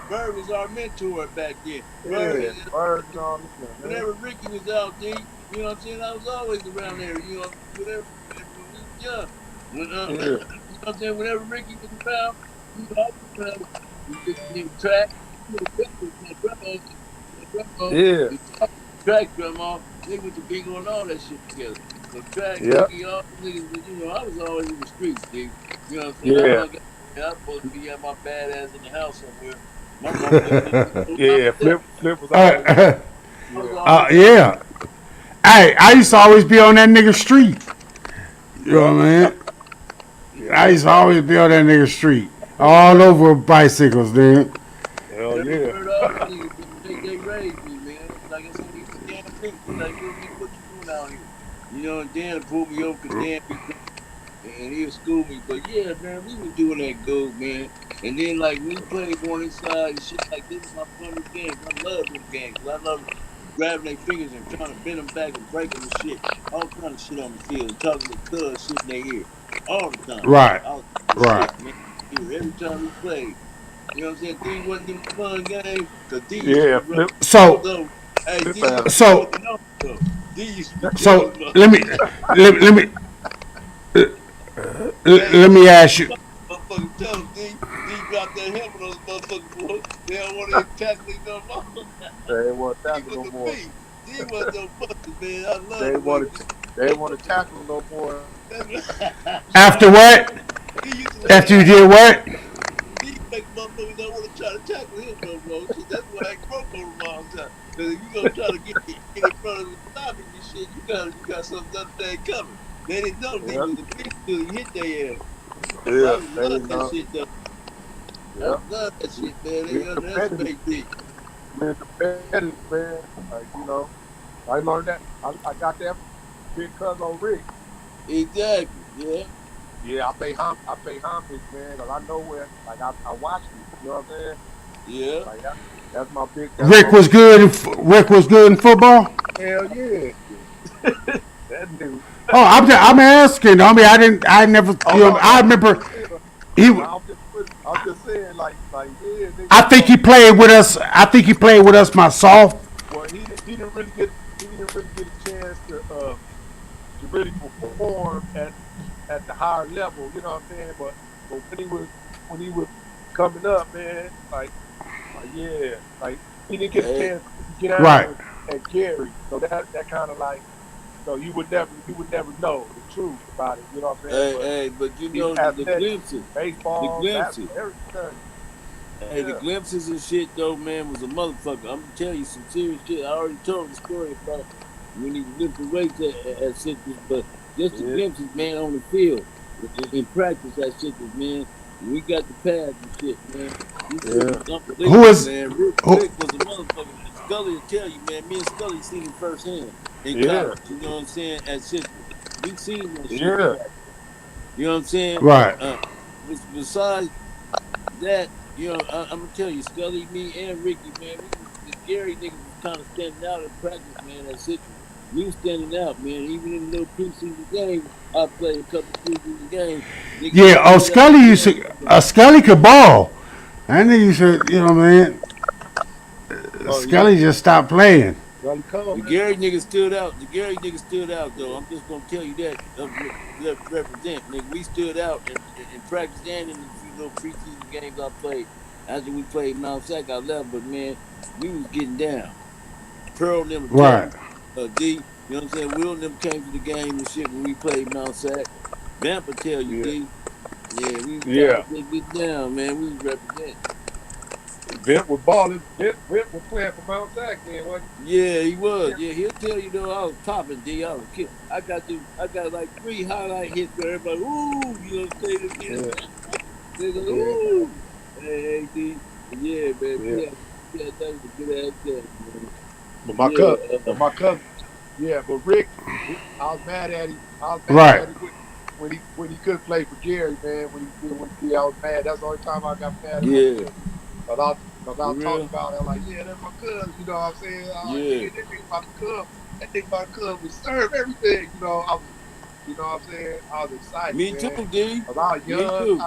Bird was our mentor back then. Bird and all that. Whenever Ricky was out there, you know what I'm saying? I was always around there, you know, whenever we was young. You know what I'm saying? Whenever Ricky was around, he was always around. We did track. Track grandma, they went to bingo and all that shit together. So track, Ricky, all the niggas, but you know, I was always in the streets, dude. You know what I'm saying? I was supposed to be at my badass in the house somewhere. Flip was always. Yeah. Hey, I used to always be on that nigga street. You know what I mean? I used to always be on that nigga street. All over bicycles, dude. Hell yeah. They raised me, man. Like I said, he was damn big. Like, what you doing out here? You know, and Dan pulled me over because Dan and he'll school me. But yeah, man, we was doing that good, man. And then like we played on inside and shit like this is my funny games. I love them games. I love grabbing their fingers and trying to bend them back and break them and shit. All kind of shit on the field. And talking to cuz shit in their ear. All the time. Right. Shit, every time we played. You know what I'm saying? D wasn't them fun games. Cause D used to run. So let me ask you. Motherfucker tell them D dropped that helmet on those motherfuckers, boy. They don't want to tackle him no more. They ain't want to tackle no more. D wasn't no fuckers, man. I love They ain't want to tackle no more. After what? After you did what? D make motherfuckers don't want to try to tackle try to get in front of the topic and shit. You got some other thing coming. They didn't know he was a bitch till he hit their ass. So I love that shit though. I love that shit, man. They underestimate D. Man, competitive, man. Like, I learned that. I got that from big cuz on Rick. Exactly. Yeah. Yeah, I pay homage, man, because I know where. Like I watched it. You know what I'm saying? Yeah. Like that's my big. Rick was good. Rick was good in football. Hell yeah. That nigga. Oh, I'm asking. I mean, I never. I remember. I'm just saying, like, yeah, nigga. I think he played with us. I think he played with us my soft. Well, he didn't really get a chance to really perform at the higher level. You know what I'm saying? But when he was coming up, man, like yeah, like he didn't get a chance to get out at Gary. So that kind of like. So you would never know the truth about it. You know what I'm saying? But you know the glimpses, baseball, everything. Hey, the glimpses and shit though, man, was a motherfucker. I'm gonna tell you some serious shit. I already told the story about when he was lifting weights at Citrus, but just the glimpses, man, on the field in practice at Citrus, man. We got the pads and shit, man. Who is? Man, Rick was a motherfucker. Scully will tell you, man. Me and Scully seen him firsthand in college. You know what I'm saying? At Citrus, we seen that shit. You know what I'm saying? Right. Besides that, I'm gonna tell you, Scully, me, and Ricky, man, the Gary niggas was kind of standing out in practice, man. At Citrus, we was standing out, man. Even in the little preseason games, I played a couple preseason games. Yeah. Scully used to. Scully could ball. I think you should. Man. Scully just stopped playing. The Gary nigga stood out. Though. I'm just gonna tell you that. Represent, nigga. We stood out in practice and in the few little preseason games I played. After we played Mount Sac, I left, but man, we was getting down. Pearl never right. D, you know what I'm saying? Will and them came to the game and shit when we played Mount Sac. Vamp will tell you, D. Yeah, we was get down, man. We was representing. Vent was balling. Vent was playing for Mount Sac, man, wasn't he? Yeah, he was. Yeah, he'll tell you though. I was popping, D. I was kidding. I got like 3 highlight hits where everybody, ooh, you know what I'm saying? Nigga, ooh. Hey, D. Yeah, man. Yeah, that was a good ass day, man. But my cousin, but Rick, I was mad at him. At him when he couldn't play for Gary, man. When I was mad. That's the only time I got mad at him. Cause I was talking about it, I'm like, that's my cousin, you know what I'm saying? That nigga about to come. That nigga about to come and serve everything, you know what I'm saying? I was excited. Me too, D. Cause I was young. I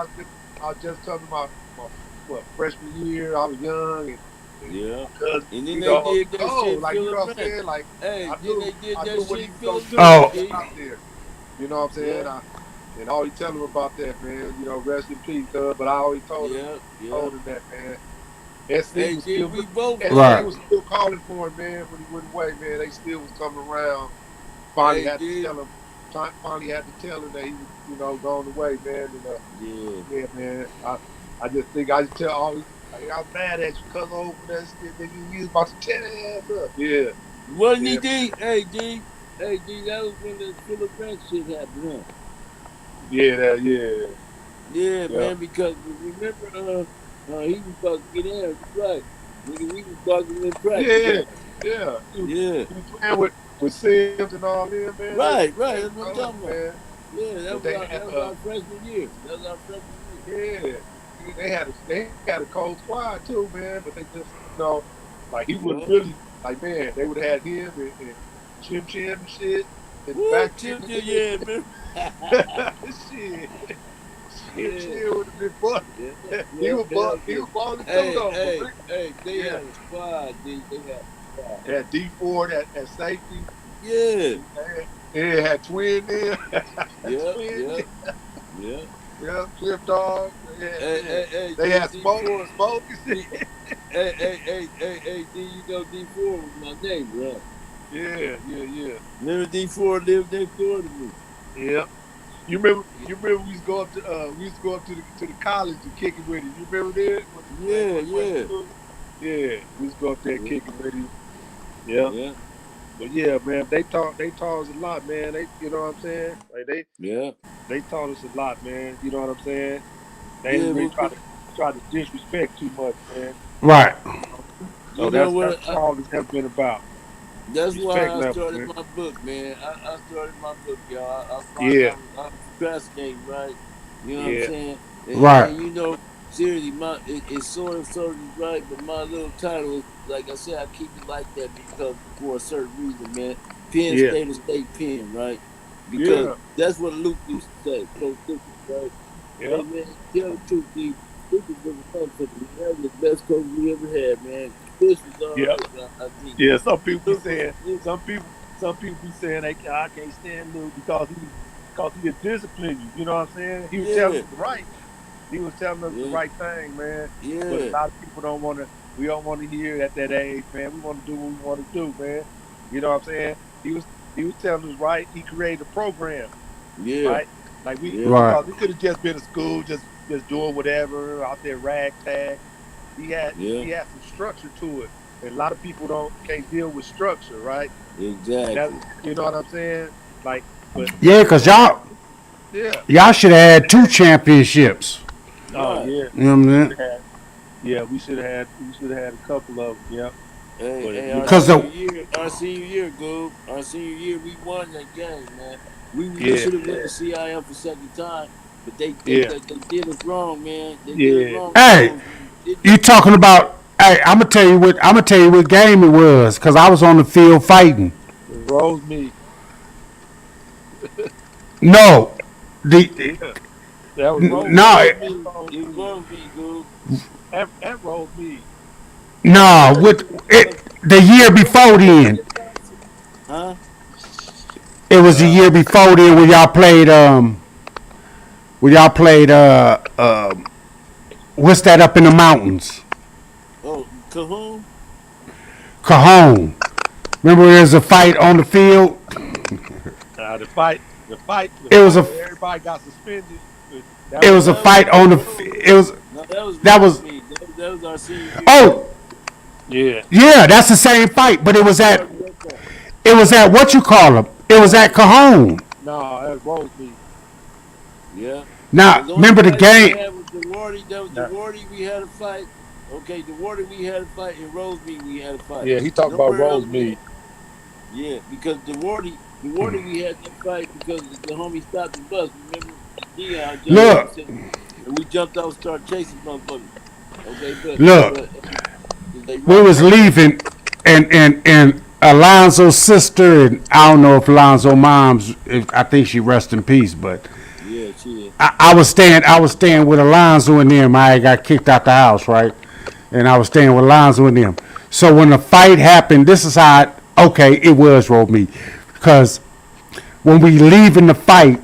was just coming my freshman year. I was young and and then they did that shit. Like, you know what I'm saying? Like, hey, then they did that shit. Out there. You know what I'm saying? And I always tell him about that, man. Rest in peace, but I always told him that, man. SC was still calling for him, man, when he went away, man. They still was coming around. Finally had to tell him that he was, going away, man. And, man. I just tell always. I was mad at you because over that shit, nigga. You was about to tear their ass up. Yeah. Wasn't he, D? Hey, D, that was when the Philip Ranch shit happened, huh? Yeah, man, because remember, he was about to get out, right? Nigga, we was talking in practice. He was playing with Sims and all them, man. Right, that's what I'm talking about. Man. Yeah, that was our freshman year. Yeah. They had a cold squad too, man. But they just, like he was really, like, man, they would have had him and Chim and shit. And back Chim, yeah, man. Shit. Chim would have been fun. He was balling too, though. Hey, they had a squad, D. They had a squad. They had D4 at safety. Yeah. They had Twin there. Yeah, Cliff Dog. They had Smoke and shit. Hey, D, you know D4 was my neighbor, right? Yeah. Remember D4 lived next door to me. Yeah. You remember we used to go up to the college and kick it with him. You remember that? Yeah. Yeah. We used to go up there and kick it with him. Yeah. Yeah, But yeah, man, they taught us a lot, man. You know what I'm saying? Like yeah, they taught us a lot, man. You know what I'm saying? They yeah. ain't really try to disrespect too much, man. Right. So You know that's what? all it's ever been about. That's why Respect I level, started man. my book, man. I started my book, y'all. Yeah, I was procrastinating, right? You know what I'm yeah, saying? Right. And you know, seriously, it's sort of is right, but my little title is like I said, I keep it like that because for a certain reason, man. Penn yeah, State or State Penn, right? Because yeah, that's what Luke used to say, Coach Luke, right? yeah, Hey man, tell the truth, D. Luke was a motherfucker. Man. That was the best coach we ever had, man. Bush was all yeah, right, but I think yeah. Some people be Luke was. saying, some people be saying I can't stand Lou because he'll discipline you. You know what I'm saying? He was telling Yeah, us the right. He was telling us the yeah, right thing, man. But a yeah, lot of people don't want to. We don't want to hear at that age, man. We want to do what we want to do, man. You know what I'm saying? He was telling us right. He created a program, yeah, right? Like yeah, Right. because it could have just been a school, just doing whatever out there ragtag. He had yeah, he had some structure to it, and a lot of people can't deal with structure, right? And that exactly. you know what I'm saying? Like, but Yeah, you cause know, yeah. y'all should have had 2 championships. Oh Right. yeah, You know what we I'm should saying? have had. Yeah, we should have had a couple of them. Yep. Hey, But hey, you Cause know, the our senior year, Goob, our senior year, we won that game, man. We yeah, should have won the CIF for second time, but yeah, they did us wrong, man. They did us yeah. wrong in hey, Rose, man. Didn't you they? talking about? Hey, I'm gonna tell you what game it was, cause I was on the field fighting. Rose me. No, the Yeah, that was It Rose. was no, Rose That was me. Rose It was me. Rose me, Goob. At Rose me. no. Yeah, With because it, the year before then, huh? it was the year before then when y'all played what's that up in the mountains? Oh, Cahoon. Cajon. Remember there was a fight on the field? The It was fight a where everybody got suspended. That it was was a That Rose. was fight on the Rose. it was No, that was that Rose was me. That was our senior year. oh Yeah, yeah, that's the same fight, but I started that fight. it was at what you call them. It was at Cajon. no, that was Rose me. Yeah. Now Because the only remember the fight we game? had was the Wardy. That was the Nah, Wardy we had a fight. Okay, the Wardy we had a fight, and Rosemead we had a fight. yeah, he talked about Nowhere Rose else we me. had. Yeah, because the Wardy we had that fight because the homie stopped the bus. Remember, Dion jumped out Yeah, and said, and we jumped out and started chasing motherfuckers. Okay, Look, but they we rocked was us. leaving, and Alonzo's sister, and I don't know if Alonzo mom's, if, I think she rest in peace, but Yeah, she is. I was staying with Alonzo and them. I got kicked out the house, right? And I was staying with Alonzo and them. So when the fight happened, this is how okay, it was roll me. Because when we leaving the fight,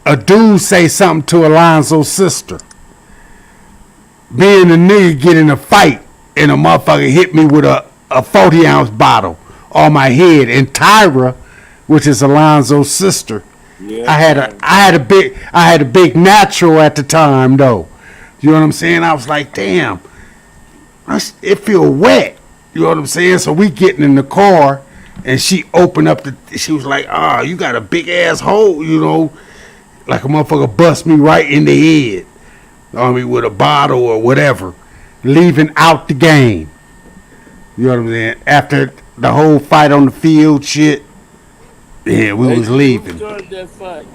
a dude say something to Alonzo's sister. Me and the nigga get in a fight, and a motherfucker hit me with a 40-ounce bottle on my head. And Tyra, which is Alonzo's sister, Yeah, I had a Tyra. I had a big natural at the time though. You know what I'm saying? I was like, damn, it feel wet. You know what I'm saying? So we getting in the car, and she opened up she was like, you got a big ass hole, you know, like a motherfucker bust me right in the head. I mean, with a bottle or whatever, leaving out the game. You know what I'm saying? After the whole fight on the field shit, yeah, we Hey, was D, who leaving. started that fight?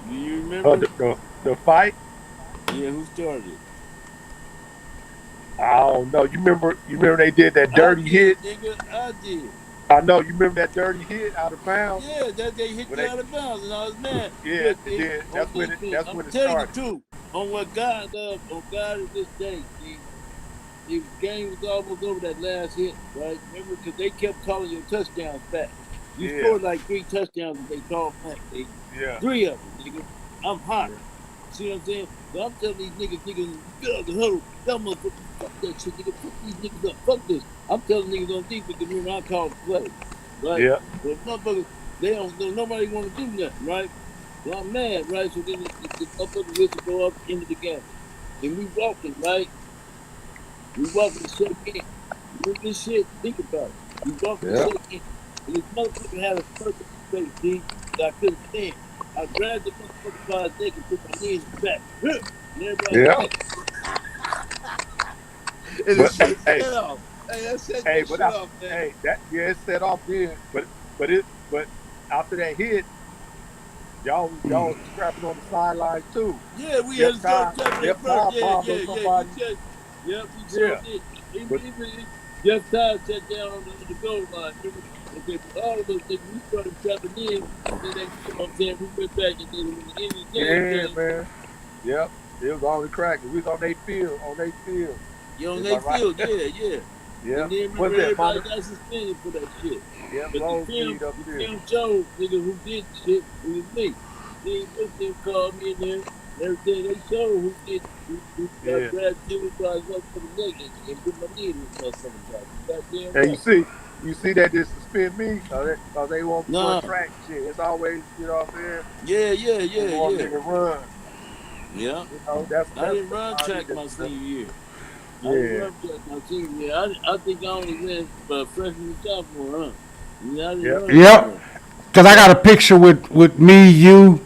Do you uh, remember? the, the the fight. Yeah, who started it? I don't know. You remember they did that I dirty hit. did, nigga. I did. I know. You remember that dirty hit out of bounds. Yeah, that they hit When you they out of bounds, and I was mad. yeah, Look, it D, did. on defense, That's I'm when it telling you the started. truth. On what God love, on God is this day, D. The game was almost over that last hit, right? Remember, because they kept calling your touchdowns back. You Yeah, scored like 3 touchdowns and they called back. They yeah, 3 of them, nigga. I'm hot. yeah, See what I'm saying? So I'm telling these niggas, get out the huddle. Y'all motherfuckers, fuck that shit, nigga. Fuck these niggas up. Fuck this. I'm telling niggas on defense because remember I called the play, right? yeah, So motherfuckers, they don't nobody want to do nothing, right? So I'm mad, right? So then the motherfucker whistle go up into the game. And we walking, right? We walking to shake in. With this shit, think about it. We walked the shit in, and this motherfucker had a circle face, D, that I couldn't stand. I grabbed the motherfucker by his neck and put my knee in his back. And everybody was like, and the shit set off. Hey, that set that shit off, man. Hey, it set off then, but after that hit, y'all was scrapping on the sideline too. Yeah, we had to start jumping in front. Yeah, we sure did. Even Jeff Todd sat down on the goal line. Okay, but all of us, we started jumping in, and then they, you know what I'm saying, we went back and then when the end of the game. Yeah, man. Yep, it was on the crack. We was on their field. Yeah, on their field, yeah. Yeah. And then remember everybody got suspended for that shit. Yeah, but the film showed, nigga, who did the shit, it was me. Then them called me in there. Everything they showed who grabbed Jimmy Price up for the neck and put my knee in his motherfucking Hey, you see that they suspend me? Cause they won't track shit. It's always, you know what I'm saying? Yeah. They want me to run. Yeah. You know, that's I didn't run track my senior year. Yeah. I didn't run track my senior year. I think I only ran freshman and sophomore run. Yeah, I didn't run. Yep. Cause I got a picture with me, you,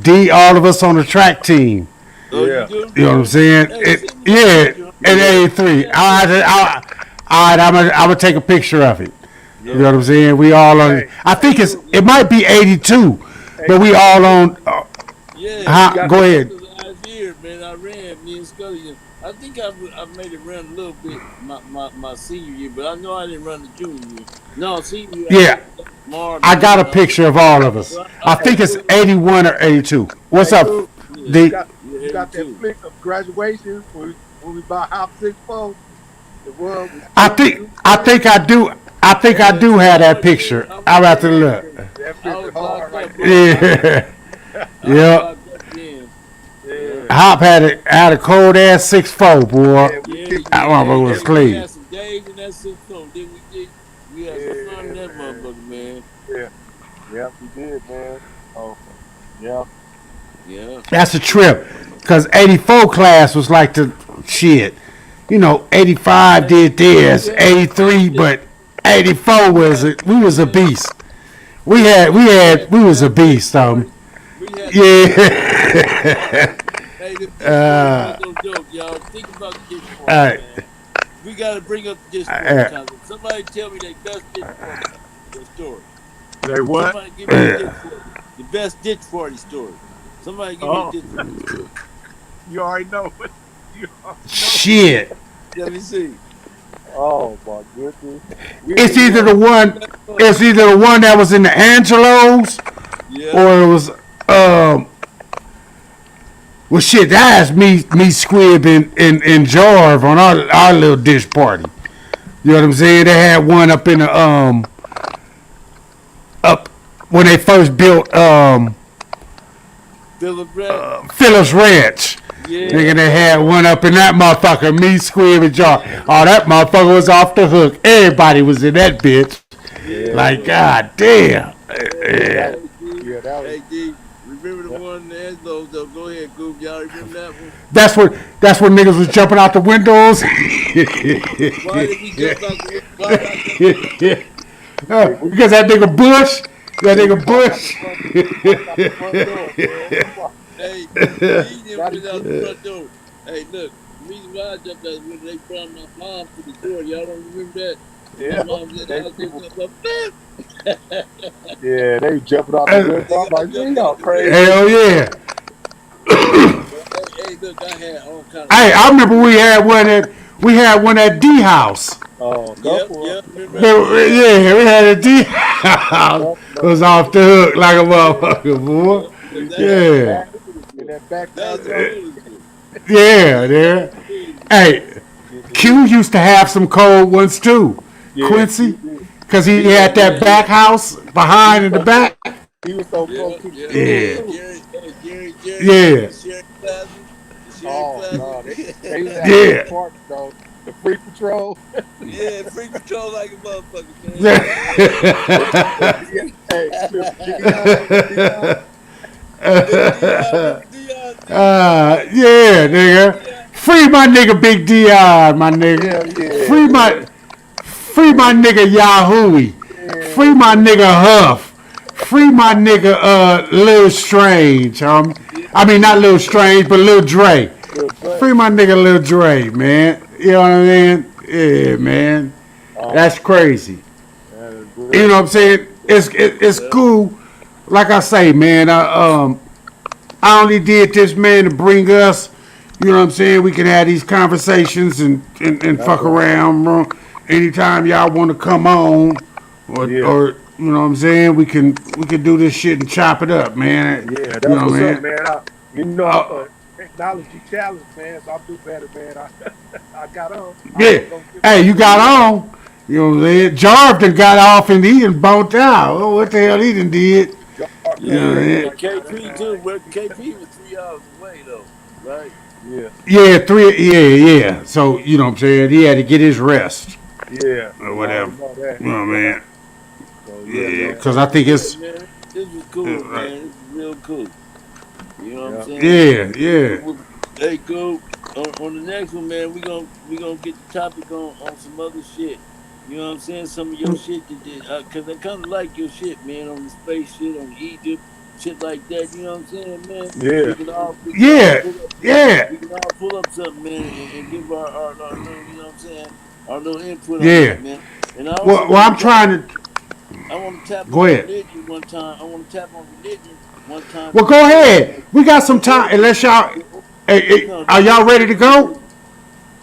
D, all of us on the track team. Oh, yeah. You know what I'm saying? In 83. All right, I'm gonna take a picture of it. You know what I'm saying? We all on. I think it might be 82, but we all on. Go ahead. Last year, man, I ran. Me and Scully. I think I made it run a little bit my senior year, but I know I didn't run the junior year. No, senior year. Yeah. I got a picture of all of us. I think it's 81 or 82. What's up, D? You got that flick of graduation when we about hop 6'4". I think I do. I think I do have that picture. I'll have to look. That picture hard right there. Yeah. Hop had a cold ass 6'4", boy. I remember it was clean. We had some days in that 6'4". Then we had some fun in that motherfucker, man. Yeah, we did, man. Oh, yeah. That's a trip. Cause 84 class was like the shit. You know, 85 did this, 83, but 84 we was a beast. We was a beast. Yeah. Hey, no joke, y'all. Think about the ditch party, man. We gotta bring up the ditch party. Somebody tell me their best ditch party story. They what? Somebody give me the best ditch party story. Somebody give me a ditch party story. You already know. Shit. Let me see. Oh my goodness. It's either the one that was in the Angelos, or it was well, shit. That's me, Squib, and Jarv on our little dish party. You know what I'm saying? They had one up in the up when they first built Phillips Ranch. Yeah. Nigga, they had one up in that motherfucker. Me, Squib, and Jarv. Oh, that motherfucker was off the hook. Everybody was in that bitch. Yeah. Like, god damn. Hey, D, remember the one in the Enzo, though? Go ahead, Goob. Y'all remember that one? That's when niggas was jumping out the windows. Why did we jump out the window? Because that nigga Bush. Hey, he didn't put out the front door. Hey, look, the reason why I jumped out the window, they brought my mom to the door. Y'all don't remember that? Yeah. My mom was in the house, yeah, they jumping off the window. I'm like, y'all crazy. Hell yeah. Hey, look, I had all kind of. Hey, I remember we had one at D house. Oh, yep. Yeah, we had a D house. It was off the hook like a motherfucker, boy. Yeah. Yeah. Hey, Q used to have some cold ones too. Quincy, because he had that back house behind in the back. He was so close. Gary. Oh, no. They park, though. The free patrol. Yeah, free patrol like a motherfucker, man. Yeah, nigga. Free my nigga Big Dion, my nigga. Free my Free my nigga Yahui. Free my nigga Huff. Free my nigga Lil Strange, I mean not Lil Strange, but Lil Dre. Free my nigga Lil Dre, man. You know what I mean? Yeah, man. That's crazy. You know what I'm saying? It's cool. Like I say, man, I only did this, man, to bring us, you know what I'm saying? We can have these conversations and fuck around, bro. Anytime y'all want to come on, or you know what I'm saying, we can do this shit and chop it up, man. Yeah, that's you know what's man? up, man. I'm a technology challenge, man, so I'll do better, man. I got on. Hey, you got on. You know what I'm saying? Jarv done got off and he done bumped out. Oh, what the hell he done did? You know what I mean? KP too. Where KP was 3 hours away though, right? Yeah. So, you know what I'm saying? He had to get his rest. Yeah. Or whatever. You know what I mean? So, yeah, because I think it's... Man, this was cool, man. This is real cool. You know what I'm saying? Yeah. Hey, Goob, on the next one, man, we gonna get the topic on some other shit. You know what I'm saying? Some of your shit that did, cause I kind of like your shit, man, on the space shit, on Egypt, shit like that. You know what I'm saying, man? Yeah. We can all pull up something, man, and give our little, you know what I'm saying, our little input on that, man. And I also I'm trying to. I want to tap go on ahead. religion one time. One time. Well, go ahead. We got some time. Unless y'all, are y'all ready to go?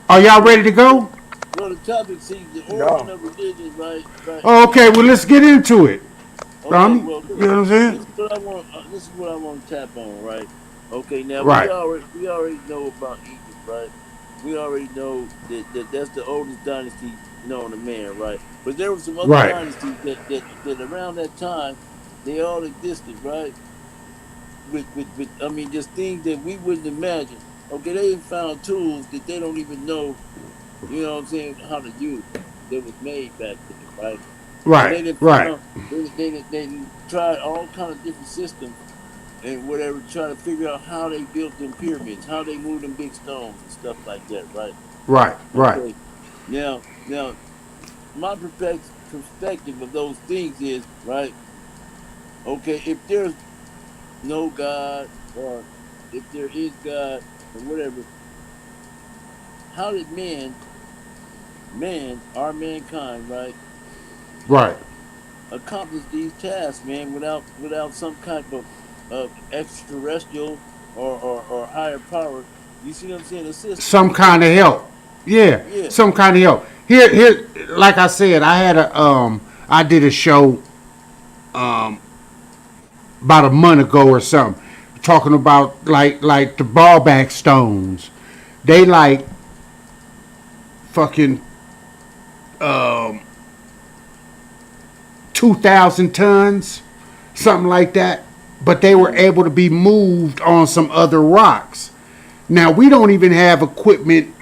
Are y'all ready to go? Well, the topic sees the origin of religion, right? Oh, okay. Well, let's get into it. Okay, well, you know what I'm saying? This is what I want to tap on, right? Okay, now right. we already know about Egypt, right? We already know that that's the oldest dynasty known to man, right? But there were some other dynasties that around that time they all existed, right? With I mean, just things that we wouldn't imagine. Okay, they found tools that they don't even know, you know what I'm saying, how to use that was made back then, right? Right. They tried all kind of different systems and whatever, try to figure out how they built them pyramids, how they moved them big stones and stuff like that, right? Right. Okay. Now, my perspective of those things is, right? Okay, if there's no God, or if there is God, or whatever, how did our mankind, right? Right. Accomplish these tasks, man, without some type of extraterrestrial or higher power. You see what I'm saying? Assist. Some kind of help. Yeah. Some kind of help. Here, like I said, I did a show, about a month ago or something, talking about like the ballback stones. They like fucking 2,000 tons, something like that. But they were able to be moved on some other rocks. Now, we don't even have equipment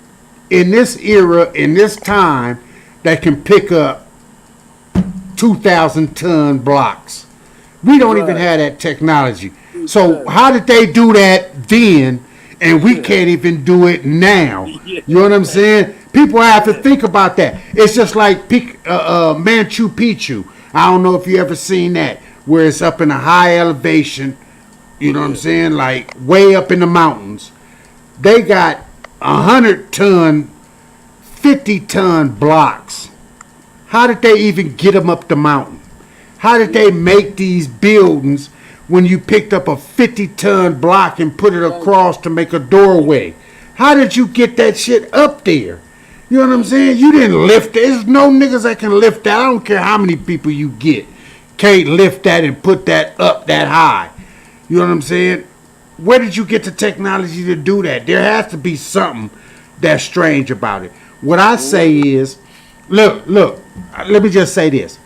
in this era, in this time, that can pick up 2,000 ton blocks. We don't even have that technology. So how did they do that then, and we can't even do it now? You know what I'm saying? People have to think about that. It's just like Machu Picchu. I don't know if you ever seen that, where it's up in a high elevation, you know what I'm saying, like way up in the mountains. They got 100 ton, 50 ton blocks. How did they even get them up the mountain? How did they make these buildings when you picked up a 50 ton block and put it across to make a doorway? How did you get that shit up there? You know what I'm saying? You didn't lift it. There's no niggas that can lift that. I don't care how many people you get. Can't lift that and put that up that high. You know what I'm saying? Where did you get the technology to do that? There has to be something that's strange about it. What I say is, look, let me just say this.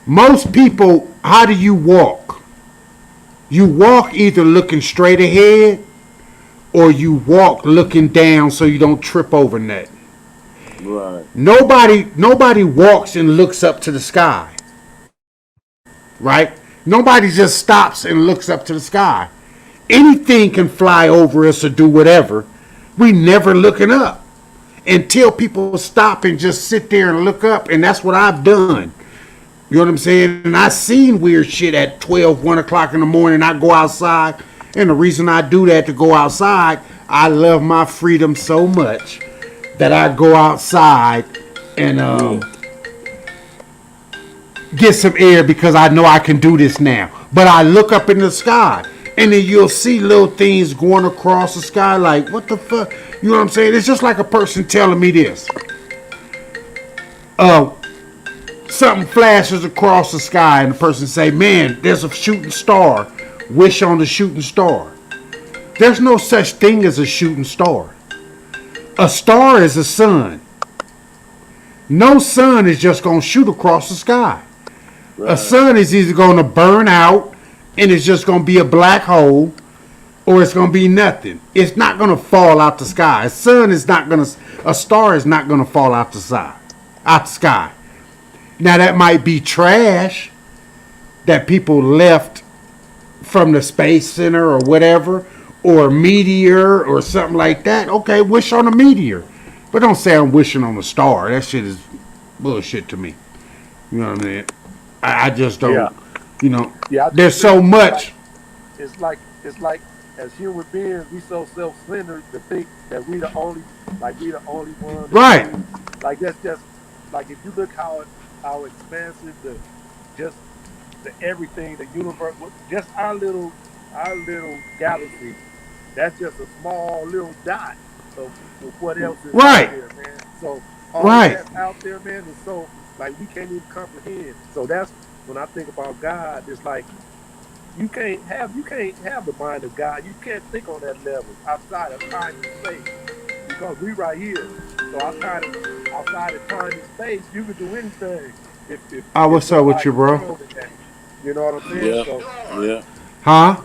Most people, how do you walk? You walk either looking straight ahead or you walk looking down so you don't trip over nothing. Right. Nobody walks and looks up to the sky. Right? Nobody just stops and looks up to the sky. Anything can fly over us or do whatever. We never looking up. until people stop and just sit there and look up. And that's what I've done. You know what I'm saying? And I seen weird shit at 12, 1 o'clock in the morning. I go outside. And the reason I do that to go outside, I love my freedom so much that I go outside and get some air because I know I can do this now. But I look up in the sky and then you'll see little things going across the sky like, what the fuck? You know what I'm saying? It's just like a person telling me this. Something flashes across the sky and the person say, man, there's a shooting star. Wish on the shooting star. There's no such thing as a shooting star. A star is a sun. No sun is just going to shoot across the sky. Right. A sun is either going to burn out and it's just going to be a black hole, or it's going to be nothing. It's not going to fall out the sky. A star is not going to fall out the sky. Now that might be trash that people left from the Space Center or whatever, or a meteor or something like that. Okay, wish on a meteor. But don't say I'm wishing on a star. That shit is bullshit to me. You know what I mean? I just don't, there's so much. It's like as human beings, we so self-centered to think that we the only ones. Right. Like that's just like if you look how expansive the everything, the universe, just our little galaxy. That's just a small little dot of what else is out there, man. So all that's out there, man, is so like we can't even comprehend. So that's when I think about God. It's like you can't have the mind of God. You can't think on that level outside of time and space because we right here. So outside of time and space, you can do anything. What's up with you, bro? You know what I'm saying? Yeah. Huh?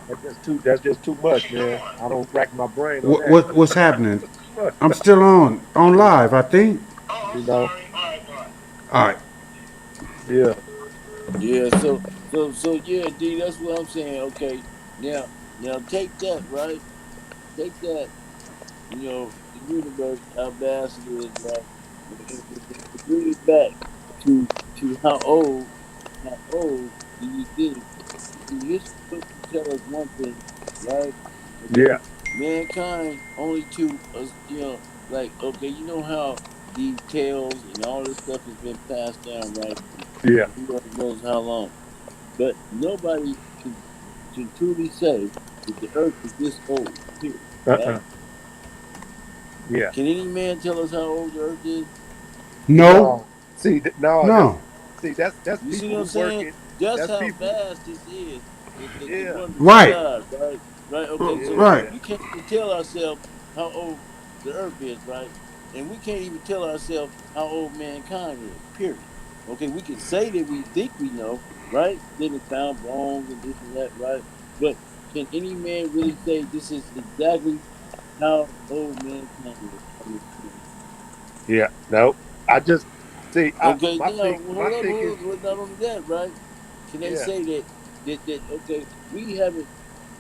That's just too much, man. I don't rack my brain. What's happening? I'm still on live, I think. You know. All right. Yeah. Yeah. So yeah, D. That's what I'm saying. Okay. Now take that, right? Take that. The universe, how vast it is, right? And bring it back to how old do you think? History supposed to tell us one thing, right? Yeah. Mankind only to us, like, okay, you know how these tales and all this stuff has been passed down, right? Yeah. Who knows how long. But nobody can truly say that the earth is this old, period. Right? Yeah. Can any man tell us how old the earth is? No. See, no. That's you see people what I'm saying? working. Just how people. vast this is. Right. God, right. Okay. So we can't even tell ourselves how old the earth is, right? And we can't even tell ourselves how old mankind is. Period. Okay. We can say that we think we know, right? Then it's found bones and this and that, right? But can any man really say this is exactly how old mankind is? Yeah. No. I just see. Okay. My Not only that, right? Can they say that okay, we haven't,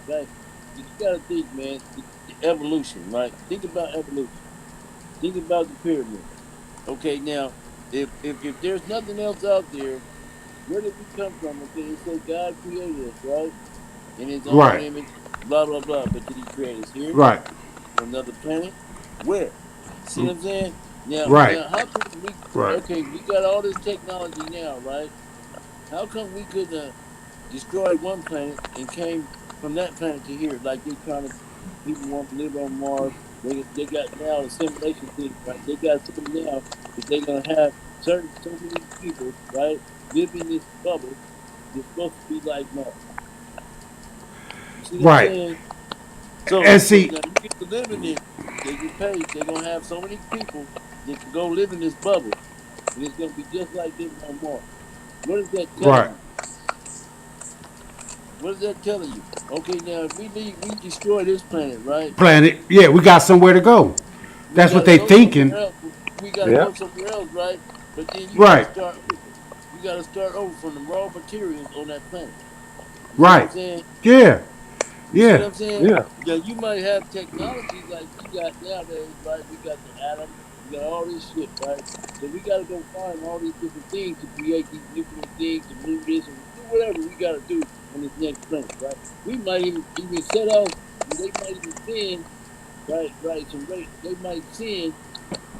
like, you gotta think, man, the evolution, right? Think about evolution. Think about the pyramid. Okay, now, if there's nothing else out there, where did we come from? Okay, they say God created us, right? In his own image, blah, blah, blah. But did he create us here? Right. On another planet? Where? See what I'm saying? Now, how come we got all this technology now, right? How come we couldn't destroyed one planet and came from that planet to here? Like people want to live on Mars. They got now the simulation thing, right? They got something now that they're gonna have so many people, right, live in this bubble that's supposed to be like Mars. You see what I'm saying? So now you get to live in it. They get paid. They're gonna have so many people that can go live in this bubble, and it's gonna be just like living on Mars. What is that telling you? What is that telling you? Okay, now if we destroy this planet, right? Yeah, we got somewhere to go. That's what they thinking. We gotta go somewhere else, right? But then you gotta start over. You gotta start over from the raw materials on that planet. You know what I'm saying? Yeah. You know what I'm saying? Yeah. You might have technology like we got nowadays, right? We got the atom, got all this shit, right? So we got to go find all these different things to create these nuclear things to move this and do whatever we got to do on this next planet, right? We might even set off. They might even send right. They might send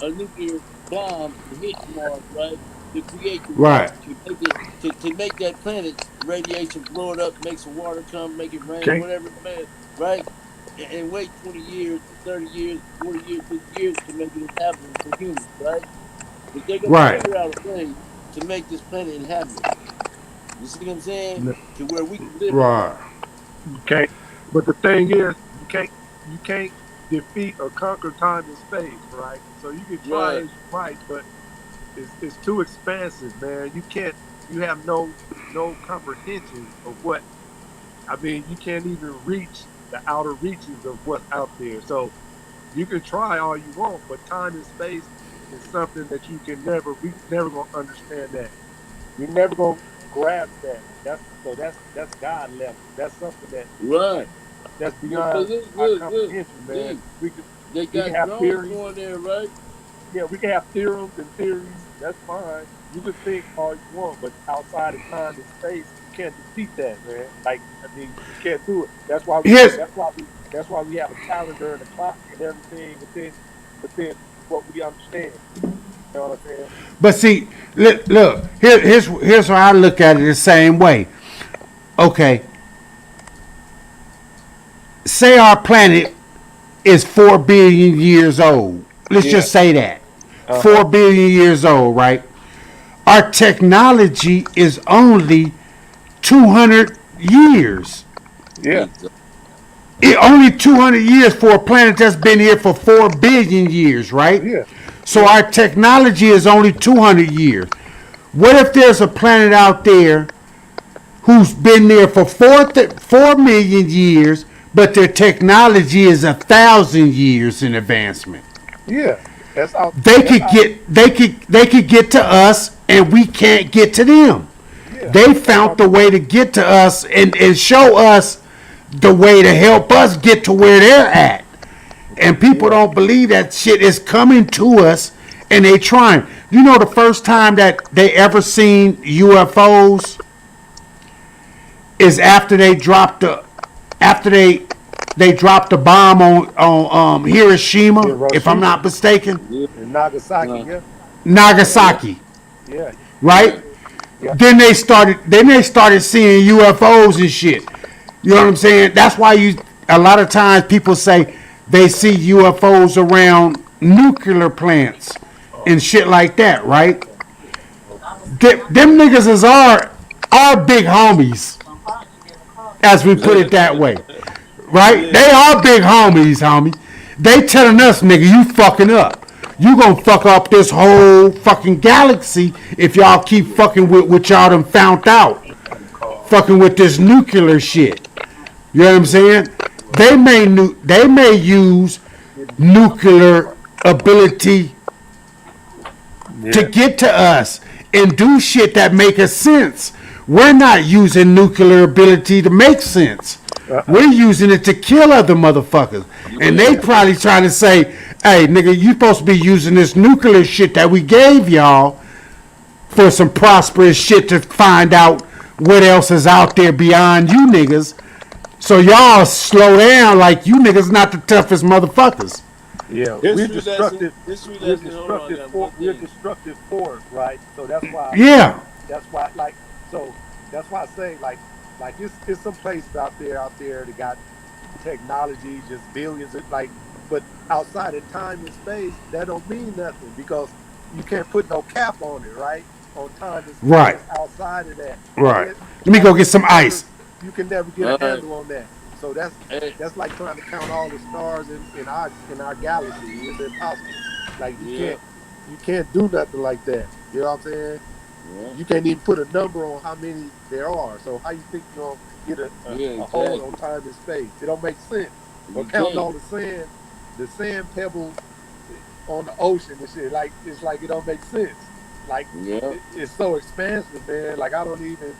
a nuclear bomb to hit Mars, right? To create the Right. water, to make it to make that planet radiation blow it up, make some water come, make it rain, Okay. whatever, man, right? And wait 20 years, 30 years, 40 years, 50 years to make it inhabitable for humans, right? But they're gonna Right. figure out a way to make this planet inhabitable. You see what I'm saying? To where we can live on it. Right. Okay. But the thing is, you can't defeat or conquer time and space, right? So you can try Right. as you might, but it's too expansive, man. You have no comprehension of what I mean, you can't even reach the outer reaches of what's out there. So you can try all you want, but time and space is something that you can we never gonna understand that. You're never gonna grasp that. That's God level. That's something Right. that's But beyond our look, comprehension, man. D, they We can got have drones theories. going there, right? Yeah, we can have theorems and theories. That's fine. You can think all you want, but outside of time and space, you can't defeat that, man. Like, I mean, you can't do it. That's why Here's that's why we have a calendar and a clock and everything within what we understand. You know what I'm saying? But see, look, here's how I look at it the same way. Okay, say our planet is 4 billion years old. Let's Yeah. just say that. Uh-huh. 4 billion years old, right? Our technology is only 200 years. Yeah. Only 200 years for a planet that's been here for 4 billion years, right? Yeah. So our technology is only 200 years. What if there's a planet out there who's been there for 4 million years, but their technology is 1,000 years in advancement? Yeah. That's all. They could get to us, and we can't get to them. Yeah. They found the way to get to us and show us the way to help us get to where they're at. And people don't believe that shit is coming to us, and they trying. You know, the first time that they ever seen UFOs is after they dropped they dropped the bomb on Hiroshima, if I'm not mistaken. In Nagasaki, yeah. Nagasaki, Yeah. right? Yeah. Then they started seeing UFOs and shit. You know what I'm saying? That's why a lot of times people say they see UFOs around nuclear plants and shit like that, right? Them niggas is our big homies, as we put it that way, right? They are big homies, homie. They telling us, nigga, you fucking up. You gonna fuck up this whole fucking galaxy if y'all keep fucking with what y'all done found out. Fucking with this nuclear shit. You know what I'm saying? They may use nuclear ability to get to us and do shit that make us sense. We're not using nuclear ability to make sense. We're using it to kill other motherfuckers. And they probably trying to say, hey, nigga, you supposed to be using this nuclear shit that we gave y'all for some prosperous shit to find out what else is out there beyond you niggas. So y'all slow down like you niggas not the toughest motherfuckers. Yeah, we're destructive. We're destructive force, right? So that's why. Yeah. That's why, that's why I say, like it's some places out there that got technology, just billions of but outside of time and space, that don't mean nothing because you can't put no cap on it, right? On time and space. Right. Outside of that. Right. Let me go get some ice. You can never get a handle on that. So that's like trying to count all the stars in our galaxy. It's impossible. Like you can't do nothing like that. You know what I'm saying? Yeah. You can't even put a number on how many there are. So how you think you're gonna get a hold on time and space? It don't make sense. Or counting all the sand pebbles on the ocean and shit. Like it's like it don't make sense. Like it's so expansive, man. Like I don't even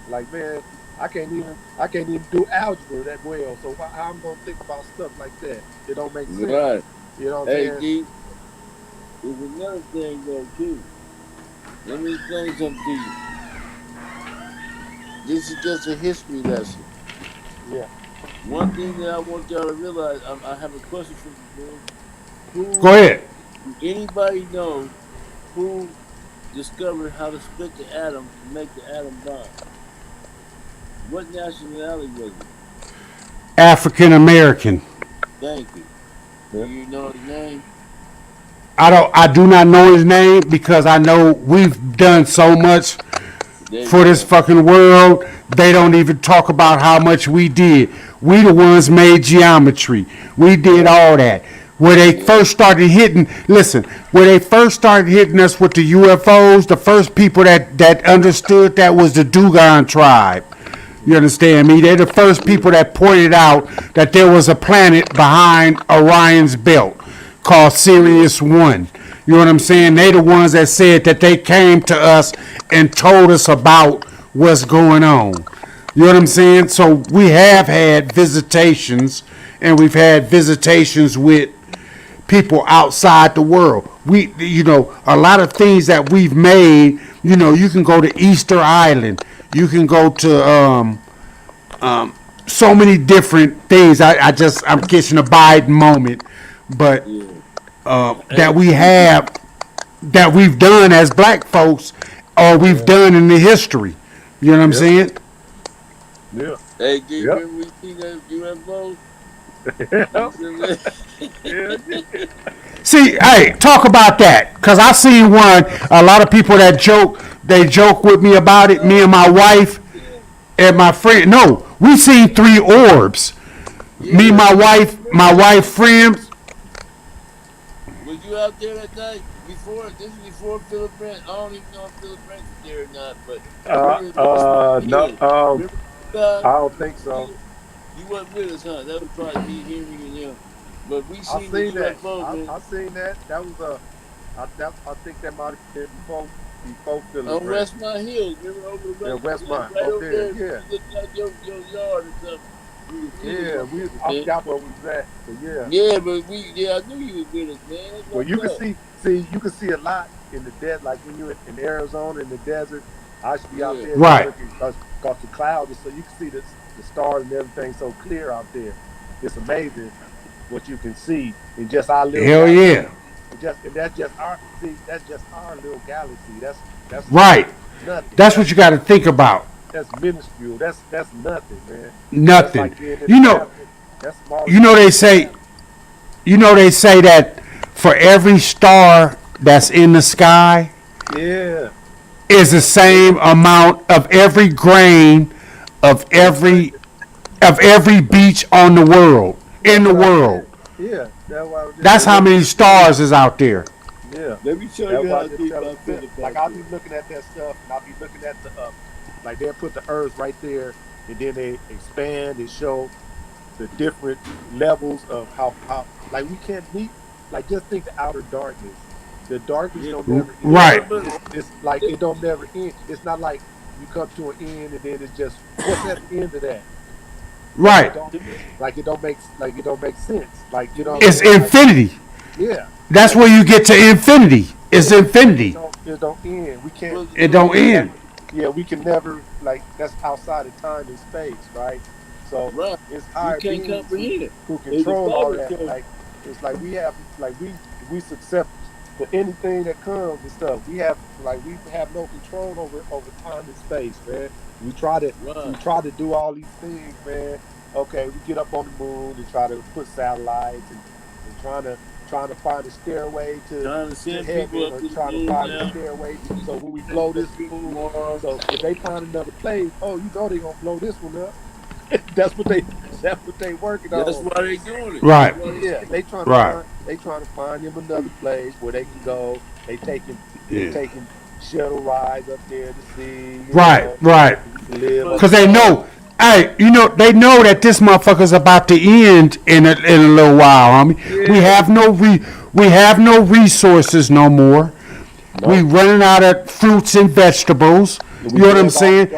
man. I can't even do algebra that well. So how I'm gonna think about stuff like that? It don't make sense. Right. You know what I'm saying? There's another thing though too. Let me explain something to you. This is just a history lesson. Yeah. One thing that I want y'all to realize, I have a question for you, bro. Go Who ahead. do anybody know who discovered how to split the atom to make the atom bomb? What nationality was it? African American. Thank you. Do you know his name? I do not know his name because I know we've done so much There you for this go. fucking world. They don't even talk about how much we did. We the ones made geometry. We did all that. Where they first started hitting, listen, where they first started hitting us with the UFOs, the first people that understood that was the Dugon tribe. You understand me? They're the first people that pointed out that there was a planet behind Orion's belt called Sirius One. You know what I'm saying? They the ones that said that they came to us and told us about what's going on. You know what I'm saying? So we have had visitations, and we've had visitations with people outside the world. A lot of things that we've made. You can go to Easter Island. You can go to so many different things. I'm catching a Biden moment, but Yeah. that we've done as black folks, or we've done in the history. You know what I'm saying? Yeah. Hey, do you Yep. remember we seen that UFO? Yeah. See, hey, talk about that, cause I seen one. A lot of people that joke with me about it. Me and my wife and my friend. No, we seen 3 orbs. Me, my wife, friends. Was you out there that night? This is before Philip Branch. I don't even know if Philip Branch was there or not, but No. remember guys? I don't think so. You wasn't with us, huh? That was probably me, Henry, and him. But we I seen the seen that. UFO, man. I seen that. That was I think that might have been before Philip On Branch. Westmont Hills, remember over the Yeah, West, Westmont. right Up over there. there. Yeah. It looked like your yard or something. We was Yeah. I man. forgot where we was at. But yeah. Yeah, but I knew you was with us, man. That's Well, you what's can up. you can see a lot in the desert, like when you're in Arizona in the desert. I should be out Yeah. there Right. looking because the clouds, so you can see the stars and everything so clear out there. It's amazing what you can see in just our little Hell galaxy. yeah. That's just our little galaxy. That's Right. nothing. That's what you got to think about. That's minuscule. That's nothing, man. That's Nothing. like being in You the know. galaxy. That's smaller. You know they say. They say that for every star that's in the sky Yeah. is the same amount of every grain of every beach on the world in the world. Yeah. That's why I was just That's how many stars is out there. Yeah. Let me show That's you why how I just deep tell I feel them, about like I'll this. be looking at that stuff, and I'll be looking at like they'll put the Earth right there, and then they expand and show the different levels of how like we can't meet. Like just think the outer darkness. The darkness Yeah. don't never end. Right. It's like it don't never end. It's not like you come to an end and then it's just what's at the end of that. Right. It don't make sense. Like you know. It's infinity. Yeah. That's where you get to infinity. It's infinity. It don't end. We can't. It don't end. Yeah, we can never that's outside of time and space, right? So Right. it's You higher can't beings comprehend. who There's a control all power that. to it. Like it's like we have we accept for anything that comes and stuff. We have no control over time and space, man. We try to do all these things, man. Okay, we get up on the moon and try to put satellites and trying to find a stairway Trying to to send heaven, people up or to the trying to moon find now. a stairway. So when we blow this moon, so if they find another place, oh, you know they gonna blow this one up. that's what they working on. That's why they doing it. Right. Yeah, they Right. trying to find them another place where they can go. They taking shuttle rides up there to see. Right. Right. Live. Because they know. Hey, they know that this motherfucker's about to end in a little while, homie. Yeah. We have no resources no more. We running out of fruits and vegetables. You know what I'm saying?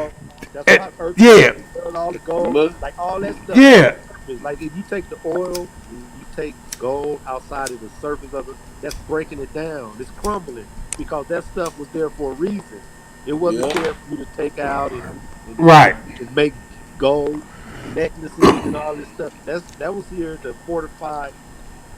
That's why Earth Yeah. all the gold, like all that stuff. Yeah. surface. Like if you take the oil and you take gold outside of the surface of it, that's breaking it down. It's crumbling because that stuff was there for a reason. It wasn't Yeah. there for you to take out Right. and make gold necklaces and all this stuff. That was here to fortify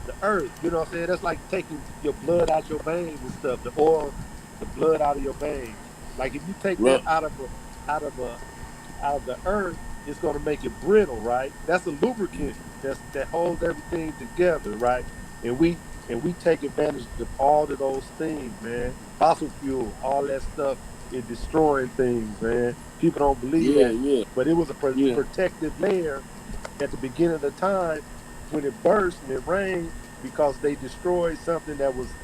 the earth. You know what I'm saying? That's like taking your blood out your veins and stuff. The oil, the blood out of your veins. Like if you take that Right. out of a out of the earth, it's going to make it brittle, right? That's a lubricant that holds everything together, right? And we take advantage of all of those things, man. Fossil fuel, all that stuff is destroying things, man. People don't believe Yeah, that, yeah, but it was a yeah. protective layer at the beginning of the time when it burst and it rained because they destroyed something that was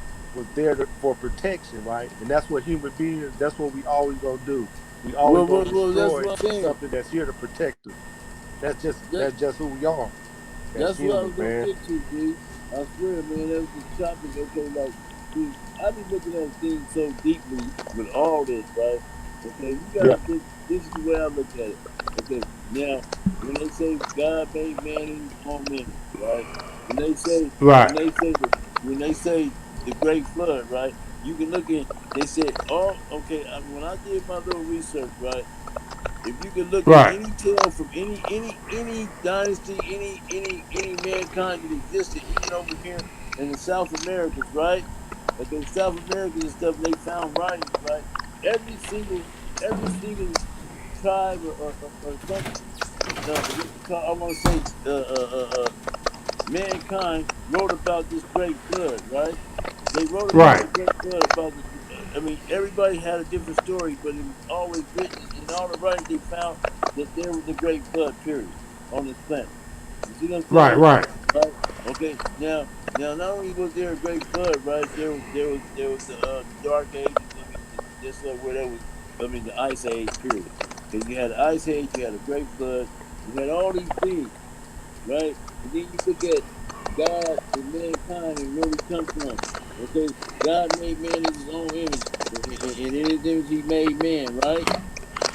there for protection, right? And that's what human beings. That's what we always gonna do. We always gonna Well, that's destroy what I'm saying. something that's here to protect us. That That's just who we are as that's what I was humans, gonna man. get to, D. I swear, man, that was the topic. Okay, like, see, I be looking at things so deeply with all this, right? Okay, you Yeah. gotta think. This is the way I look at it. Okay, now when they say God made man in His own image, right? When they say when Right. they say the when they say the great flood, right? You can look at. They said, oh, okay. When I did my little research, right? If you can look at Right. any tale from any dynasty, any mankind that existed, even over here in the South Americas, right? Okay, South Americans and stuff, and they found writings, right? Every single tribe or some what you call, I want to say mankind wrote about this great flood, right? They wrote about Right. the great flood. About the, I mean, everybody had a different story, but it was always written in all the writings. They found that there was a great flood period on this planet. You see what I'm Right. saying? Right. Right. Okay. Now, not only was there a great flood, right? There was the Dark Ages. I mean, just where there was. I mean, the Ice Age period. Okay, you had the Ice Age. You had a great flood. You had all these things, right? And then you look at God and mankind and where we come from. Okay, God made man in His own image, and in His image He made man, right?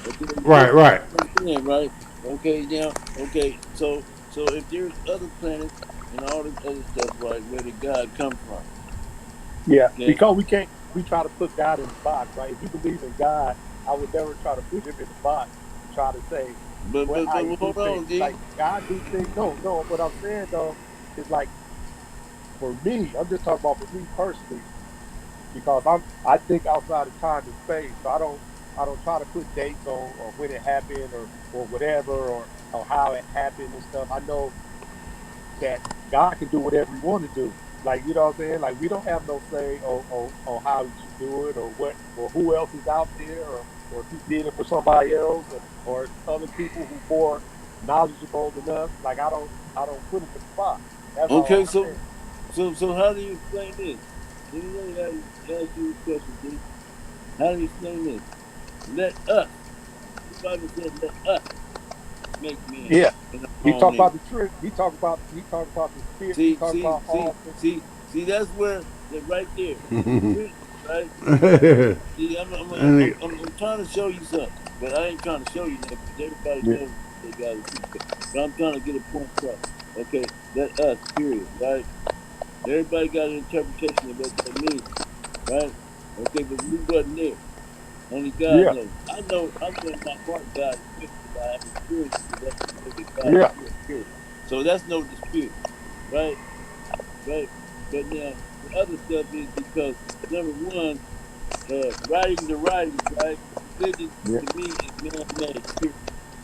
Okay, Right. Right. understand, right? Okay, now, okay, so if there's other planets and all this other stuff, right, where did God come from? Yeah, Okay, because we can't. We try to put God in a box, right? If you believe in God, I would never try to put him in a box and try to say how he but do hold on, things. D. Like God do things. No, no. What I'm saying though is like for me, I'm just talking about for me personally because I think outside of time and space. So I don't try to put dates on or when it happened or whatever or how it happened and stuff. I know that God can do whatever He want to do. Like you know what I'm saying? Like we don't have no say on how He should do it or what or who else is out there or if He did it for somebody else or other people who more knowledgeable than us. Like I don't put Him in the box. That's all Okay, I'm saying. so how do you explain this? Let me ask you a question, D. How do you explain this? Let us. The Bible said, "Let us make man Yeah. in our He own talked about image." the truth. He talked about the spirit. He See, talked see, about see, all things. see, see. That's where that right there, the Trinity, right? See, I'm trying to show you something, but I ain't trying to show you nothing because everybody Yeah. knows they got to see. But I'm trying to get a point across. Okay, that us, period, right? Everybody got an interpretation of what that means, right? Okay, but we wasn't there. Only God Yeah. knows. I know in my heart God is with me because I have experienced it. Let me know that God is Yeah. real, period. So that's no dispute, right? Right? But now the other stuff is because number one, writings are writings, right? Religion Yeah. to me is man-made. Period.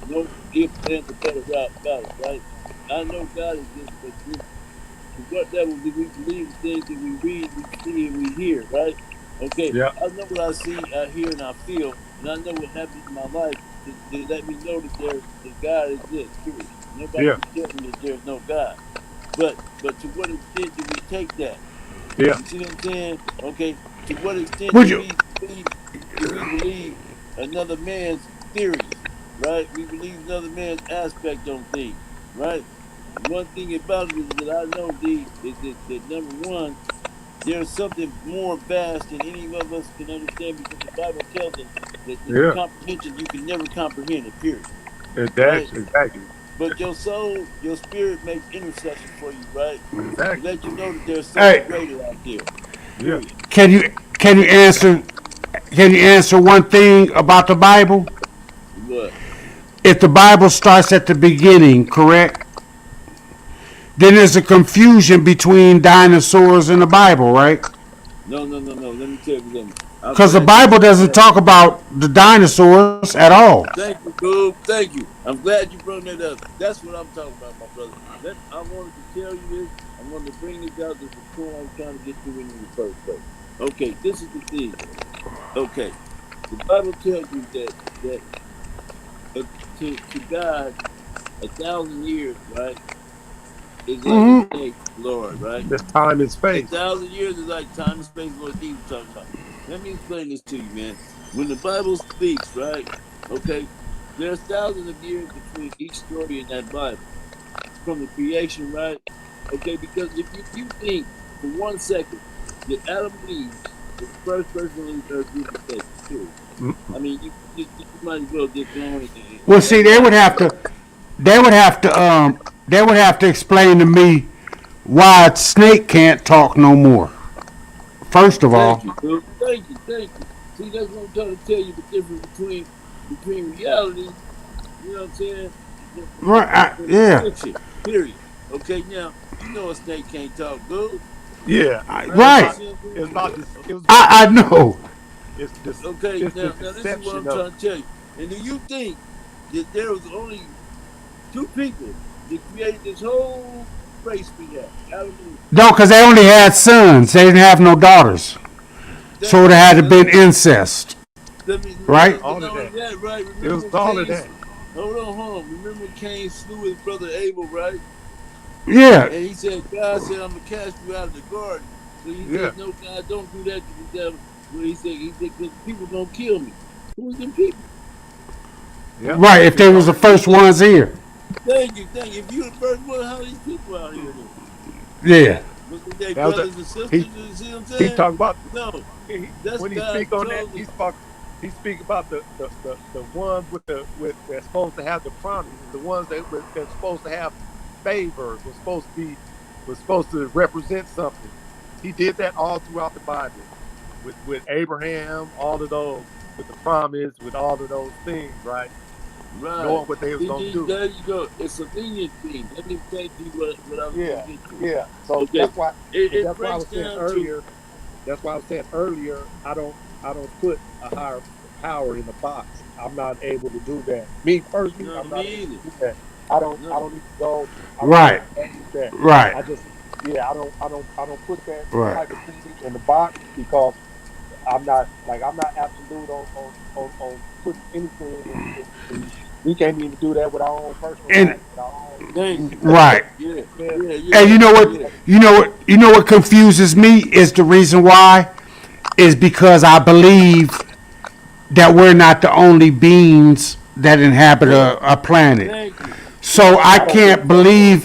No ifs, ands, or better route about it, right? I know God exists, but to what level do we believe the things that we read, we see, and we hear, right? Okay, Yeah. I know what I see, I hear, and I feel, and I know what happens in my life to let me know that God exists. Period. Nobody Yeah. can tell me that there's no God. But to what extent do we take that? Yeah. You see what I'm saying? Okay. To what extent Would do you? we believe another man's theories? Right? We believe another man's aspect on things. Right? One thing about it is that I know D is that number one, there's something more vast than any of us can understand because the Bible tells us that the Yeah. comprehension you can never comprehend it. Period. And Right? that's exactly. but your soul, your spirit makes intercession for you, right? To Exactly. let you know that there's something Hey, greater out there. Yeah. Period. can you can you answer one thing about the Bible? What? If the Bible starts at the beginning, correct? Then there's a confusion between dinosaurs and the Bible, right? No, no, no, no. Let me tell you something. I'm Because the glad you Bible brought doesn't that up. talk about the dinosaurs at all. Thank you, Goob. Thank you. I'm glad you brought that up. That's what I'm talking about, my brother. I wanted to tell you this. I wanted to bring this out to the point I was trying to get to in the first place. Okay, this is the thing. Okay, the Bible tells you that uh, to God 1,000 years, right, is like a day to the Lord, right? This time and A space. 1,000 years is like time and space. What Jesus talking about? Let me explain this to you, man. When the Bible speaks, right? Okay, there's thousands of years between each story in that Bible from the creation, right? Okay, because if you think for 1 second that Adam and Eve was the first person on this earth to eat the steak, period. I mean, you might as well just go on Well, and see, let God know. they would have to explain to me why a snake can't talk no more. First of Thank all, you, dude. Thank you, thank you. See, that's what I'm trying to tell you the difference between reality, you know what I'm saying, right? and Yeah, fiction. Period. Okay, now you know a snake can't talk, dude. Yeah. Right? You right. see what I'm It's saying? about this. It was about I deception. know. It's this. Okay, It's the now this is what deception I'm of trying to tell you. And do you think that there was only two people that created this whole race we have? Adam and Eve. No, because they only had sons. They didn't have no daughters, so Thank it you. had to Now been incest, let me right? all not of only that. that, right? It Remember was when all of Cain? that. Hold on. Remember when Cain slew his brother Abel, right? Yeah, And he said, God said, I'm gonna cast you out of the garden. So he Yeah. said, no, God, don't do that to the devil. Well, he said, because people gonna kill me. Who's them people? Yep. right. If It was they was all. the first ones here, Thank you. If you the first one, how are these people out here then? yeah. Was they That was a. brothers and sisters? He You see what I'm he saying? talked about No, that's when he God's speak on that. chosen. He speak about the ones with that's supposed to have the promises. The ones that's supposed to have favor was supposed to represent something. He did that all throughout the Bible with Abraham, all of those with the promise, with all of those things, right? Right. Knowing what they was gonna See, do. there you go. It's a lenient thing. Let me explain to you what I was going Yeah, to get to. yeah. So Okay. It that's why I breaks was saying down to, earlier. That's why I was saying earlier. I don't put a higher power in the box. I'm not able to do that. Me personally, no, I'm not able me to either. do that. I No. don't even go. I don't Right, go past that. right, I just yeah. I don't put that right. type of thing in the box because I'm not absolute on putting anything in. We can't even do that with our own personal And life, with our own. Thank you. right. Yeah. Man, Yeah. And Yeah. Yeah. you know what confuses me is the reason why is because I believe that we're not the only beings that inhabit Thank you. a planet. Thank you. So I don't believe that.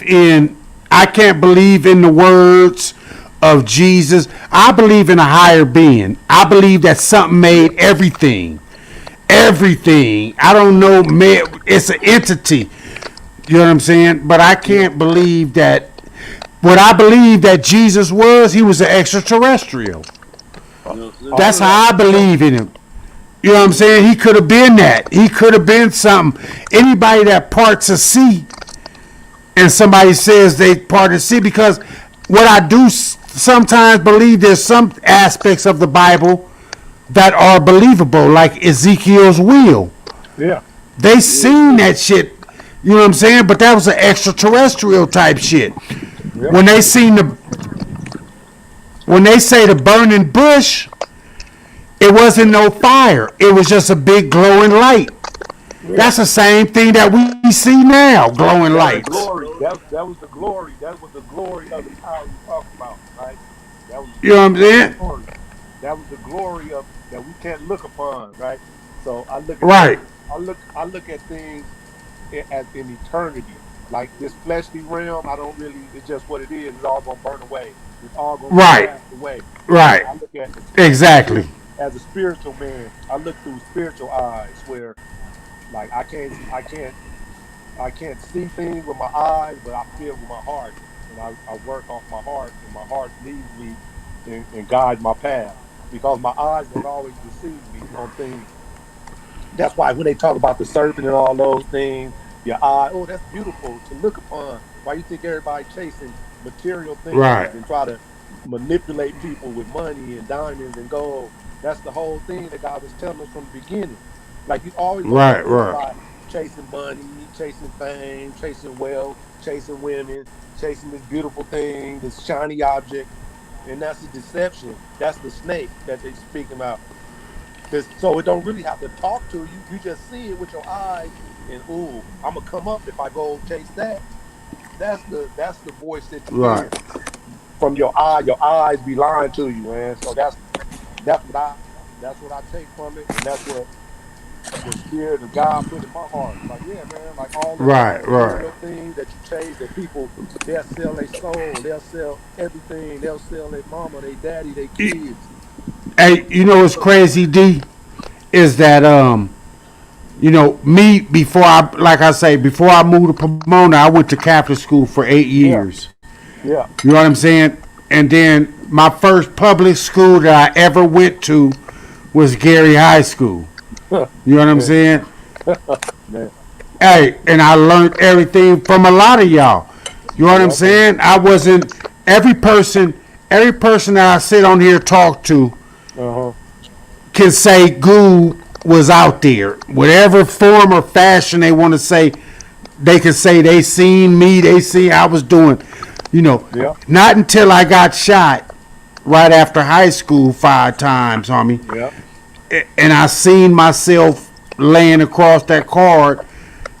I can't believe in the words of Jesus. I believe in a higher being. I believe that something Yeah. made everything. Everything. I don't know, man. It's an entity. You know what I'm saying? But I Yeah. can't believe that. What I believe that Jesus was, he was an extraterrestrial. No, That's All of listen. that. how I believe in him. You know what I'm Yeah. saying? He could have been that. He could have been something. Anybody that parts a sea and somebody says they part a sea, because what I do sometimes believe there's some aspects of the Bible that are believable, like Ezekiel's wheel. Yeah. They Yeah. seen that shit. You know what I'm saying? But that was an extraterrestrial type shit. Yep. When they seen the when they say the burning bush, it wasn't no fire. It was just a big glowing light. Yeah. That's the same thing that we see now, glowing That's the lights. glory. That was the glory. That was the glory of the power you talking about, right? You know what I'm That was the saying? glory. That was the glory of that we can't look upon, right? So Right, I look at things as in eternity. Like this fleshly realm, I don't really. It's just what it is. It's all gonna burn away. It's all gonna be right, passed away. But right. I look at Exactly. as a spiritual man. I look through spiritual eyes, where like I can't I can't see things with my eyes, but I feel with my heart, and I work off my heart, and my heart leads me and guides my path because my eyes won't always deceive me on things. That's why when they talk about the serpent and all those things, your eye, oh, that's beautiful to look upon. Why you think everybody chasing material Right. things and try to manipulate people with money and diamonds and gold? That's the whole thing that God was telling us from the beginning. Like you always gonna Right. get Right. everybody chasing money, chasing fame, chasing wealth, chasing women, chasing this beautiful thing, this shiny object, and that's a deception. That's the snake that they speaking about. So it don't really have to talk to you. You just see it with your eyes, and ooh, I'm gonna come up if I go chase that. That's the voice that you Right. hear from your eye. Your eyes be lying to you, man. So that's what I that's what I take from it, and that's what the spirit of God put in my heart. Like, yeah, man, like all those Right. Right. material things that you chase, that people they'll sell their soul, they'll sell everything, they'll sell their mama, their daddy, their kids. Hey, you know what's crazy, D? Is that me before I like I say before I moved to Pomona, I went to Catholic school for 8 years. Yeah, You know what I'm saying? And then my first public school that I ever went to was Gary High School. yeah, You know what I'm saying? man. Hey, and I learned everything from a lot of y'all. You know what I'm Yeah, saying? I wasn't every person that I sit on here talk to uh-huh. can say Goob was out there. Whatever form or fashion they want to say, they can say they seen me, they see I was doing. Yeah, Not until I got shot right after high school 5 times, homie, yeah, and I seen myself laying across that card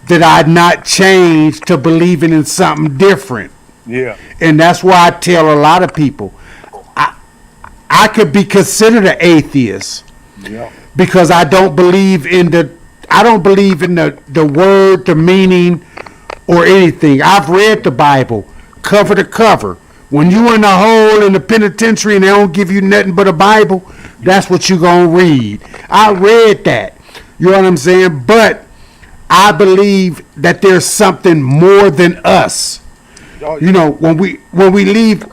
that I'd not changed to believing in something different. yeah, And that's why I tell a lot of people I could be considered an atheist yeah, because I don't believe in the word, the meaning, or anything. I've read the Bible cover to cover. When you in a hole in the penitentiary and they don't give you nothing but a Bible, that's what you gonna read. I read that. You know what I'm saying? But I believe that there's something more than us. oh, When we leave,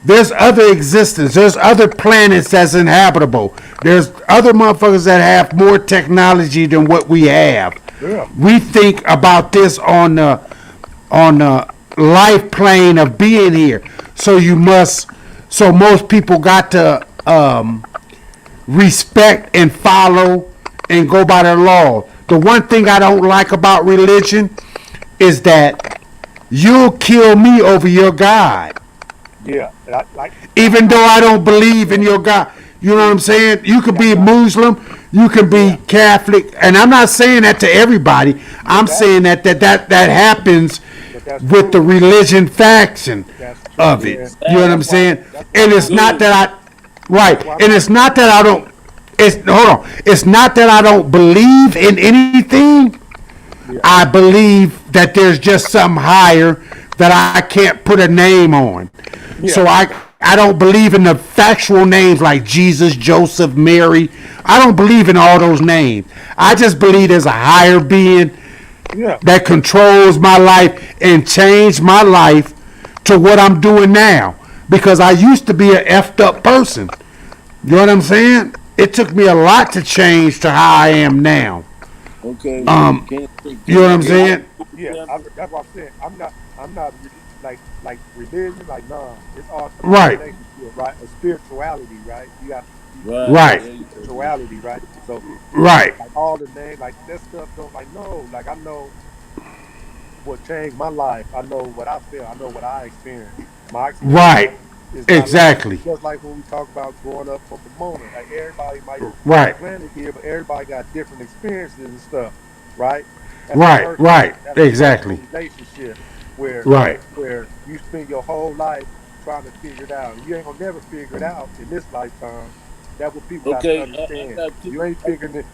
there's other existence. There's other planets that's inhabitable. There's other motherfuckers that have more technology than what we have. yeah, We think about this on the life plane of being here. So most people got to respect and follow and go by their law. The one thing I don't like about religion is that you'll kill me over your God. yeah. Like, Even though I don't believe in your God. You know what I'm saying? You could be Muslim, you can be Catholic, and I'm not saying that to everybody. I'm saying that happens but that's with the true. religion faction That's true. of Yeah. it. You know what I'm saying? That's And why it's I'm not good. that right, Why and it's not that I don't. Hold on. It's not that I don't believe in anything. Yeah, I believe that there's just something higher that I can't put a name on. yeah, So I don't believe in the factual names like Jesus, Joseph, Mary. I don't believe in all those names. I just believe there's a higher being yeah, that controls my life and changed my life to what I'm doing now. Because I used to be an effed up person. You know what I'm saying? It took me a lot to change to how I am now. Okay. Um, Can, you know what I'm yeah. saying? That's what I'm saying. I'm not like religion. Like, nah, it's all about Right, relationship, right? A spirituality, right? You right. got right, There you go. spirituality, right? So right, like all the names, like that stuff don't like no, like I know what changed my life. I know what I feel. I know what I experienced. My experience right. is not like Exactly. just like when we talk about growing up from Pomona. Like everybody might be Right, planted here, but everybody got different experiences and stuff, right? That's a right, personal right. that's a personal Exactly. relationship where Right, you spend your whole life trying to figure it out. And you ain't gonna never figure it out in this lifetime. That's what people got to Okay. I understand. got two.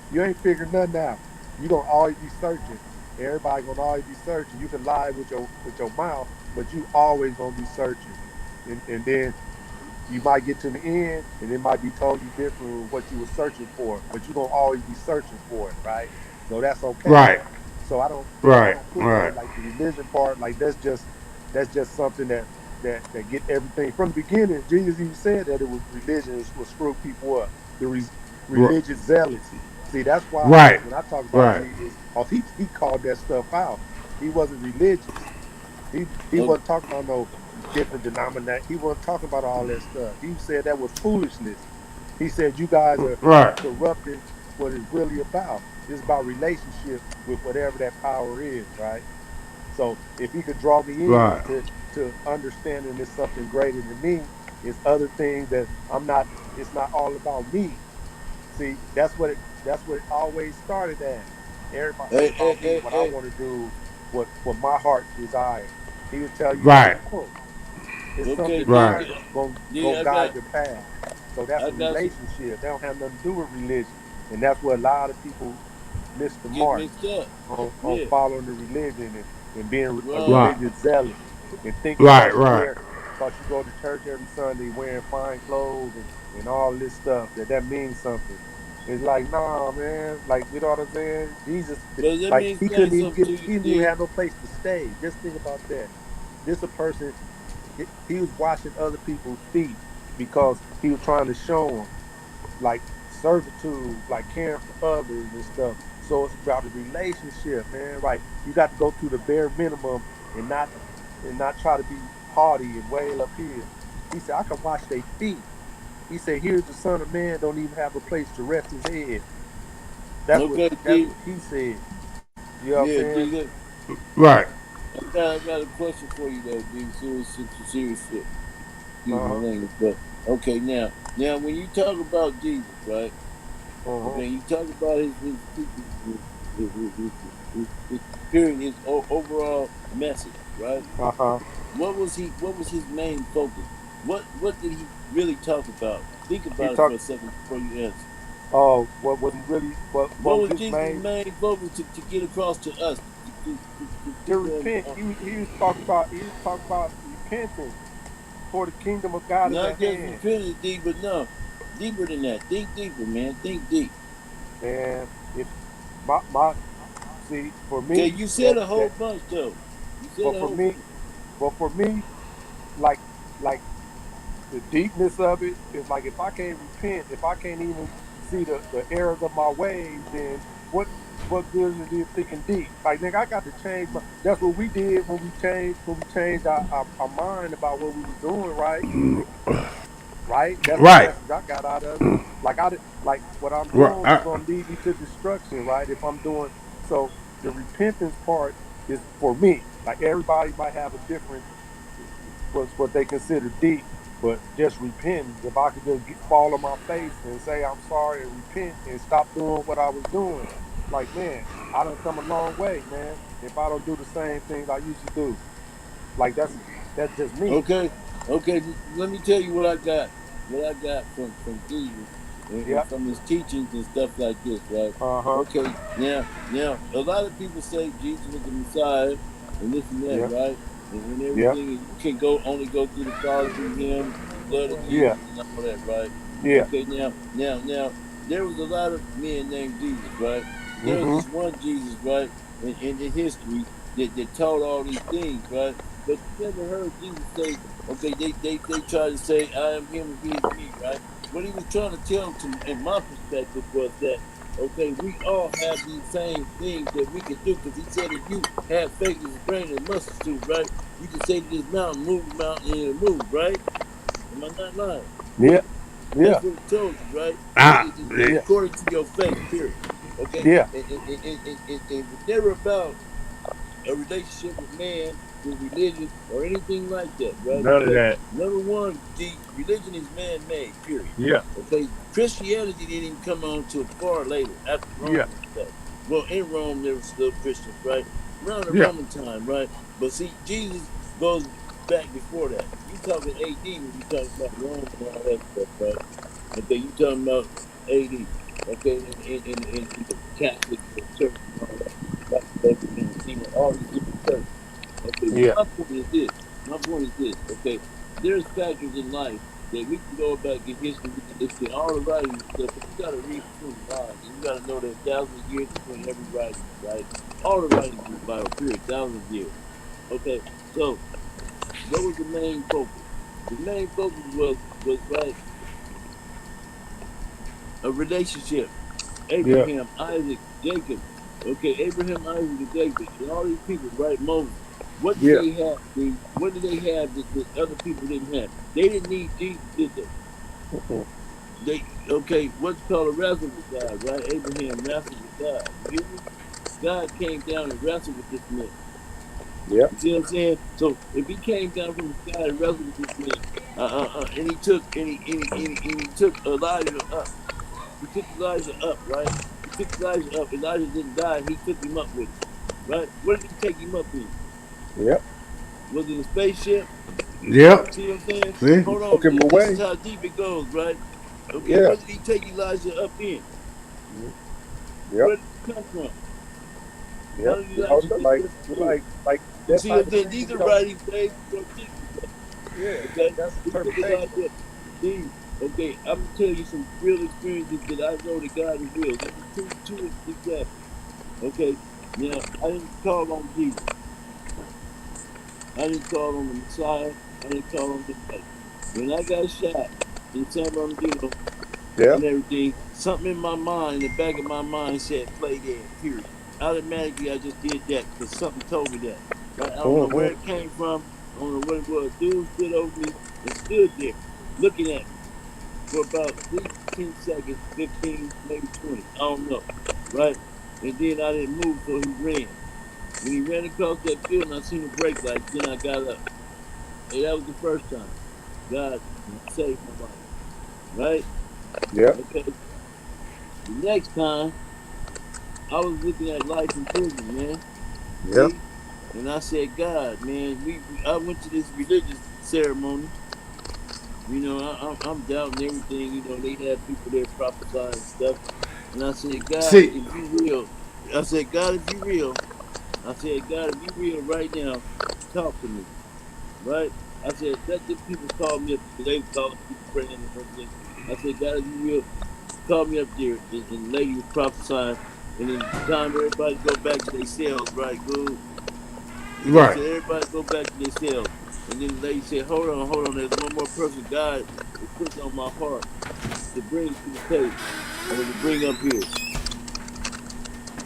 You ain't figuring nothing out. You gonna always be searching. Everybody gonna always be searching. You can lie with your mouth, but you always gonna be searching. And then you might get to the end and it might be totally different with what you were searching for, but you're gonna always be searching for it, right? So that's okay. right. So I Right. don't put Right. like the religion part. Like that's just something that get everything from the beginning. Jesus even said that it was religion will screw people up. The Right. religious zealots. See, that's why Right. when I talk about Right. Jesus, he called that stuff out. He wasn't religious. He Okay. wasn't talking about no different denomination. He wasn't talking about all that stuff. He said that was foolishness. He said you guys are Right. corrupting what it's really about. It's about relationship with whatever that power is, right? So if he could draw me in Right. to understanding there's something greater than me, it's other things that I'm not. It's not all about me. See, that's what it always started at. Everybody, it's Hey, hey, about me, hey, what I hey. want to do, what my heart desire. He would tell you like, Right. no, it's Okay, something D, Right. higher gonna D, go I guide got, your path. So that's I a got some relationship. They don't have nothing to do with religion, and that's what a lot of people miss the get mark mixed up. on Yeah, following the religion and being a right. Right. religious zealot and thinking Right. Right. cause you go to church every Sunday wearing fine clothes and all this stuff that means something. It's like, nah, man. Like, you know what I'm saying? Jesus, But let like, me explain something to you, he didn't even D. have no place to stay. Just think about that. This a person, he was washing other people's feet because he was trying to show them like servitude, like caring for others and stuff. So it's about the relationship, man. Right? You got to go to the bare minimum and not try to be haughty and way up here. He said, I can wash their feet. He said, here's the Son of Man don't even have a place to rest his head. Okay, That's D. what he said. You know what I'm Yeah, saying? D. Look, Right. I got a question for you though, D. Serious shit. Excuse my Uh-huh. language, but okay. Now, when you talk about Jesus, right? Uh-huh. Okay, you talk about his teaching, his period, his overall message, right? Uh-huh. What was his main focus? What did he really talk about? Think He about it for talked a second before you answer. what he really what What was was his Jesus' main main focus to get across to us, to to people repent. He was talking about repentance for the kingdom of God is not at just hand. repentance, deep, but no, deeper than that. Think deeper, man. Think deep. And if my see for Okay, me you said a whole that bunch though. You said but a for whole me bunch. but for me like like the deepness of it is like if I can't repent, if I can't even see the errors of my ways, then what good is it thinking deep? Like nigga, I got to change my. That's what we did when we changed our mind about what we was doing, right? Right? That's the Right. message I got out of it. Like like what I'm Right. doing is gonna lead me to destruction, right? If I'm doing so the repentance part is for me. Like everybody might have a different what they consider deep, but just repenting. If I could just fall on my face and say I'm sorry and repent and stop doing what I was doing, like man, I done come a long way, man. If I don't do the same things I used to do, like that's just me. Okay, okay. Let me tell you what I got. What I got from Jesus and Yep. from his teachings and stuff like this, right? Uh huh. Okay. Now, a lot of people say Jesus was the Messiah and this and that, Yep. right? And Yep. everything. And you can go only go through the Father through Him, the blood of Yeah. Jesus, and all that, right? Yeah. Okay. Now, there was a lot of men named Jesus, right? But there was Mm-hmm. this one Jesus, right? In history that taught all these things, right? But you never heard Jesus say, okay, they try to say, I am him and he is me, right? What he was trying to tell to, in my perspective, was that, okay, we all have these same things that we can do. Because he said, if you have faith as a grain of mustard seed, right, you can say to this mountain, move the mountain, and it'll move, right? Am I not lying? Yeah. That's Yeah. what it told you, right? Ah. It's Yeah. according to your faith, period. Okay? Yeah. It was never about a relationship with man, with religion, or anything like that, right? None of Because that. number one, the religion is man-made. Period. Yeah. Okay, Christianity didn't even come on till far later after Yeah. Rome and stuff. Well, in Rome there was still Christians, right? Around the Yeah. Roman time, right? But see, Jesus goes back before that. You talking AD when you talking about Rome and all that stuff, right? Okay, you talking about AD. Okay, in the Catholic Church and all that. And see all these different churches. Okay, Yeah. my point is this. My point is this. Okay, there's factors in life that we can go back in history. We can look at all the writings and stuff, but you got to read between the lines, and you got to know there's thousands of years between every writing, right? All the writings in the Bible, period, thousands of years. Okay, so what was the main focus? The main focus was right a relationship. Yeah. Abraham, Isaac, Jacob. Okay, Abraham, Isaac, and Jacob, and all these people, right? Moses. What did Yeah. they have? What did they have that other people didn't have? They didn't need Jesus, did they? Mhm. They okay. What's called a wrestle with God, right? Abraham wrestled with God. You hear me? God came down and wrestled with this man. Yeah. You see what I'm saying? So if he came down from the sky and wrestled with this man, and he took Elijah up. He took Elijah up, right? He took Elijah up. Elijah didn't die. He took him up with him, right? What did he take him up in? Yep. Was it a spaceship? Yep. See what I'm saying? See? Hold on. Took him This is away. how deep it goes, right? Okay, Yeah. what did he take Elijah up in? Yep. Where did he come from? How Yep. did You Elijah know, get like this food? like You that's see how what I'm the saying? things These are come. writing way before Jesus. Yeah. Okay? That's He took interpretation. Elijah up. These, okay, I'm gonna tell you some real experiences that I know that God is real. Give me two examples. Okay, now I didn't call on Jesus. I didn't call on the Messiah. I didn't call on anybody. When I got shot in San Bernardino Yeah. and everything, something in my mind, in the back of my mind said, play dead, period. Automatically, I just did that because something told me that. Right? I don't know where Mm-hmm. it came from. I don't know what it was. Dude stood over me and stood there looking at me for about at least 10 seconds, 15, maybe 20. I don't know. Right? And then I didn't move, so he ran. When he ran across that field and I seen the brake lights, then I got up. And that was the first time God saved my life. Right? Yep. Okay. The next time, I was looking at life in prison, man. Yep. See? And I said, God, man, I went to this religious ceremony. You know, I'm doubting everything. You know, they had people there prophesying and stuff. And I said, God, See, if you real, I said, God, if you real, I said, God, if you real right now, talk to me. Right? I said, let them people call me up because they was calling people praying and everything. I said, God, if you real, call me up there. And the lady was prophesying. And then time everybody go back to their cells, right, Goob? They right. said, everybody go back to their cells. And then the lady said, hold on, there's one more person God is putting on my heart to bring to the table. I mean, to bring up here.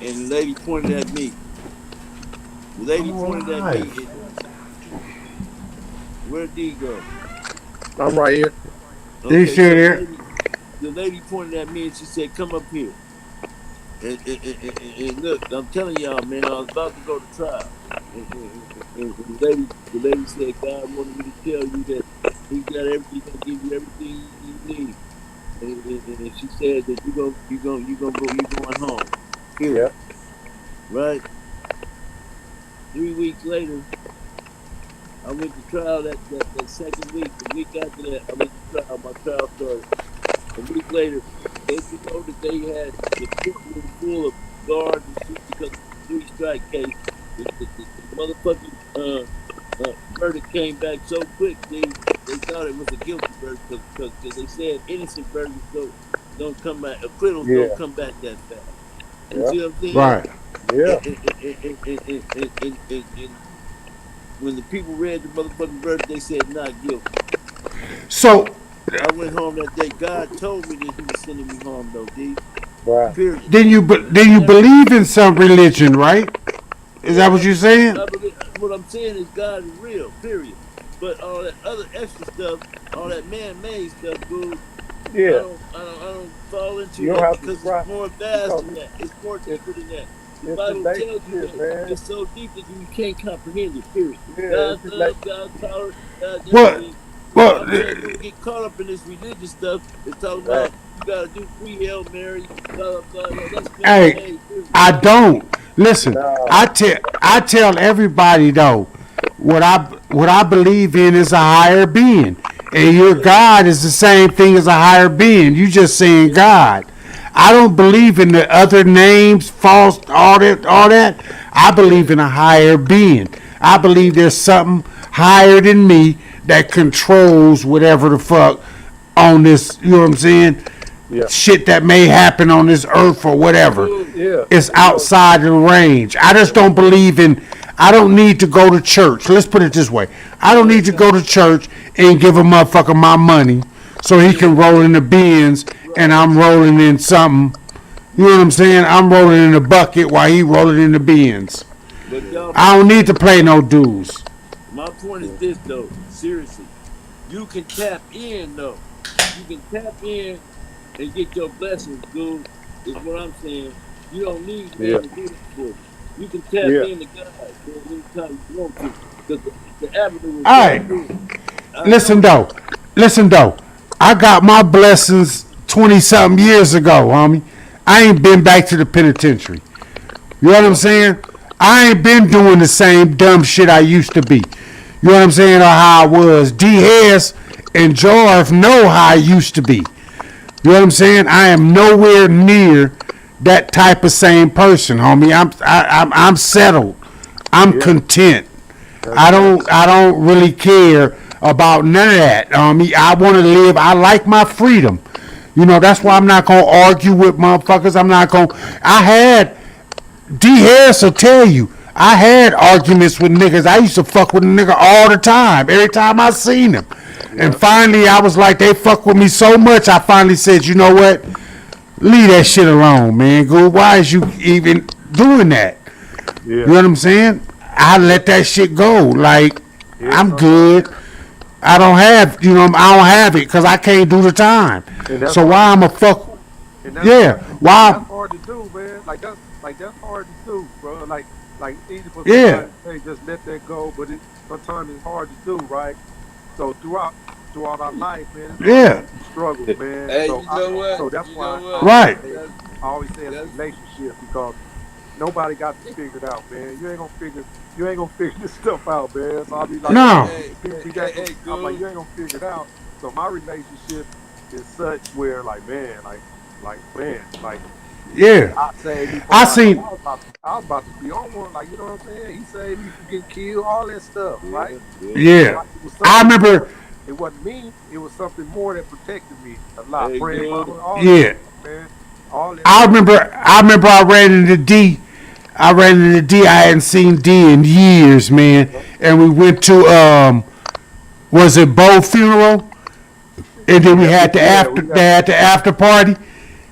And the lady pointed at me. The lady All pointed at right. me. Where'd D go? I'm right here. He's Okay, still so there. the lady pointed at me and she said, come up here. And look, I'm telling y'all, man, I was about to go to trial. And the lady said, God wanted me to tell you that He got everything, gonna give you everything you need. And she said that you're going home. Period. Yep. Right? 3 weeks later, I went to trial that second week. The week after that, I went to trial. My trial started. A week later, don't you know that they had the courtroom full of guards and shit because of the three strike case? The motherfucking verdict came back so quick, they thought it was a guilty verdict because they said innocent verdicts don't come back, acquittals don't Yeah. come back that fast. You Yep. see what I'm saying? Right. Yeah. And when the people read the motherfucking verdict, they said not guilty. So I went home that day. God told me that He was sending me home, though, D. Right. Period. then you Never. believe in some religion, right? Is Yeah, that what you're saying? what I'm saying is God is real. Period. But all that other extra stuff, all that man-made stuff, dude, Yeah. I don't fall into You don't that have to because it's try more vast because than that. It's more it's deeper than that. The it's Bible tells you relationship, that man. it's so deep that you can't comprehend it. Period. Yeah. God's It's love, God's power, God's Well, everything. So well, I'm saying don't get caught up in this religious stuff. It's talking right. about you got to do three Hail Marys, blah blah blah. That's hey, man-made. Period. I don't listen. Nah. I tell everybody though, what I believe in is a higher being, and your Yeah, God is the same thing as a higher being. You just saying yeah, God. I don't believe in the other names, false, all that, all that. I yeah, believe in a higher being. I yeah, believe there's something higher than me that controls whatever the fuck on this, you know what I'm saying? Yeah. Shit that may happen on this earth or whatever. Yeah. It's outside the range. I just don't believe in. I don't need to go to church. Let's put it this way. I don't need to go to church and give a motherfucker my money so he can roll in the bins and I'm rolling in something. You know what I'm saying? I'm rolling in the bucket while he rolling in the bins. I don't need to play no dues. My point is this though, seriously. You can tap in though. You can tap in and get your blessings, dude. Is what I'm saying. You don't need man to do that for you. You can tap in to God anytime you want to. Because the avenue is All right. Listen though. I got my blessings 20 something years ago, homie. I ain't been back to the penitentiary. You know what I'm saying? I ain't been doing the same dumb shit I used to be. You know what I'm saying? Or how I was. D. Harris and Jarv know how I used to be. You know what I'm saying? I am nowhere near that type of same person, homie. I'm settled. I'm content. I don't really care about none of that. I want to live. I like my freedom. You know, that's why I'm not gonna argue with motherfuckers. I had D. Harris will tell you. I had arguments with niggas. I used to fuck with a nigga all the time. Every time I seen him. And finally, I was like, they fuck with me so much, I finally said, you know what? Leave that shit alone, man. Goob, why is you even doing that? Yeah. You know what I'm saying? I let that shit go. Like, I'm good. I don't have it because I can't do the time. So why I'm a fuck? Why? That's hard to do, man. That's hard to do, bro. Like easy for somebody to say just let that go, but sometimes it's hard to do, right? So throughout our life, man, it's struggle, man. Hey, so you know what? So that's why Right. I always say it's a relationship because nobody got to figure it out, man. You ain't gonna figure this stuff out, man. So I'll be like, no. I'm like, you ain't gonna figure it out. So my relationship is such where man, yeah. I seen. I was about to be on one, like, you know what I'm saying? He saved me from getting killed, all that stuff, right? Yeah. I remember. It wasn't me. It was something more that protected me a lot. Friend, all that, man. All that. I remember I ran into D. I hadn't seen D in years, man. And we went to was it Bo funeral? And then we had the after party.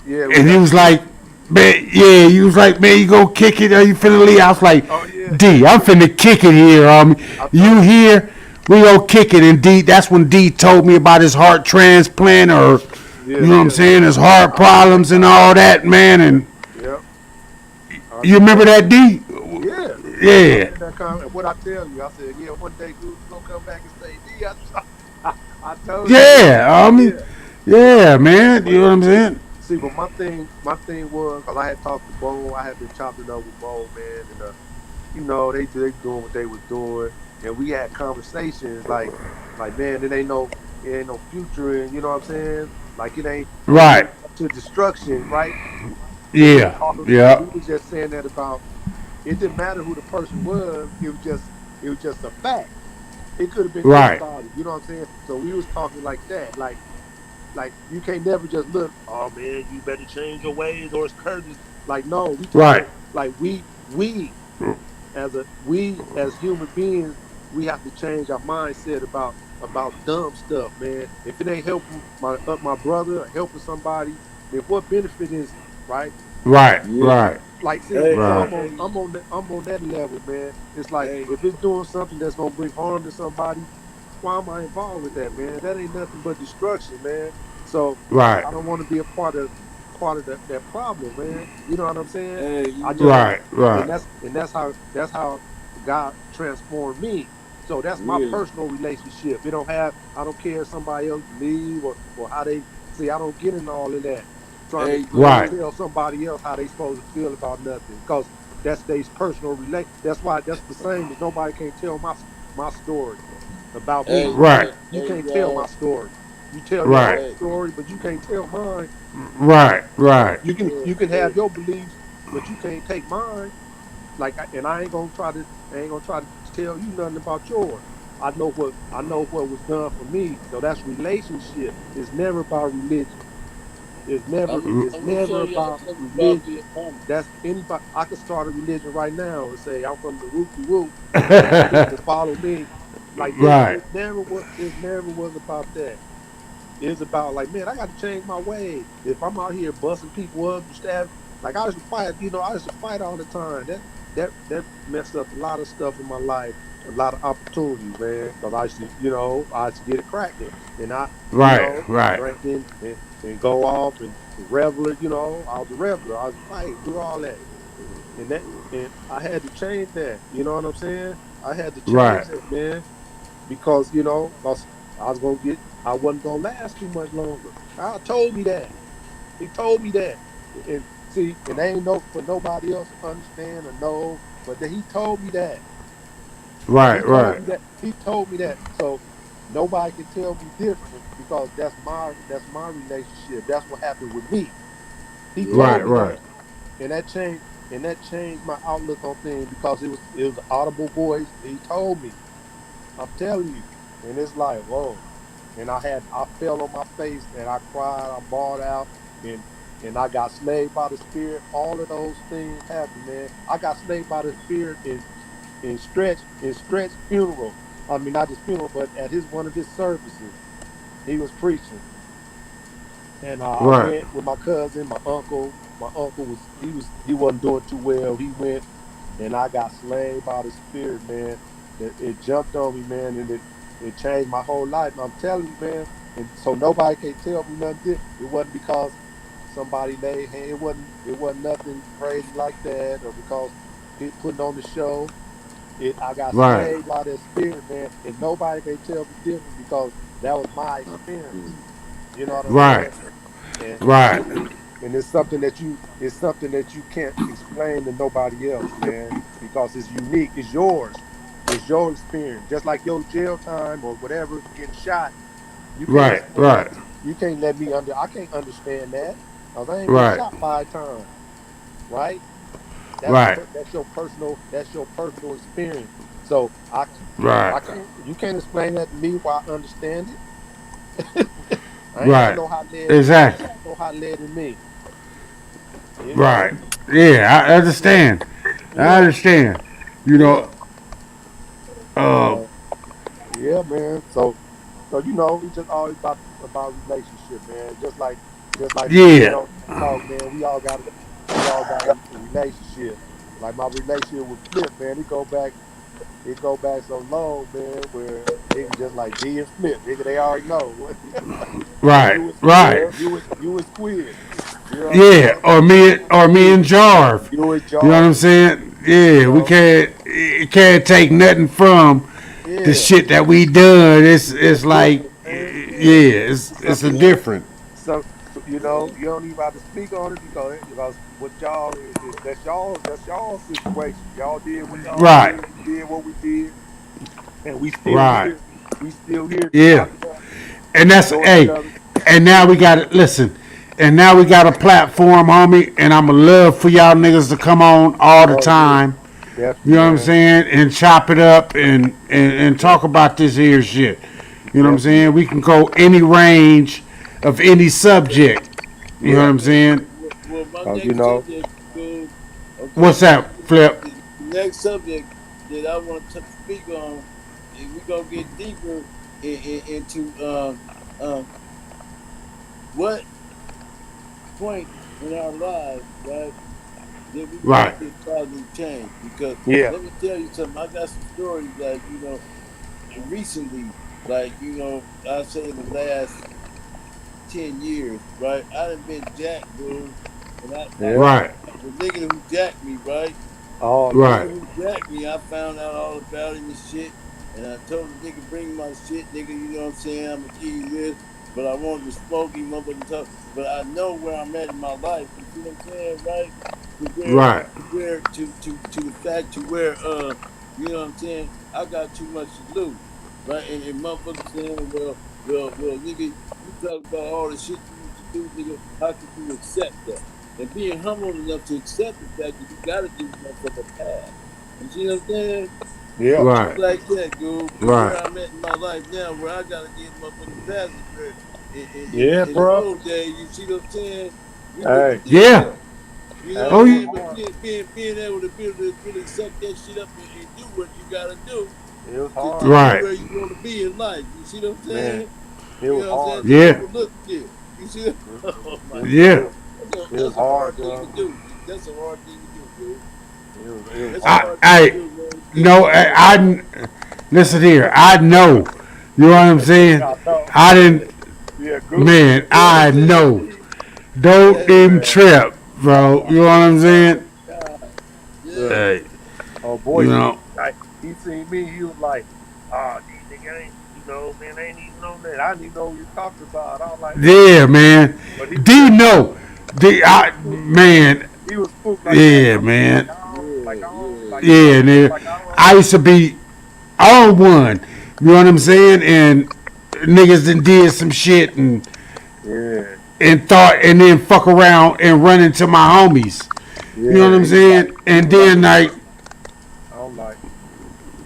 Yeah. And he was like, man, you gonna kick it? Are you finna leave? I was like, D, I'm finna kick it here. You here? We gonna kick it. And D, that's when D told me about his heart transplant or, you know what I'm saying, his heart problems and all that, man. And you remember that, D? Yeah. What I tell you, I said, one day Goob's gonna come back and say, D, I told you. Yeah, man. You know what I'm saying? See, but my thing was, cause I had talked to Bo, I had been chopping up with Bo, man, and they doing what they was doing, and we had conversations like man, it ain't no future, and you know what I'm saying? Like it ain't right to destruction, right? Yeah. We was just saying that about it didn't matter who the person was, it was just a fact. It could have been anybody, you know what I'm saying? So we was talking like that, like you can't never just look, oh man, you better change your ways or it's curtains. Like no, we talking, like we as human beings, we have to change our mindset about dumb stuff, man. If it ain't helping my brother or helping somebody, then what benefit is it, right? Right. Like, see, I'm on that level, man. It's like if it's doing something that's gonna bring harm to somebody, why am I involved with that, man? That ain't nothing but destruction, man. So I don't want to be a part of that problem, man. You know what I'm saying? Right. And that's how God transformed me. So that's my personal relationship. I don't care if somebody else leave or how they see. I don't get into all of that. Trying to tell somebody else how they supposed to feel about nothing, because that's their personal relate. That's the same as nobody can't tell my story about me. Right. You can't tell my story. You tell your story, but you can't tell mine. Right. You can have your beliefs, but you can't take mine. And I ain't gonna try to tell you nothing about yours. I know what was done for me. So that's relationship. It's never about religion. It's I'm gonna never show you about something about being religion. humble. That's anybody. I could start a religion right now and say I'm from the whoop de whoop, and y'all need to follow me. Like Right. it never was about that. It's about like, man, I got to change my ways. If I'm out here busting people up and stabbing, like I used to fight, I used to fight all the time. That messed up a lot of stuff in my life, a lot of opportunities, man. Because I used to get it cracking, and Right. Right. drinking and go off and reveler. I was a reveler. I was fight, do all that, and I had to change that. You know what I'm saying? I had to change Right. that, man, because I wasn't gonna last too much longer. God told me that. He told me that. And see, and they ain't no for nobody else to understand or know, but he told me that. He Right. told Right. me that. He told me that. So nobody can tell me different because that's my relationship. That's what happened with me. He Yeah. told Right. me Right. that. And that changed my outlook on things because it was an audible voice. He told me. I'm telling you. And it's like, whoa. And I fell on my face and I cried, I bawled out, and I got slayed by the spirit. All of those things happened, man. I got slayed by the spirit in Stretch funeral. I mean, not his funeral, but at one of his services, he was preaching. And I Right. went with my cousin, my uncle. My uncle he wasn't doing too well. He went, and I got slayed by the spirit, man. It jumped on me, man, and it changed my whole life. And I'm telling you, man. And so nobody can tell me nothing. It wasn't because somebody laid hand. It wasn't nothing crazy like that, or because putting on the show. I got Right. slayed by that spirit, man, and nobody can tell me different because that was my experience. Mm. You know what I'm Right. saying? And Right. and it's something that you can't explain to nobody else, man, because it's unique. It's yours. It's your experience. Just like your jail time or whatever, getting shot. You can't Right. explain that. Right. You can't let me under. I can't understand that because I ain't been Right. shot 5 times, right? Right. That's your personal experience. So Right. I can't. You can't explain that to me. Why I understand it. I ain't got Right. no hot lead. I ain't Exactly. got no hot lead in me. You know. Right. Yeah, I understand. I Yeah. understand. You Yeah. know, uh, So yeah, man. So it's just always about relationship, man. Just like me and yeah. you talk, man. We all got a relationship. Like my relationship with Flip, man. It go back so long, man, where nigga just like D and Flip, nigga, they already know. or Right. you was Right. you was Squid. You know what I'm Yeah. saying? Or me and Jarv. You was You know what I'm Jarvis. saying? You Yeah. We know? can't. It can't take nothing from the Yeah. shit that we done. It's It's like, different, man. yeah. It's a Something different. so you don't even have to speak on it because what y'all that's y'all situation. Y'all did what y'all Right. did. We did what we did, and we still Right. here. We still here to Yeah. chop it up, And that's enjoy each hey. other. And now we got it. Listen. And now we got a platform, homie. And I'ma love for y'all niggas to come on all the Oh yeah, time. You definitely, know what I'm man. saying? And chop it up and talk Definitely, about this here shit. You know what I'm definitely. saying? We can go any range of any subject. You know what Yeah, I'm saying? Well, my cause next subject, go. Okay, What's that, Flip? the next subject that I want to speak on, and we gonna get deeper into what point in our lives, right, that we want to Right. see a positive change. Because yeah. let me tell you something, I got some stories like recently, like I say in the last 10 years, right? I done been jacked, dude, and Yeah. Right. the nigga who jacked me, right? Oh The yeah. Right. nigga who jacked me, I found out all about him and shit. And I told the nigga, bring my shit, nigga, you know what I'm saying? I'm gonna give you this. But I wanted to smoke him, motherfucking talk. But I know where I'm at in my life. You see what I'm saying, right? Right. To the fact to where you know what I'm saying, I got too much to lose. Right? And motherfuckers saying, well, nigga, you talk about all the shit you used to do, nigga. How could you accept that? And being humble enough to accept the fact that you got to give a motherfucker a pass. You see what I'm saying? Yeah. Right. Like that, Goob. And Right. where I'm at in my life now, where I gotta get motherfucking passenger. Yeah, In the bro. old days, you see what I'm saying? We Hey, couldn't do Yeah. that. You know hey, what it Oh, I'm was yeah. saying? But hard. being able to really suck that shit up and do what you gotta do It was to hard, be bro. Right. where you want to be in life. You see what I'm Man, saying? it You was know what I'm saying? hard, To bro. Yeah. overlook shit. You see? It, Oh my Yeah. it, God, it was that's a hard, hard thing to bro. do. That's a hard thing to do, dude. It was That's a I, hard. hard thing to I, do, man. Get no, get that I, listen here. I know. You know what I'm saying? I know. I didn't, Yeah, Goob. man, You know what I'm I know. saying? Don't Hey, even Man, trip, bro. You know what I'm oh saying? God, look. yeah. Hey, Oh boy, you know. he seen me. He was like, "Ah, these nigga ain't, man, I ain't even know that. I didn't even know what you talking about." I was like, "Man," Yeah, man. but he was D just like, no. D, he was spooked. man. He was spooked like that. Yeah, man. Yeah, yeah, Like, you know what Yeah, I'm saying? nigga. Like I don't. I used to be on one. You know what I'm saying? And niggas done did some shit Yeah, and thought and then fuck around and run into my homies. You know what yeah. I'm He was like, saying? And then man. like, I'm like,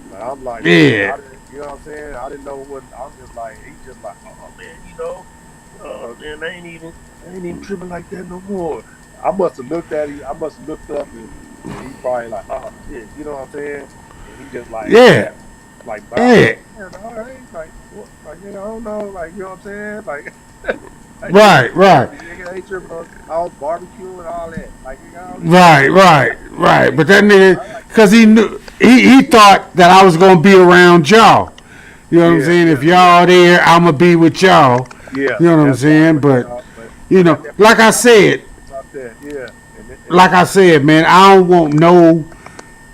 but I'm like, man, yeah, I didn't. You know what I'm saying? I didn't know what. I'm just like, he's just like, oh man, man, I ain't even tripping like that no more. I must have looked at him. I must have looked up and he probably like, oh shit, you know what I'm saying? And he just yeah, like bowed yeah. his head. All right, like what? Like nigga, I don't know, like you know what I'm saying? Like, like nigga, Right, ain't right. tripping. Nigga ain't tripping on. I was barbecuing and all that. Like nigga, I don't even know. Right. But that nigga, I like, cause he knew, he thought that I was gonna be around y'all. You know what I'm yeah, saying? If yeah, yeah, y'all there, I'ma be with y'all. yeah. You know what I'm That's probably saying? what. But But you know, that never like I I never said, think about that. Yeah, and like I said, man, I don't want no.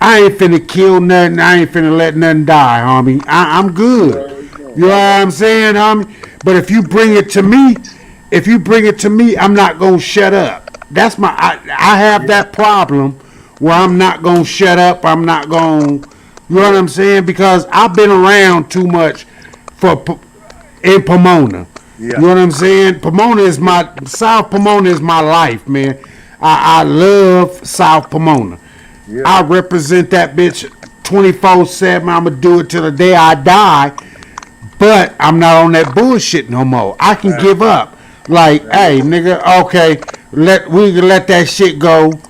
I ain't finna kill nothing. I ain't finna let nothing die, homie. I'm you good. already You know know. what I'm saying, homie? But if you bring it to me, I'm not gonna shut up. That's my. I have yeah, that problem where I'm not gonna shut up. I'm not gonna. You know what yeah, I'm saying? Because I've been around too much for in Pomona. yeah, You know what I'm saying? Pomona is my South Pomona is my life, man. I love South Pomona. yeah, I represent that bitch 24/7. I'ma do it till the day I die. But I'm not on that bullshit no more. I can right, give up. Like, right. hey, nigga, okay, we can let that shit go,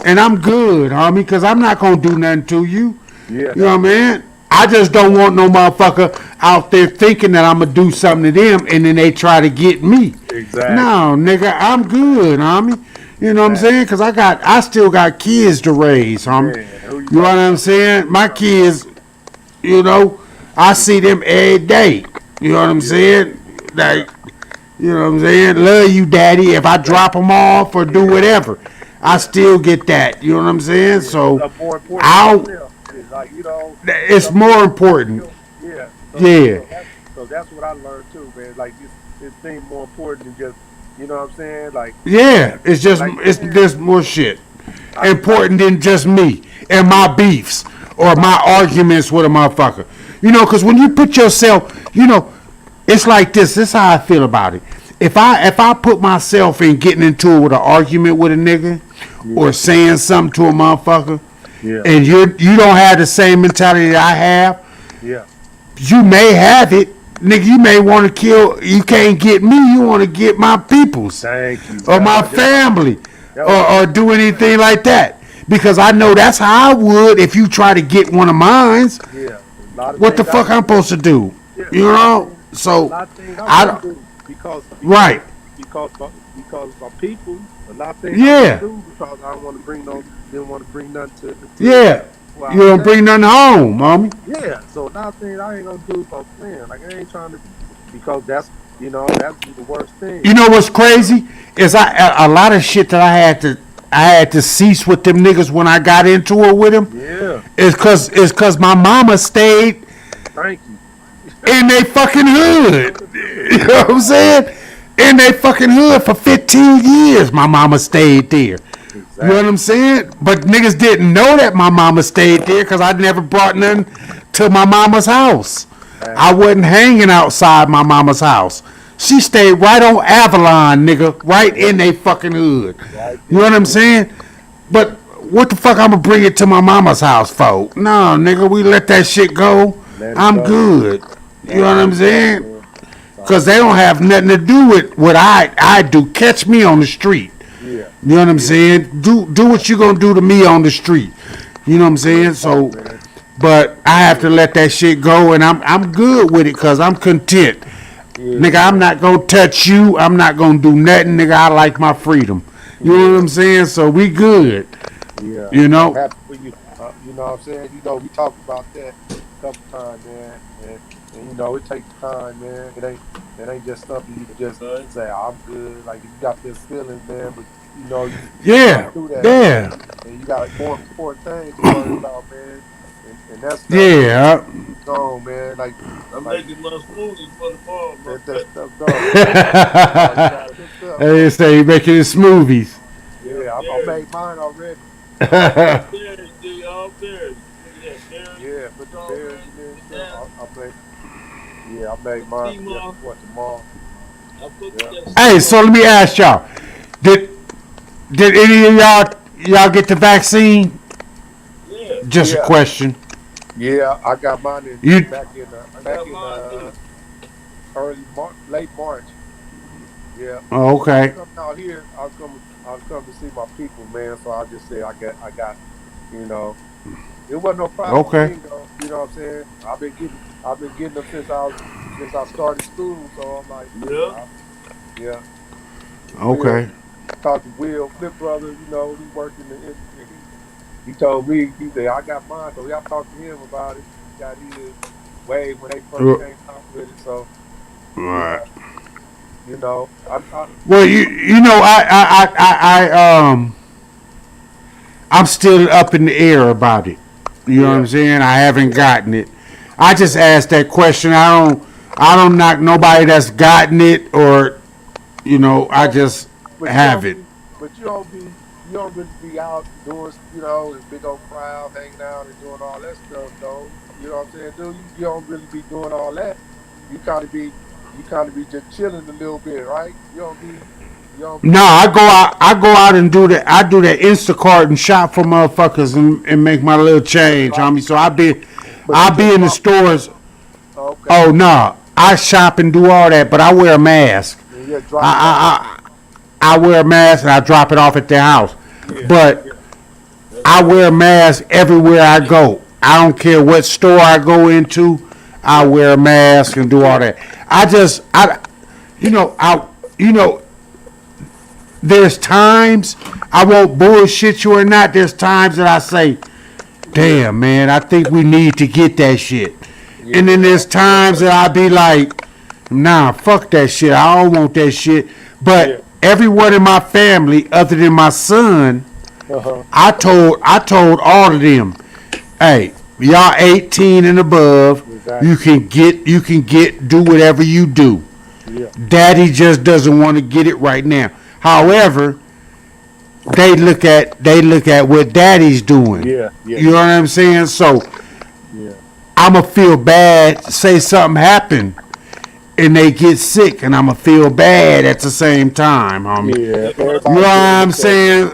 and I'm good, homie, cause I'm not gonna do nothing to you. Yeah, You know that's what I right. mean? I just don't want no motherfucker out there thinking that I'm gonna do something to them, and then they try to get me. Exactly, No, nigga, I'm good, homie. You know what I'm exactly. saying? Cause I still got kids to raise, homie. Man, who you You know what talking I'm about? saying? Who you My talking about? kids, you know, I see them every day. You know what I'm Yeah, saying? yeah, Like, you know what I'm saying? Love you, daddy. If I exactly. drop them off or do Yeah, whatever, I yeah, still get that. You know what I'm saying? yeah. So, Something more important than I'll. nothing else. It's like It's something more more important than important. you. Yeah. Yeah, So that's what I learned too, man. Like this thing more important than just, you know what I'm saying? yeah. It's just Like it's man, there's more shit like important than just me and my yeah, beefs or right, my arguments with a motherfucker. You know, because when you put yourself, you know, it's like this. This is how I feel about it. If I put myself in getting into it with an argument with a nigga or yeah, saying something to a motherfucker, yeah, and you don't have the same mentality that I have, yeah. you may have it, nigga. You may want to kill. You can't get me. You want to get my peoples Thank you. or my family or do anything like that because I know that's how I would if you try to get one of mine's. Yeah, a lot of What the things I fuck I'm wouldn't do. supposed to do? Yeah, You know? a So lot of things I I wouldn't don't. do Right. because my people. A lot of things I wouldn't Yeah. do because I don't want to didn't want to bring nothing to Yeah. where I You was don't at. bring nothing home, mommy. Yeah, so a lot of things I ain't gonna do for man. Like I ain't trying to because that'd be the worst thing. You know what's crazy is a lot of shit that I had to cease with them niggas when I got into it with them Yeah, is cause my mama stayed thank you. in they fucking hood. You know what I'm saying? In they fucking hood for 15 years, my mama stayed there. You know what Exactly. I'm saying? But niggas didn't know that my mama stayed there because I never brought nothing to my mama's house. Right. I wasn't hanging outside my mama's house. She stayed right on Avalon, nigga, right Yep. in they fucking hood. Right You know what there. I'm saying? But what the fuck I'm gonna bring it to my mama's house for? No, nigga, we let that shit go. Let it I'm go. good. You know what I'm saying? Man. Because they don't have nothing to do with what I do. Catch me on the street. Yeah. You know what I'm saying? Do what you gonna do to me on the street. You know what I'm saying? So, but I have to let that shit go, and I'm good with it because I'm content. Nigga, I'm not gonna touch you. I'm not gonna do nothing, nigga. I like my freedom. You know what I'm saying? So we good. Yeah. You know? I'm happy for you. You know what I'm saying? You know, we talked about that a couple times, man. And you know, it takes time, man. It ain't just something you can just say, I'm good. Like, if you got this feeling, man, but you know, you Yeah. do that, Yeah. man. And you got more important things to worry about, man. And that's stuff, Yeah. no, man. Like, I'm making my smoothies for the farm, bro. that stuff, dog. You gotta hook up, They say you making his smoothies. yeah, I made mine already. Berries, dude, all berries. Look at that, berries. Yeah, put the berries in there and stuff. I made mine tomorrow. I put that Hey, so let me ask y'all: Did any of y'all get the vaccine? Yeah. Just a question. Yeah, I got mine back in late March. Yeah. Oh, okay. I'm coming out here. I'll come to see my people, man. So I just say I got, you know, it wasn't no problem for Okay. me though. You know what I'm saying? I've been getting them since I started school. So I'm like, yeah. Okay. Talked to Will Flip brother. You know, he worked he told me, he said, I got mine. So y'all talked to him about it. He got his way when they first came out with it. So, Right. you know, Well, you know, I'm still up in the air about it. You know what I'm saying? I haven't gotten it. I just asked that question. I don't knock nobody that's gotten it, or you know, I just have it. But you don't really be out doing, you know, in big old crowd, hanging out and doing all that stuff, though. You know what I'm saying, dude? You don't really be doing all that. You kind of be just chilling a little bit, right? You don't be. No, I go out and do that. I do that Instacart and shop for motherfuckers and make my little change, homie. So I be in the stores. Okay. Oh no, I shop and do all that, but I wear a mask. Yeah, I wear a mask and I drop it off at their house. But I wear a mask everywhere I go. I don't care what store I go into. I wear a mask and do all that. There's times I won't bullshit you or not. There's times that I say, damn, man, I think we need to get that shit. And then there's times that I be like, nah, fuck that shit. I don't want that shit. But everyone in my family, other than my son, I told all of them, hey, y'all 18 and above, you can do whatever you do. Daddy just doesn't want to get it right now. However, they look at what daddy's doing. You know what I'm saying? So I'ma feel bad, say something happened and they get sick, and I'ma feel bad at the same time, homie. You know what I'm saying?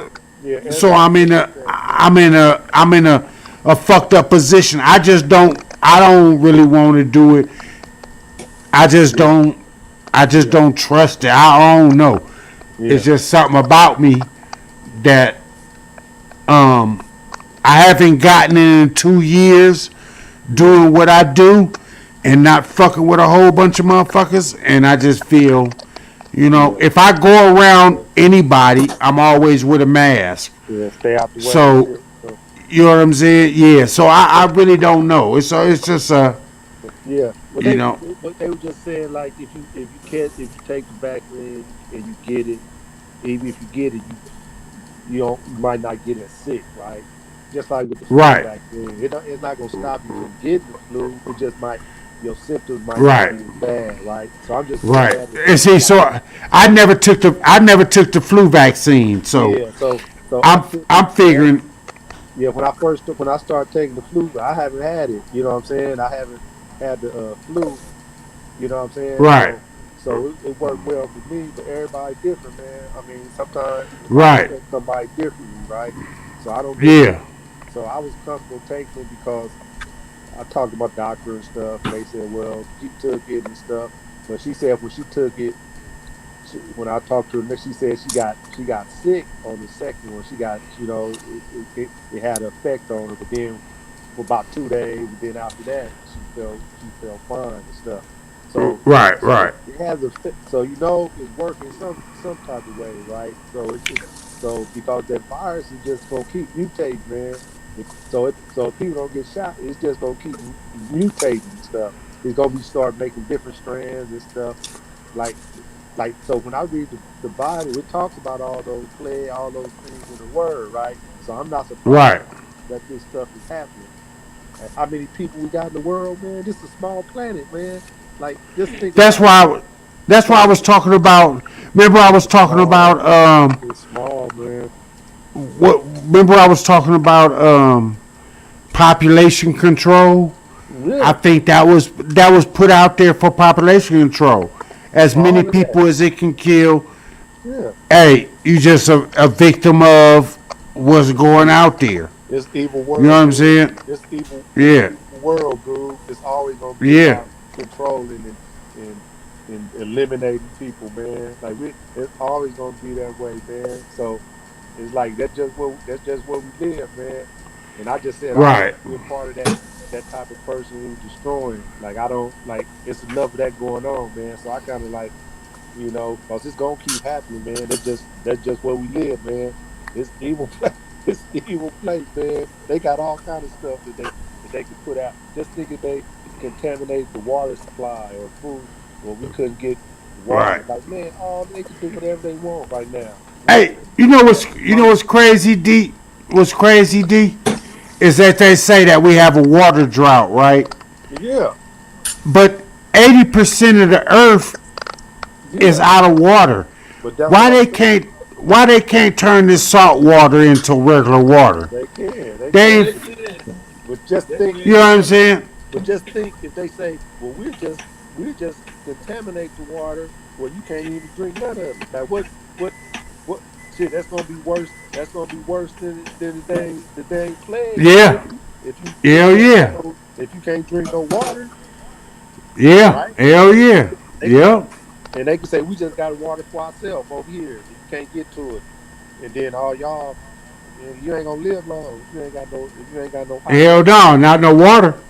So I'm in a fucked up position. I don't really want to do it. I just don't trust it. I don't know. It's just something about me that I haven't gotten in 2 years doing what I do and not fucking with a whole bunch of motherfuckers. And I just feel, you know, if I go around anybody, I'm always with a mask. Stay out the way. So, you know what I'm saying? Yeah. So I really don't know. It's just yeah. But you know. But they were just saying, like, if you take the vaccine and you get it, even if you get it, you might not get as sick, right? Just like with the flu vaccine, it's not gonna stop you from getting the flu. It just your symptoms might not be as bad, right? So I'm just right. And see, so I never took the flu vaccine, so yeah. So I'm figuring. Yeah, when I started taking the flu, I haven't had it. You know what I'm saying? I haven't had the flu. You know what I'm saying? Right. So it worked well for me, but everybody different, man. I mean, sometimes right. Somebody differently, right? So I don't just. Yeah. So I was comfortable taking it because I talked to my doctor and stuff, and they said, well, she took it and stuff. But she said when she took it, when I talked to her, she said she got sick on the second one. She got, it had an effect on her, but then for about 2 days, and then after that, she felt fine and stuff. So Right. so Right. it has a so it's working some type of way, right? So because that virus is just gonna keep mutating, man. So if people don't get shot, it's just gonna keep mutating and stuff. It's gonna be start making different strands and stuff. Like so when I read the Bible, it talks about all those things in the Word, right? So I'm not surprised Right. that this stuff is happening. And how many people we got in the world, man? This is a small planet, man. Like just think That's about it. why. That's why I Man, was talking about. Remember, I was it's talking small. about It's small, man. what? Remember, I was talking about population control. I Yeah, think that was put out there for population control. As many all of that. people as it can kill. Yeah, Hey, you just a victim of what's going out there. it's evil You know what world, I'm dude. saying? It's evil. It's Yeah. evil world, dude. It's always gonna be Yeah. about controlling and and eliminating people, man. Like it's always gonna be that way, man. So it's like that's just where we live, man. And I just said I don't want Right. to be a part of that type of person who's destroying. Like I don't like it's enough of that going on, man. So I kind of like cause it's gonna keep happening, man. That's just where we live, man. It's evil, it's evil place, man. They got all kind of stuff that they could put out. Just think if they contaminate the water supply or food, or we couldn't get Right. water. Like man, all they could do whatever they want right now. Hey, you know what's crazy, D? What's crazy, D? Is that they say that we have a water drought, right? Yeah, But 80% of the earth is yeah. out of water. But that's what Why I'm they saying. can't why they can't turn this salt water into regular water? They can, they They can. ain't, But just think, you know what I'm saying? but just think if they say, well, we just contaminate the water, well, you can't even drink none of it. Like what? Shit, that's gonna be worse. That's gonna be worse than the dang plague, man. Yeah. If Hell you ain't got yeah. no, if you can't drink no water, Yeah. right? Hell yeah. They can, Yep. and they can say we just got water for ourselves over here, and you can't get to it, and then all y'all, you ain't gonna live long if you ain't got no Hell hydrate. no, not no water.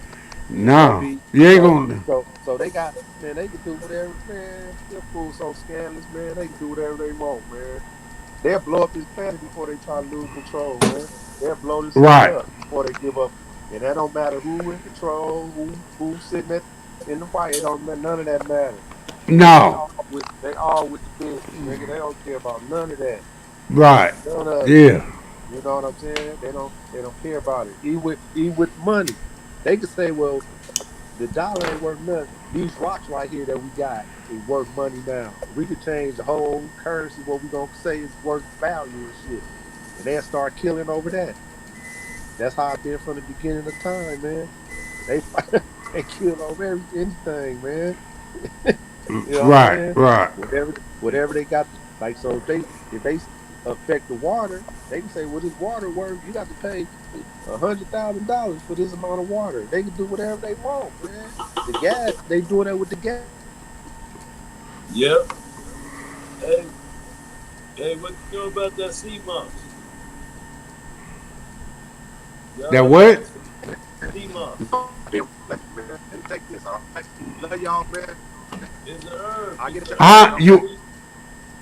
It's gonna No. be You ain't so gonna so they got man, they can do whatever man, they're fools so scandalous, man, they can do whatever they want, man. They'll blow up this planet before they try to lose control, man. They'll blow this shit right. up before they give up. And that don't matter who in control, who's sitting in the White, it don't none of that matter. No. They all with the business, nigga. They don't care about none of that. Right. None of it. Yeah. You know what I'm saying? They don't care about it. Even with money. They could say, well, the dollar ain't worth nothing. These rocks right here that we got is worth money now. We could change the whole currency. What we gonna say is worth value and shit, and they'll start killing over that. That's how I've been from the beginning of time, man. They they kill over anything, man. You know what I'm Right. saying? Right. Whatever they got. Like so, if they affect the water, they can say, well, this water worth. You got to pay $100,000 for this amount of water. They can do whatever they want, man. The gas, they doing that with the gas. Yep. Hey, hey, what you know about that sea moss? Y'all That heard about what? that sea moss? Man, take this off. Love y'all, man. It's a herb. I It's get a a chance. All right, herb. Huh? I'm back.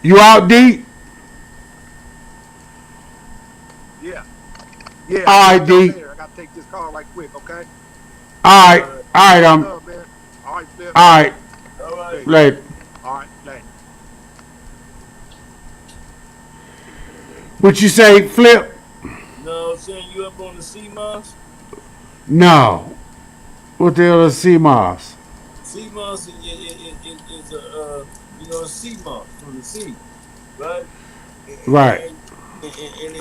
You out, D? Yeah, yeah. I'll All talk right, to y'all D. later. I gotta take this call right quick, okay? All right. All right. All right. Love, man. All right, Flip. All right. All right. Later. Later. All right, later. What you say, Flip? No, I'm saying you up on the sea moss? No. What the hell is CMOS? Sea moss is a sea moss from the sea, right? Right.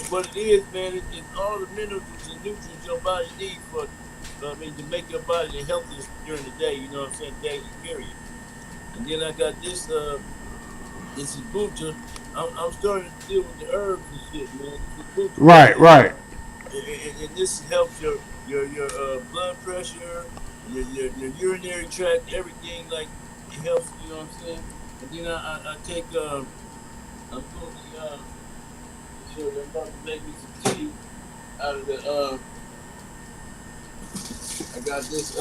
What it is, man, it's all the minerals and nutrients your body needs to make your body the healthiest during the day. You know what I'm saying? Daily period. And then I got this is Bucha. I'm starting to deal with the herbs and shit, man. This is Bucha right Right. here. Right. and this helps your blood pressure, your urinary tract, everything. Like it helps. You know what I'm saying? And then I take I'm doing sure I'm about to make me some tea out of the I got this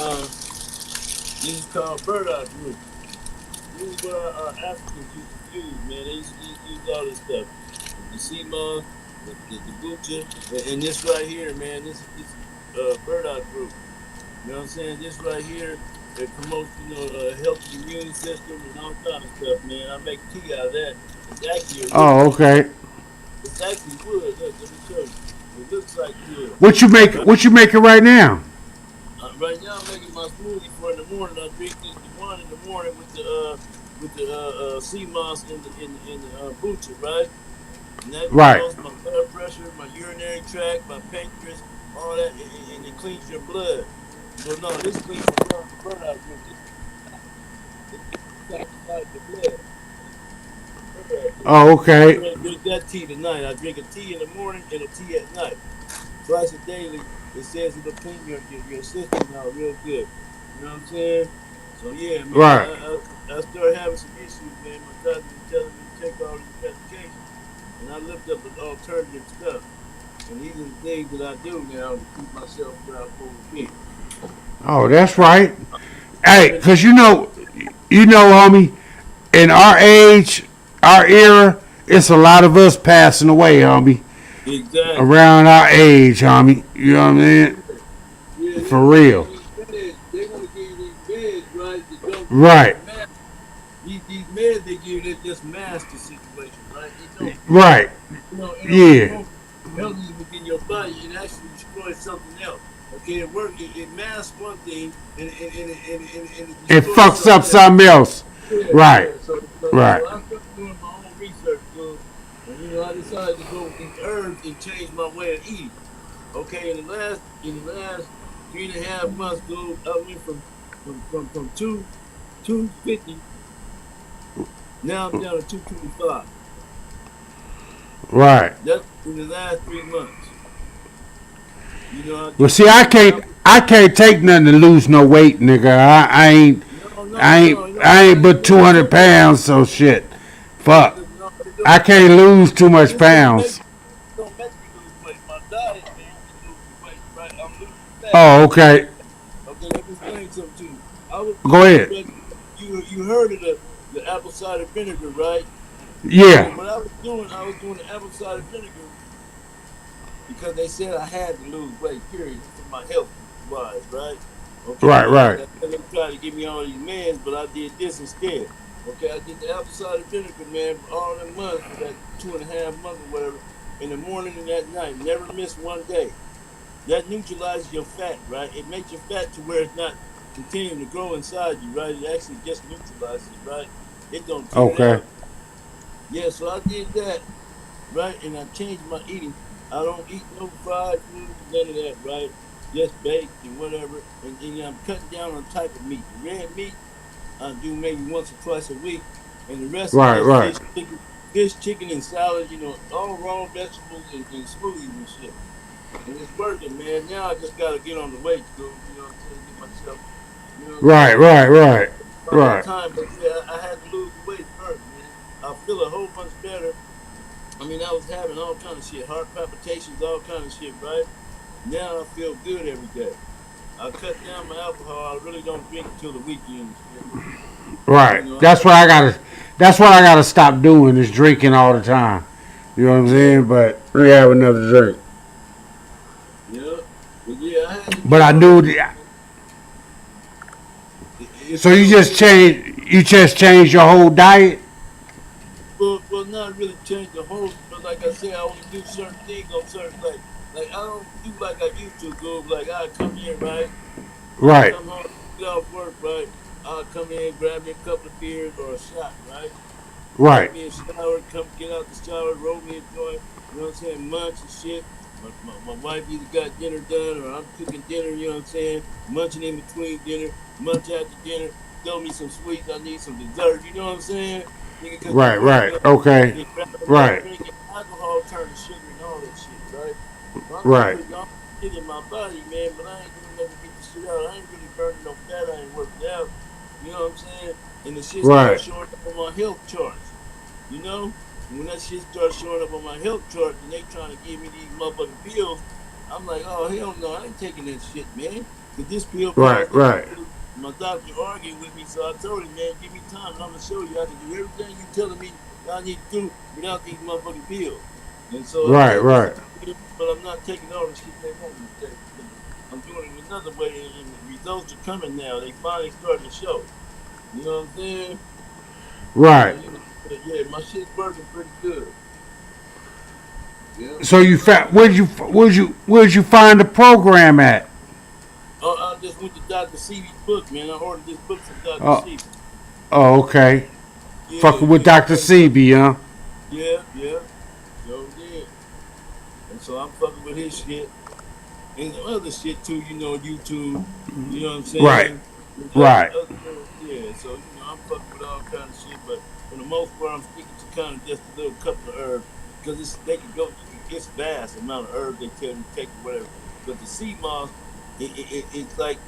is called bird eye root. This is what our Africans used to use, man. They used to use all this stuff. The sea moss, the bucha, and this right here, man. This bird eye root. You know what I'm saying? This right here, it promotes, a healthy immune system and all kind of stuff, man. I make tea out of that. It's actually a wood. Oh, okay. It's actually wood. Look, let me show you. It looks like wood. What you make? What you making right now? Right now, I'm making my smoothie for in the morning. I drink the one in the morning with the sea moss and the bucha, right? And that Right. controls my blood pressure, my urinary tract, my pancreas, all that, and it cleans your blood. So no, this cleans your blood out. This satisfies the blood. Oh, okay. I drink that tea tonight. I drink a tea in the morning and a tea at night. Twice a daily. It says it'll clean your system out real good. You know what I'm saying? So yeah, man. Right. I started having some issues, man. My cousin was telling me to take all these medications, and I looked up an alternative stuff. And these are the things that I do now to keep myself where I'm supposed to be. Oh, that's right. Hey, cause homie, in our age, our era, it's a lot of us passing away, homie. Exactly. Around our age, homie. You know what I mean? Yeah, For real. They want to give you these meds, right? That don't Right. these meds they give you, they just mask the situation, right? They don't. Right. Yeah. Healthy within your body and actually destroy something else. Okay, it masks one thing and It fucks up something else. Yeah, Right. Yeah. So Right. I started doing my own research, and I decided to go with these herbs and change my way of eating. Okay, in the last 3.5 months, dude, I went from 250. Now I'm down to 225. Right. That's in the last 3 months. Well, see, I can't take nothing to lose no weight, nigga. I ain't but 200 pounds, so shit. Fuck. I can't lose too much pounds. Don't make me lose weight. My diet, man, is losing weight, right? I'm losing fat. Oh, okay. Okay, let me explain something to you. Go ahead. You heard of the apple cider vinegar, right? Yeah. What I was doing the apple cider vinegar because they said I had to lose weight, period, for my health wise, right? Okay. Right. They tried to give me all these meds, but I did this instead. Okay, I did the apple cider vinegar, man, for all them months, for that 2.5 months or whatever, in the morning and at night. Never missed one day. That neutralizes your fat, right? It makes your fat to where it's not continuing to grow inside you, right? It actually just neutralizes it, right? It don't tear it out. Yeah, so I did that, right? And I changed my eating. I don't eat no fried food, none of that, right? Just baked and whatever. And I'm cutting down on type of meat. The red meat, I do maybe once or twice a week. And the rest is fish, chicken, and salad, all raw vegetables and smoothies and shit. And it's working, man. Now I just got to get on the weight, dude. You know what I'm saying? Get myself, Right. Time, but yeah, I had to lose the weight first, man. I feel a whole bunch better. I mean, I was having all kind of shit, heart palpitations, all kind of shit, right? Now I feel good every day. I cut down my alcohol. I really don't drink until the weekend. Right. That's what I gotta stop doing is drinking all the time. You know what I'm saying? But we have another drink. Yeah. But I knew that. So you just changed your whole diet? Well, not really change the whole, but like I said, I only do certain things on certain, like I don't do like I used to go. Like I come in, right? Right. Come home, get off work, right? I'll come in, grab me a couple of beers or a shot, right? Right. Get me a shower, come get out the shower, roll me a joint, you know what I'm saying, munch and shit. My wife either got dinner done or I'm cooking dinner, you know what I'm saying? Munching in between dinner, munch after dinner, throw me some sweets, I need some dessert, you know what I'm saying? Right. Okay. Right. Drinking alcohol turns to sugar and all that shit, right? I'm just Right. putting all the shit in my body, man, but I ain't doing nothing to get the shit out. I ain't really burning no fat. I ain't working out. You know what I'm saying? And the shit starts Right. showing up on my health charts. You know? And when that shit starts showing up on my health chart and they trying to give me these motherfucking pills, I'm like, oh, hell no, I ain't taking that shit, man. Because this pill Right. passed this Right. pill. My doctor argued with me, so I told him, man, give me time and I'm going to show you I can do everything you telling me I need to do without these motherfucking pills. And so I'm Right. taking some Right. pills, but I'm not taking all the shit they want me to take. I'm doing it another way, and the results are coming now. They finally starting to show. You know what I'm saying? So, Right. you know, yeah, my shit's working pretty good. Yeah. So you found where'd you find the program at? I just went to Dr. Seavy's book, man. I ordered this book from Dr. Oh, Seavy. oh, okay. Yeah, Fucking with yeah, Dr. CB, huh? yeah, yeah. So did. And so I'm fucking with his shit. And the other shit too, you know, YouTube. You know what I'm Right. saying? Right. Yeah, so you know, I'm fucking with all kind of shit, but for the most part, I'm sticking to kind of just a little couple of herbs because they can go, it's vast amount of herbs they tell you to take or whatever. But the sea moss, it's like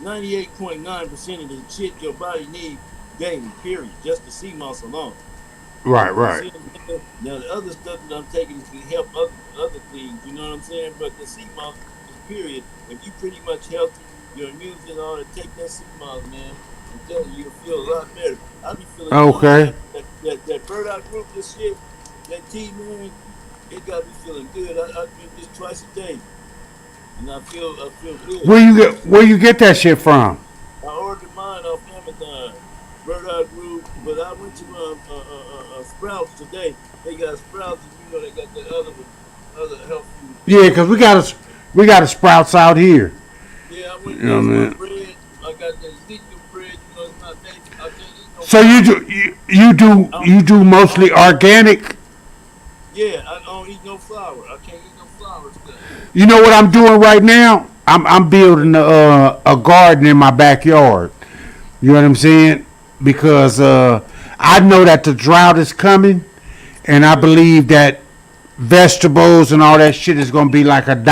98.9% of the shit your body needs daily. Period. Just the sea moss alone. Right. You Right. see what I'm saying? Now the other stuff that I'm taking is to help other things, you know what I'm saying? But the sea moss is period. If you pretty much healthy, your immune system all to take that sea moss, man. I'm telling you, you'll feel a lot better. I be feeling good Okay. after that bird out group, this shit, that tea, man. It got me feeling good. I drink this twice a day, and I feel good. Where you get that shit from? I ordered mine off Amazon, Bird Eye Group, but I went to Sprouts today. They got Sprouts, and you know they got the other one, other health food Yeah, thing. cause we got a Sprouts out here. Yeah, I went You and know got what I some mean? bread. I got the Ezekiel bread. You know, it's not made. I can't eat no So flour. I don't, you do I don't mostly eat. organic. Yeah, I don't eat no flour. I can't eat no flour stuff. You know what I'm doing right now? I'm building a garden in my backyard. You know what I'm saying? Because I know that the drought is coming, and I Yeah, believe that vegetables and all that shit is gonna be like $1.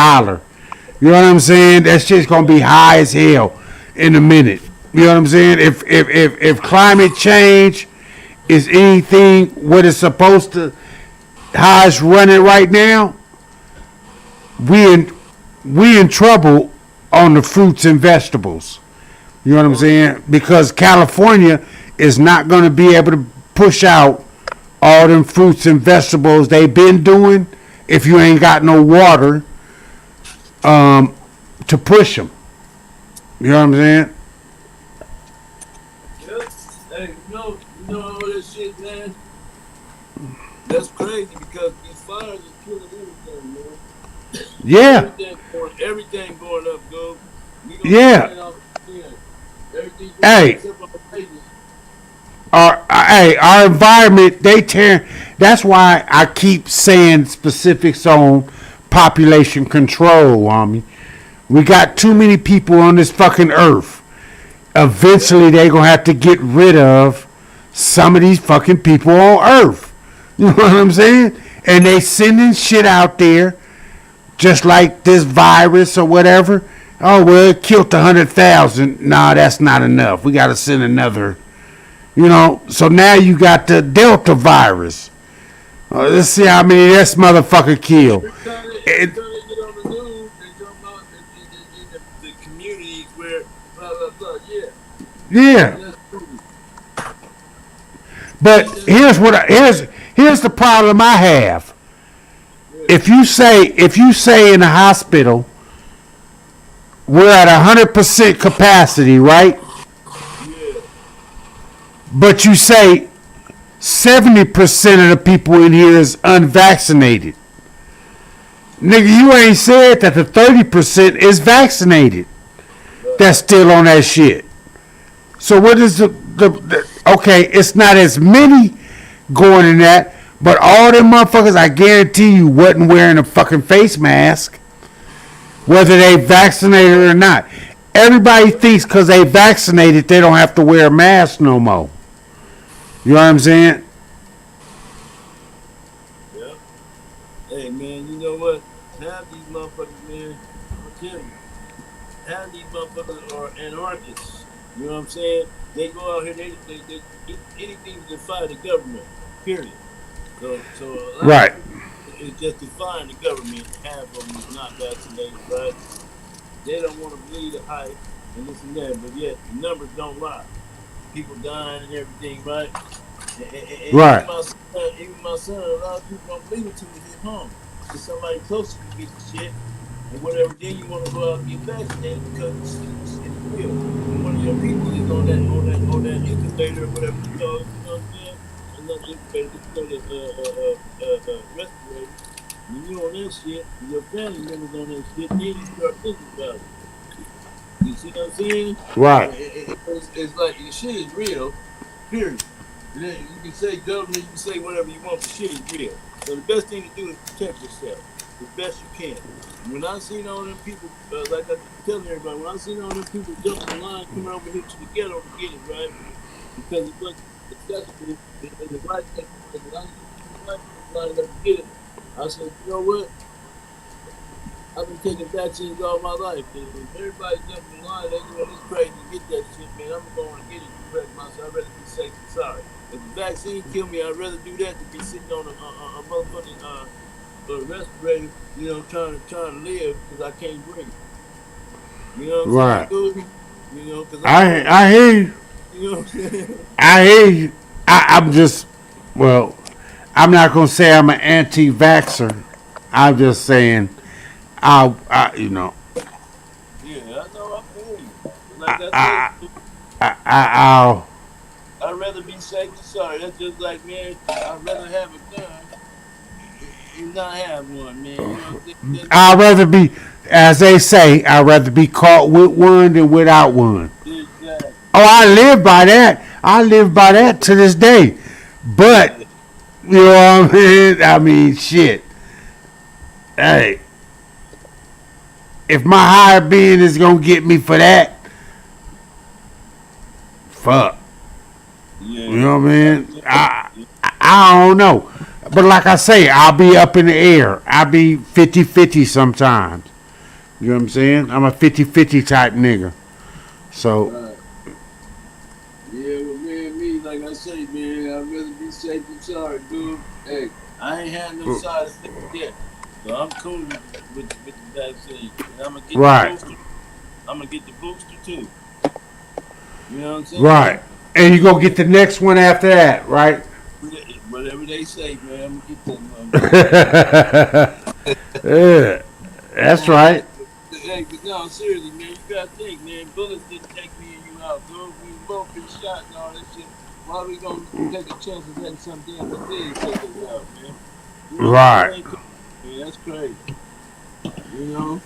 You know what I'm saying? That shit's gonna be high as hell in a minute. You know what I'm saying? If climate change is anything what it's supposed to, how it's running right now, we in we in trouble on the fruits and vegetables. You know what I'm oh yeah, saying? Because California is not going to be able to push out all them fruits and vegetables they've been doing if you ain't got no water to push them. You know what I'm saying? yep. Hey, you know all that shit, man. That's crazy because these fires is killing everything, man. Yeah, Everything going up, go. We gonna be yeah. paying off again. Everything going up Hey, except our wages. our environment they tear. That's why I keep saying specifics on population control, homie. We got too many people on this fucking earth. Yep. Eventually, they gonna have to get rid of some of these fucking people on earth. You know what I'm saying? And they sending shit out there, just like this virus or whatever. Oh well, it killed 100,000. Nah, that's not enough. We got to send another. You know. So now you got the Delta virus. Let's Yep. see how many this motherfucker killed. Every It, time they get on the news, they talk about in the communities where blah blah blah. Yeah, yeah. that's true. But Ain't that here's something? here's the problem I have. Yeah, If you say in the hospital we're at 100% capacity, right? yeah, But you say 70% of the people in here is unvaccinated. Nigga, you ain't said that the 30% is vaccinated. right. That's still on that shit. So what is the okay, it's not as many going in that, but all them motherfuckers, I guarantee you, wasn't wearing a fucking face mask, whether they vaccinated or not. Everybody thinks because they vaccinated, they don't have to wear a mask no more. You know what I'm saying? Yep. Hey man, you know what? tell you, half these motherfuckers are anarchists. You know what I'm saying? They go out here, they anything to defy the government. Period. So a lot of Right. people is just defying the government. Half of them is not vaccinated, right? They don't want to believe the hype and this and that, but yet the numbers don't lie. People dying and everything, right? And Right. even my son, a lot of people don't believe it till they get home. Because somebody close to you get the shit and whatever, then you want to go out and get vaccinated because the shit is real. And one of your people is on that incubator or whatever you call it, you know what I'm saying? Not incubator, it's called respirator. When you on that shit, and your family members on that shit, then you start thinking about it. You see what I'm saying? Right. It's like the shit is real, period. And then you can say government, you can say whatever you want, but shit is real. So the best thing to do is protect yourself as best you can. When I seen all them people, like I tell everybody, when I seen all them people jumping the line coming over here to the ghetto to get it, right? Because it wasn't accessible, and the white people lined up to get it. I said, you know what? I've been taking vaccines all my life. And if everybody jumping in line, they doing this crazy to get that shit, man. I'm going to get it to protect myself. I'd rather be safe than sorry. If the vaccine kill me, I'd rather do that than be sitting on a motherfucking respirator, you know, trying to live because I can't breathe. You know what I'm Right. saying, Goob? You know, because I hear you. you know what I'm saying? I hear you. I'm just, well, I'm not gonna say I'm an anti-vaxxer. I'm just saying, you know, Yeah, I know, I feel you. But like I, I said, I'll. I'd rather be safe than sorry. That's just like, man, I'd rather have a gun and not have one, man. You know what I'm saying? I'd rather be, as they say, I'd rather be caught with one than without one. Exactly. Oh, I live by that. I live by that to this day. But, you know what I mean? I mean, shit. Hey, if my higher being is going to get me for that, fuck. Yeah. You know what I mean? I don't know. But like I say, I'll be up in the air. I'll be 50-50 sometimes. You know what I'm saying? I'm a 50-50 type nigga. So, Right. Yeah, well, me, like I say, man, I'd rather be safe than sorry, dude. Hey, I ain't had no side effects yet. So I'm cool with the vaccine. And I'm going to get right, the booster. I'm going to get the booster, too. You know what I'm saying? right. And you go get the next one after that, right? Whatever they say, man, I'm going to get that one. Yeah, that's right. Hey, but no, seriously, man, you gotta think, man. Bullets didn't take me and you out, dude. We both been shot and all that shit. Why we gonna take a chance of letting some damn disease take us out, man? You know, Right. man, that's crazy. You know?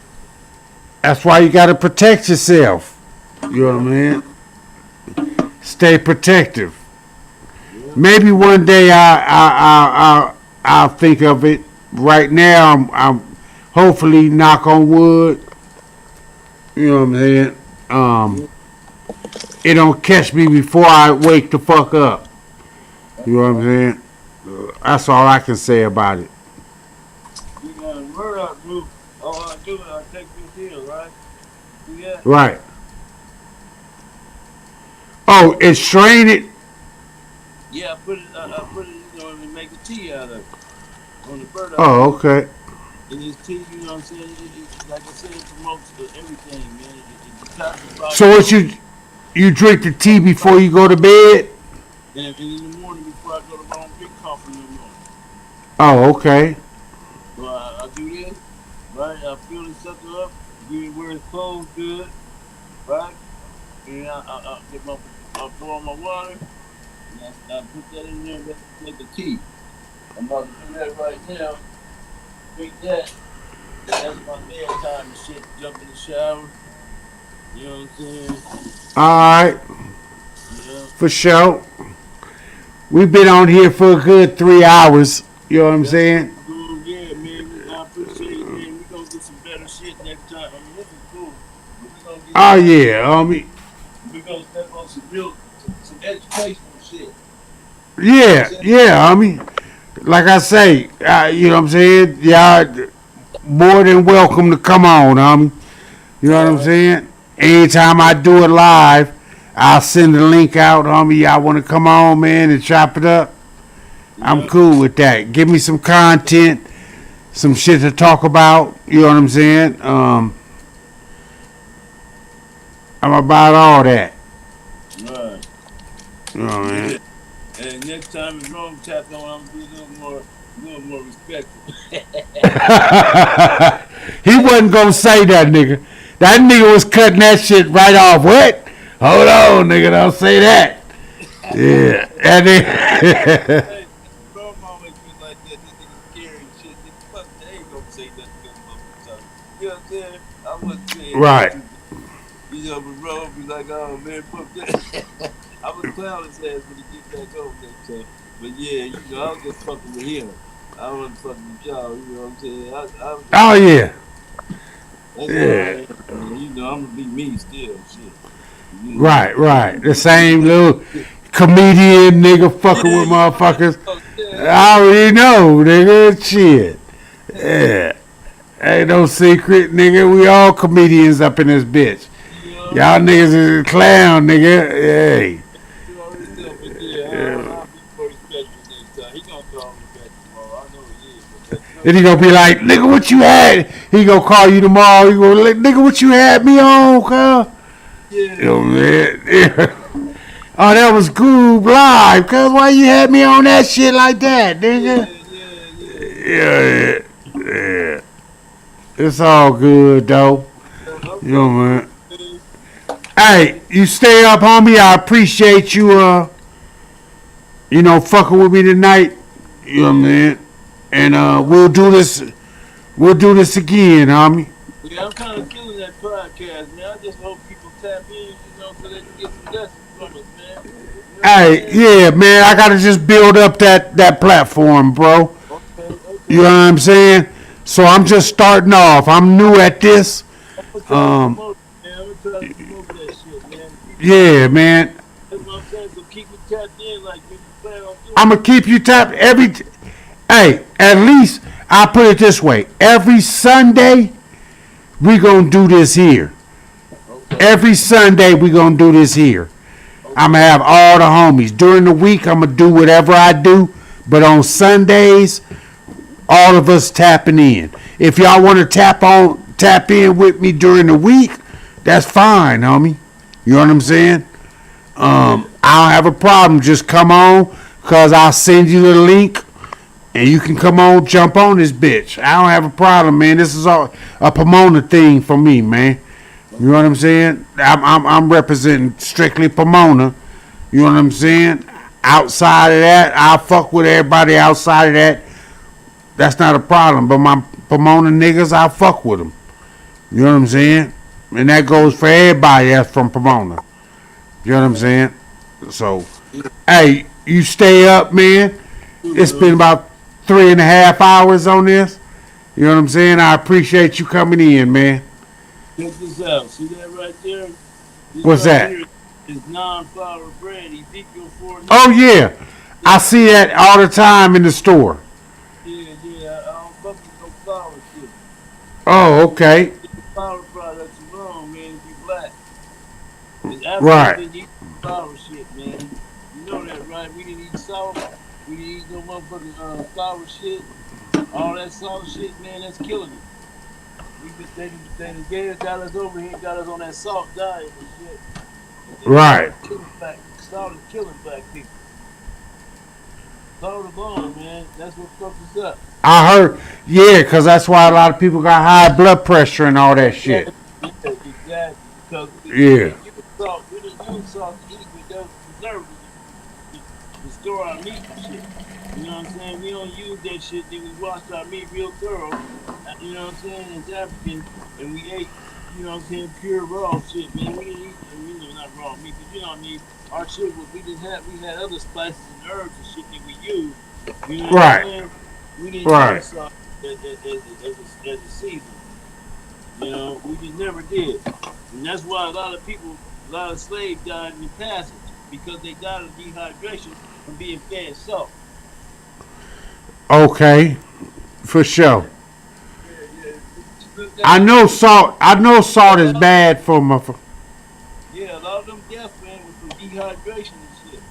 That's why you got to protect yourself. You know what I mean? Stay protective. Yeah. Maybe one day I'll think of it. Right now, I'm hopefully knock on wood. You know what I'm saying? It don't catch me before I wake the fuck up. You know what I'm saying? That's all I can say about it. You got a word out, dude. All I do is I take this deal, right? Yeah. Right. Oh, it's strain it. Yeah, I put it, you know, and make a tea out of it. On the bird. Oh, okay. And this tea, you know what I'm saying? Like I said, it promotes everything, man. It detoxifies. So what you drink the tea before you go to bed? And in the morning before I go to home, drink coffee in the morning. Oh, okay. So I do this, right? I fill this sucker up, get it where it's closed good, right? And I get I pour on my water, and I put that in there and make a tea. I'm about to do that right now. Drink that. That's my bedtime and shit. Jump in the shower. You know what I'm saying? All right. Yeah. For sure. We've been on here for a good 3 hours. You know what I'm saying? Cool. Yeah, man. I appreciate it, man. We're going to get some better shit next time. I mean, this is cool. But we're going to get Oh, yeah. we're going to step on some educational shit. Yeah. Like I say, you know what I'm saying? Y'all more than welcome to come on, You know what I'm saying? Anytime I do it live, I'll send the link out, homie. Y'all want to come on, man, and chop it up? I'm cool with that. Give me some content, some shit to talk about. You know what I'm saying? I'm about all that. Right. You know what I mean? And next time it's wrong, tap on. I'm gonna be a little more respectful. He wasn't gonna say that, nigga. That nigga was cutting that shit right off. What? Hold on, nigga. Don't say that. Yeah. And then Hey, bro, always be like that. This nigga scary and shit. Nigga, fuck, they ain't gonna say nothing to motherfucker. You know what I'm saying? I wasn't saying right. you know, but bro be like, oh man, fuck that. I was clown his ass when he get back home next time. But yeah, you know, I was just fucking with him. I wasn't fucking with y'all, you know what I'm saying? I was Oh yeah. that's Yeah. all I am. And, you know, I'm gonna be me still, shit. You know? Right. The same little comedian nigga fucking with motherfuckers. I already know, nigga. Shit. Yeah. Ain't no secret, nigga. We all comedians up in this bitch. Y'all niggas is a clown, nigga. Hey. Then he gonna be like, nigga, what you had? He gonna call you tomorrow. He gonna like, nigga, what you had me on, cuz? Yeah. Yo, man. Yeah. Oh, that was Goob live, cuz. Why you had me on that shit like that, nigga? Yeah. It's all good, though. You know, man. Hey, you stay up, homie. I appreciate you, fucking with me tonight. You know what I mean? And we'll do this again, homie. Yeah, I'm kind of feeling that podcast, man. I just hope people tap in, you know, so they can get some lessons from us, man. You know Hey, yeah, man. I gotta just build up that platform, bro. Okay. You know what I'm saying? So I'm just starting off. I'm new at this. I'm gonna try to promote that shit, man. Yeah, man. That's what I'm saying. So keep me tapped in, like you plan on doing. I'm gonna keep you tapped Hey, at least I put it this way: every Sunday we gonna do this here. Okay. Every Sunday we gonna do this here. Okay. I'm gonna have all the homies during the week. I'm gonna do whatever I do, but on Sundays, all of us tapping in. If y'all want to tap in with me during the week, that's fine, homie. You know what I'm saying? I don't have a problem. Just come on, cause I'll send you the link, and you can come on, jump on this bitch. I don't have a problem, man. This is all a Pomona thing for me, man. You know what I'm saying? I'm representing strictly Pomona. You know what I'm saying? Outside of that, I'll fuck with everybody outside of that. That's not a problem. But my Pomona niggas, I fuck with them. You know what I'm saying? And that goes for everybody that's from Pomona. You know what I'm saying? So, hey, you stay up, man. It's been about 3.5 hours on this. You know what I'm saying? I appreciate you coming in, man. Check this out. See that right there? What's that? Is non-flour bread. Ezekiel 4. Oh, yeah. I see that all the time in the store. Yeah. I don't fuck with no flour shit. Oh, okay. Flour products are wrong, man. If you black. It's Right. eating flour shit, man. You know that, right? We didn't eat salt. We didn't eat no motherfucking flour shit. All that salt shit, man, that's killing us. They got us over here, got us on that salt diet and shit. And Right. Started killing black people. Salt of bomb, man. That's what fucked us up. I heard, yeah, because that's why a lot of people got high blood pressure and all that shit. Yeah, exactly. Because Yeah. we didn't use salt to eat with those preservatives to store our meat and shit. You know what I'm saying? We don't use that shit. Then we washed our meat real thorough. You know what I'm saying? As African, and we ate, you know what I'm saying, pure raw shit, man. We didn't eat, not raw meat, but you know what I mean? Our shit was, we had other spices and herbs and shit that we used. You know what I'm saying? We didn't use salt as a season. You know, we just never did. And that's why a lot of slaves died in the passage, because they died of dehydration from being fed salt. Okay, for sure. Yeah. Look I know salt is bad for my. Yeah, a lot of them deaths, man, was from dehydration and shit.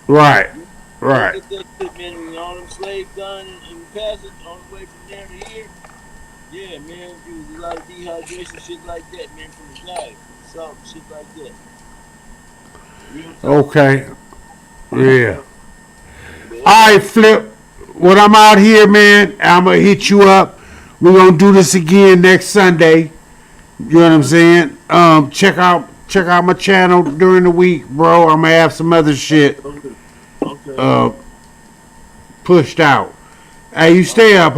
Right, They right. get that shit, man, and all them slaves dying in the passage on the way from there to here. Yeah, man, it was a lot of dehydration, shit like that, man, from the diet, from the salt and shit like that. Real talk. Okay. Yeah. But All anyway, right, Flip. When I'm out here, man, I'm gonna hit you up. We're gonna do this again next Sunday. You know what I'm saying? Check out my channel during the week, bro. I'm gonna have some other shit okay. Okay. pushed out. Hey, you stay up,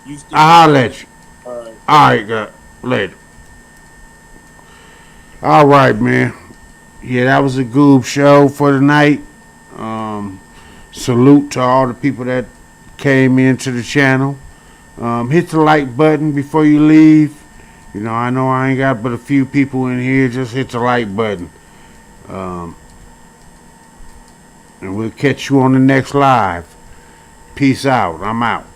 You stay I'll up. holler at you. All right. All right, God. Later. All right, man. Yeah, that was a Goob show for the night. Salute to all the people that came into the channel. Hit the like button before you leave. You know I ain't got but a few people in here. Just hit the like button. And we'll catch you on the next live. Peace out. I'm out.